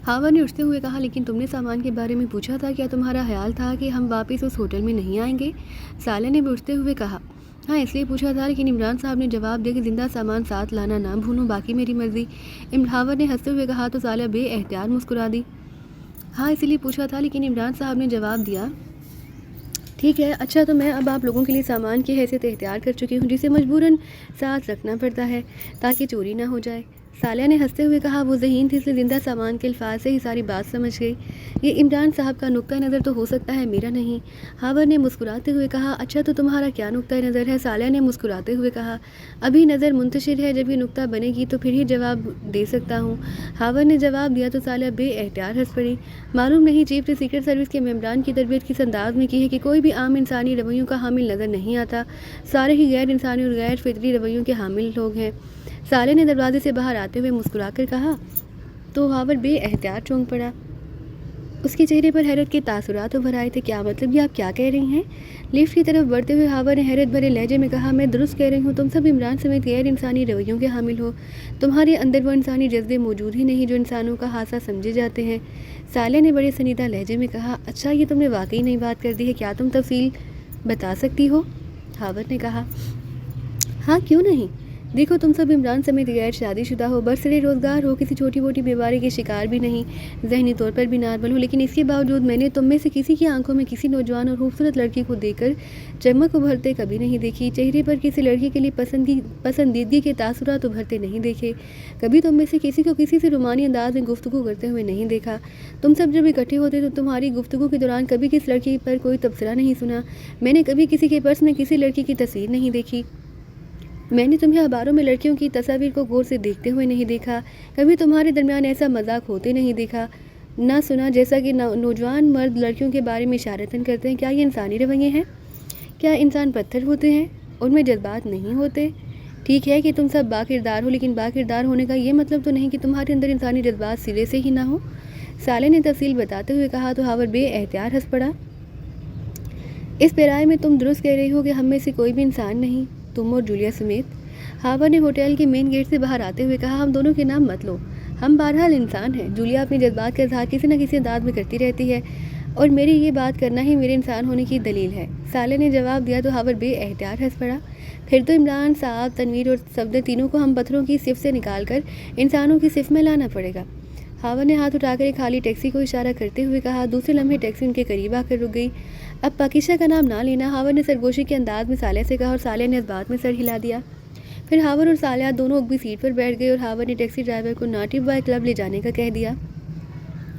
ہاور نے اٹھتے ہوئے کہا، لیکن تم نے سامان کے بارے میں پوچھا تھا، کیا تمہارا خیال تھا کہ ہم واپس اس ہوٹل میں نہیں آئیں گے؟ صالح نے بھی اٹھتے ہوئے کہا، ہاں اس لیے پوچھا تھا، لیکن عمران صاحب نے جواب دیا کہ زندہ سامان ساتھ لانا نہ بھولوں، باقی میری مرضی۔ ہاور نے ہنستے ہوئے کہا تو صالح بے احتیاط مسکرا دی۔ ہاں اس لیے پوچھا تھا، لیکن عمران صاحب نے جواب دیا، ٹھیک ہے، اچھا تو میں اب آپ لوگوں کے لیے سامان کی حیثیت اختیار کر چکی ہوں، جسے مجبوراً ساتھ رکھنا پڑتا ہے تاکہ چوری نہ ہو جائے۔ صالح نے ہنستے ہوئے کہا، وہ ذہین تھی اس لیے زندہ سامان کے الفاظ سے ہی ساری بات سمجھ گئی۔ یہ عمران صاحب کا نقطہ نظر تو ہو سکتا ہے، میرا نہیں۔ ہاور نے مسکراتے ہوئے کہا، اچھا تو تمہارا کیا نقطہ نظر ہے؟ صالح نے مسکراتے ہوئے کہا، ابھی نظر منتشر ہے، جب یہ نقطہ بنے گی تو پھر ہی جواب دے سکتا ہوں۔ ہاور نے جواب دیا تو صالح بے احتیاط ہنس پڑی۔ معلوم نہیں چیف نے سیکرٹ سروس کے ممبران کی تربیت کس انداز میں کی ہے کہ کوئی بھی عام انسانی رویوں کا حامل نظر نہیں آتا، سارے ہی غیر انسانی اور غیر فطری رویوں کے حامل لوگ ہیں۔ صالح نے دروازے سے باہر آتے ہوئے مسکرا کر کہا تو ہاور بے احتیاط چونک پڑا۔ اس کے چہرے پر حیرت کے تاثرات ابھر آئے تھے۔ کیا مطلب، یہ آپ کیا کہہ رہی ہیں؟ لفٹ کی طرف بڑھتے ہوئے ہاور نے حیرت بھرے لہجے میں کہا، میں درست کہہ رہی ہوں، تم سب عمران سمیت غیر انسانی رویوں کے حامل ہو، تمہارے اندر وہ انسانی جذبے موجود ہی نہیں جو انسانوں کا حادثہ سمجھے جاتے ہیں۔ صالح نے بڑے سنجیدہ لہجے میں کہا، اچھا یہ تم نے واقعی نئی بات کر دی ہے، کیا تم تفصیل بتا سکتی ہو؟ ہاور نے کہا، ہاں کیوں نہیں، دیکھو تم سب عمران سمیت غیر شادی شدہ ہو، برسر روزگار ہو، کسی چھوٹی موٹی بیماری کے شکار بھی نہیں، ذہنی طور پر بھی نارمل ہو، لیکن اس کے باوجود میں نے تم میں سے کسی کی آنکھوں میں کسی نوجوان اور خوبصورت لڑکی کو دیکھ کر چمک ابھرتے کبھی نہیں دیکھی، چہرے پر کسی لڑکی کے لیے پسندیدگی کے تاثرات ابھرتے نہیں دیکھے، کبھی تم میں سے کسی کو کسی سے رومانی انداز میں گفتگو کرتے ہوئے نہیں دیکھا۔ تم سب جب اکٹھے ہوتے تو تمہاری گفتگو کے دوران کبھی کس لڑکی پر کوئی تبصرہ نہیں سنا، میں نے کبھی کسی کے پرس میں کسی لڑکی کی تصویر نہیں دیکھی، میں نے تمہیں اخباروں میں لڑکیوں کی تصاویر کو غور سے دیکھتے ہوئے نہیں دیکھا، کبھی تمہارے درمیان ایسا مذاق ہوتے نہیں دیکھا، نہ سنا جیسا کہ نوجوان مرد لڑکیوں کے بارے میں اشارتاً کرتے ہیں۔ کیا یہ انسانی رویے ہیں؟ کیا انسان پتھر ہوتے ہیں، ان میں جذبات نہیں ہوتے؟ ٹھیک ہے کہ تم سب باکردار ہو، لیکن باکردار ہونے کا یہ مطلب تو نہیں کہ تمہارے اندر انسانی جذبات سرے سے ہی نہ ہو۔ صالح نے تفصیل بتاتے ہوئے کہا تو ہاور بے احتیاط ہنس پڑا۔ اس پیرائے میں تم درست کہہ رہی ہو کہ ہم میں سے کوئی بھی انسان نہیں، تم اور جولیا سمیت۔ ہاور نے ہوٹل کے مین گیٹ سے باہر آتے ہوئے کہا، ہم دونوں کے نام مت لو، ہم بہرحال انسان ہیں، جولیا اپنے جذبات کا اظہار کسی نہ کسی انداز میں کرتی رہتی ہے، اور میری یہ بات کرنا ہی میرے انسان ہونے کی دلیل ہے۔ صالح نے جواب دیا تو ہاور بے احتیاط ہنس پڑا۔ پھر تو عمران صاحب، تنویر اور صفدر تینوں کو ہم پتھروں کی صف سے نکال کر انسانوں کی صف میں لانا پڑے گا۔ ہاور نے ہاتھ اٹھا کر ایک خالی ٹیکسی کو اشارہ کرتے ہوئے کہا۔ دوسرے لمحے ٹیکسی ان کے قریب آ کر رک گئی۔ اب پاکیزہ کا نام نہ لینا، ہاور نے سرگوشی کے انداز میں صالح سے کہا، اور صالح نے اس بات میں سر ہلا دیا۔ پھر ہاور اور صالح دونوں اگبی سیٹ پر بیٹھ گئے اور ہاور نے ٹیکسی ڈرائیور کو ناٹی بوائے کلب لے جانے کا کہہ دیا۔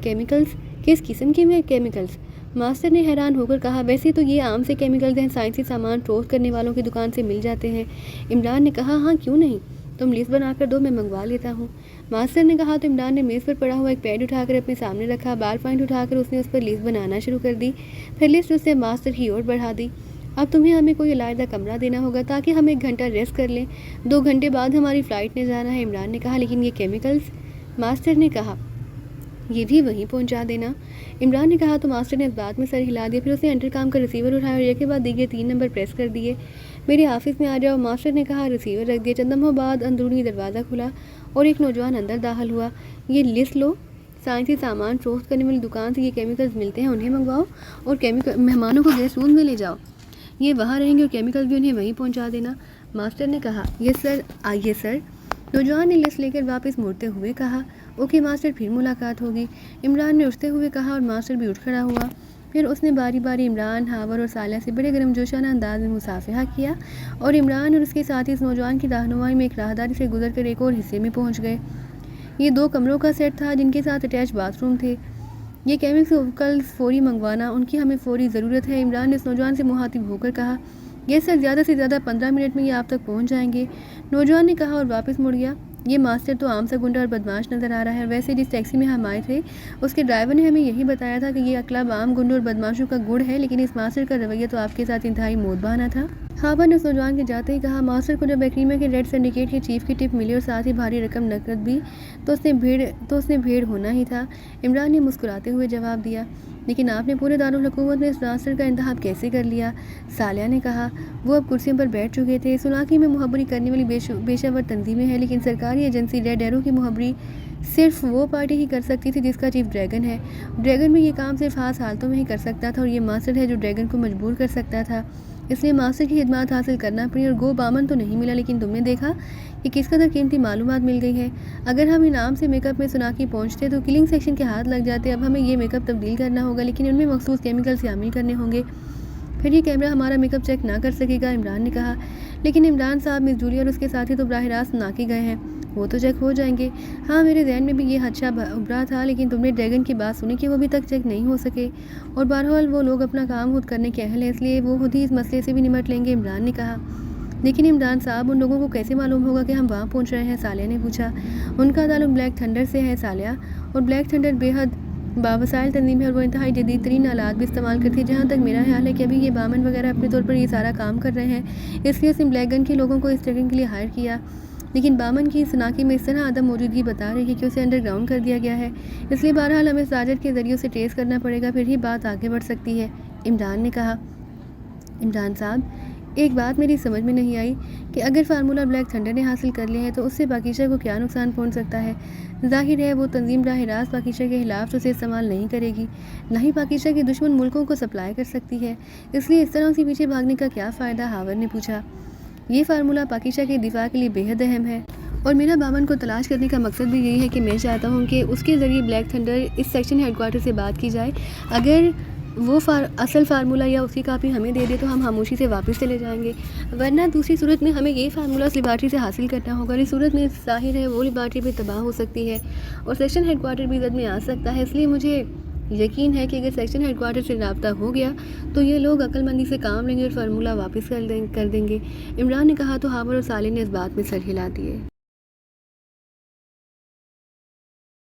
کیمیکلز؟ کس قسم کے میں کیمیکلز؟ ماسٹر نے حیران ہو کر کہا، ویسے تو یہ عام سے کیمیکلز ہیں، سائنسی سامان فروخت کرنے والوں کی دکان سے مل جاتے ہیں۔ عمران نے کہا، ہاں کیوں نہیں، تم لسٹ بنا کر دو، میں منگوا لیتا ہوں۔ ماسٹر نے کہا تو عمران نے میز پر پڑا ہوا ایک پیڈ اٹھا کر اپنے سامنے رکھا، بال پوائنٹ اٹھا کر اس نے اس پر لسٹ بنانا شروع کر دی، پھر لسٹ اس سے ماسٹر کی اور بڑھا دی۔ اب تمہیں ہمیں کوئی علیحدہ کمرہ دینا ہوگا تاکہ ہم 1 گھنٹہ ریسٹ کر لیں، 2 گھنٹے بعد ہماری فلائٹ نے جانا ہے۔ عمران نے کہا، لیکن یہ کیمیکلز؟ ماسٹر نے کہا، یہ بھی وہیں پہنچا دینا۔ عمران نے کہا تو ماسٹر نے اس بات میں سر ہلا دیا، پھر اس نے انٹر کام کا ریسیور اٹھایا اور ایک کے بعد دیگر 3 نمبر پریس کر دیے۔ میرے آفس میں آ جاؤ، ماسٹر نے کہا۔ ریسیور رکھ دیا۔ چند لمحوں بعد اندرونی دروازہ کھلا اور ایک نوجوان اندر داخل ہوا۔ یہ لسٹ لو، سائنسی سامان فروخت کرنے والی دکان سے یہ کیمیکلز ملتے ہیں، انہیں منگواؤ اور مہمانوں کو گیسٹ روم میں لے جاؤ، یہ وہاں رہیں گے اور کیمیکلز بھی انہیں وہیں پہنچا دینا۔ ماسٹر نے کہا، یس سر، آئیے سر۔ نوجوان نے لسٹ لے کر واپس مڑتے ہوئے کہا، اوکے ماسٹر، پھر ملاقات ہوگی۔ عمران نے اٹھتے ہوئے کہا اور ماسٹر بھی اٹھ کھڑا ہوا۔ پھر اس نے باری باری عمران، ہاور اور صالحہ سے بڑے گرم جوشانہ انداز میں مصافحہ کیا اور عمران اور اس کے ساتھی اس نوجوان کی رہنمائی میں ایک راہداری سے گزر کر ایک اور حصے میں پہنچ گئے۔ یہ 2 کمروں کا سیٹ تھا جن کے ساتھ اٹیچ باتھ روم تھے۔ یہ کیمیکلز فوری منگوانا، ان کی ہمیں فوری ضرورت ہے۔ عمران نے اس نوجوان سے مخاطب ہو کر کہا، یہ سر، زیادہ سے زیادہ 15 منٹ میں یہ آپ تک پہنچ جائیں گے۔ نوجوان نے کہا اور واپس مڑ گیا۔ یہ ماسٹر تو عام سا گنڈا اور بدماش نظر آ رہا ہے، ویسے جس ٹیکسی میں ہم آئے تھے اس کے ڈرائیور نے ہمیں یہی بتایا تھا کہ یہ کلب عام گنڈوں اور بدماشوں کا گڑ ہے، لیکن اس ماسٹر کا رویہ تو آپ کے ساتھ انتہائی مودبانہ تھا۔ ہاور نے اس نوجوان کے جاتے ہی کہا، ماسٹر کو جب ایکریما کے ریڈ سنڈیکیٹ کے چیف کی ٹپ ملی اور ساتھ ہی بھاری رقم نقد بھی تو اس نے بھیڑ ہونا ہی تھا۔ عمران نے مسکراتے ہوئے جواب دیا، لیکن آپ نے پورے دارالحکومت میں اس ماسٹر کا انتخاب کیسے کر لیا؟ صالحہ نے کہا، وہ اب کرسیوں پر بیٹھ چکے تھے۔ سوناکی میں مخبری کرنے والی پیشہ ور تنظیمیں ہیں، لیکن سرکاری ایجنسی ریڈ ایرو کی مخبری صرف وہ پارٹی ہی کر سکتی تھی جس کا چیف ڈریگن ہے۔ ڈریگن میں یہ کام صرف خاص حالتوں میں ہی کر سکتا تھا اور یہ ماسٹر ہے جو ڈریگن کو مجبور کر سکتا تھا، اس لیے ماسٹر کی خدمات حاصل کرنا پڑی اور گو بامن تو نہیں ملا، لیکن تم نے دیکھا کہ کس قدر قیمتی معلومات مل گئی ہے۔ اگر ہم انعام سے میک اپ میں سوناکی پہنچتے تو کلنگ سیکشن کے ہاتھ لگ جاتے۔ اب ہمیں یہ میک اپ تبدیل کرنا ہوگا، لیکن ان میں مخصوص کیمیکلز شامل کرنے ہوں گے، پھر یہ کیمرہ ہمارا میک اپ چیک نہ کر سکے گا۔ عمران نے کہا، لیکن عمران صاحب، مس جولی اور اس کے ساتھی تو براہ راست سوناکی گئے ہیں، وہ تو چیک ہو جائیں گے۔ ہاں، میرے ذہن میں بھی یہ خدشہ ابھرا تھا، لیکن تم نے ڈریگن کی بات سنی کہ وہ ابھی تک چیک نہیں ہو سکے، اور بہرحال وہ لوگ اپنا کام خود کرنے کے اہل ہیں، اس لیے وہ خود ہی اس مسئلے سے بھی نمٹ لیں گے۔ عمران نے کہا، لیکن عمران صاحب، ان لوگوں کو کیسے معلوم ہوگا کہ ہم وہاں پہنچ رہے ہیں؟ صالحہ نے پوچھا۔ ان کا تعلق بلیک تھنڈر سے ہے صالحہ، اور بلیک تھنڈر بے حد باوسائل تنظیم ہے اور وہ انتہائی جدید ترین آلات بھی استعمال کرتی ہے۔ جہاں تک میرا خیال ہے کہ ابھی یہ بامن وغیرہ اپنے طور پر یہ سارا کام کر رہے ہیں، اس لیے اس نے بلیک گن کے لوگوں کو اس ٹریکنگ کے لیے ہائر کیا، لیکن بامن کی سوناکی میں اس طرح عدم موجودگی بتا رہی ہے کہ اسے انڈر گراؤنڈ کر دیا گیا ہے، اس لیے بہرحال ہمیں ساجد کے ذریعے سے ٹریس کرنا پڑے گا، پھر ہی بات آگے بڑھ سکتی ہے۔ عمران نے کہا، عمران صاحب، ایک بات میری سمجھ میں نہیں آئی کہ اگر فارمولہ بلیک تھنڈر نے حاصل کر لیا ہے تو اس سے پاکیزہ کو کیا نقصان پہنچ سکتا ہے؟ ظاہر ہے وہ تنظیم براہ راست پاکیزہ کے خلاف اسے استعمال نہیں کرے گی، نہ ہی پاکیزہ کے دشمن ملکوں کو سپلائی کر سکتی ہے، اس لیے اس طرح سے پیچھے بھاگنے کا کیا فائدہ؟ ہاور نے پوچھا۔ یہ فارمولہ پاکیزہ کے دفاع کے لیے بے حد اہم ہے، اور میرا بامن کو تلاش کرنے کا مقصد بھی یہی ہے کہ میں چاہتا ہوں کہ اس کے ذریعے بلیک تھنڈر اس سیکشن ہیڈ کوارٹر سے بات کی جائے۔ اگر وہ اصل فارمولہ یا اس کی کاپی ہمیں دے دے تو ہم خاموشی سے واپس چلے جائیں گے، ورنہ دوسری صورت میں ہمیں یہ فارمولہ اس لیبارٹری سے حاصل کرنا ہوگا، اس صورت میں ظاہر ہے وہ لیبارٹری بھی تباہ ہو سکتی ہے اور سیکشن ہیڈ کوارٹر بھی زد میں آ سکتا ہے، اس لیے مجھے یقین ہے کہ اگر سیکشن ہیڈ کوارٹر سے رابطہ ہو گیا تو یہ لوگ عقل مندی سے کام لیں گے اور فارمولہ واپس کر دیں گے۔ عمران نے کہا تو ہاور اور صالح نے اس بات میں سر ہلا دیے۔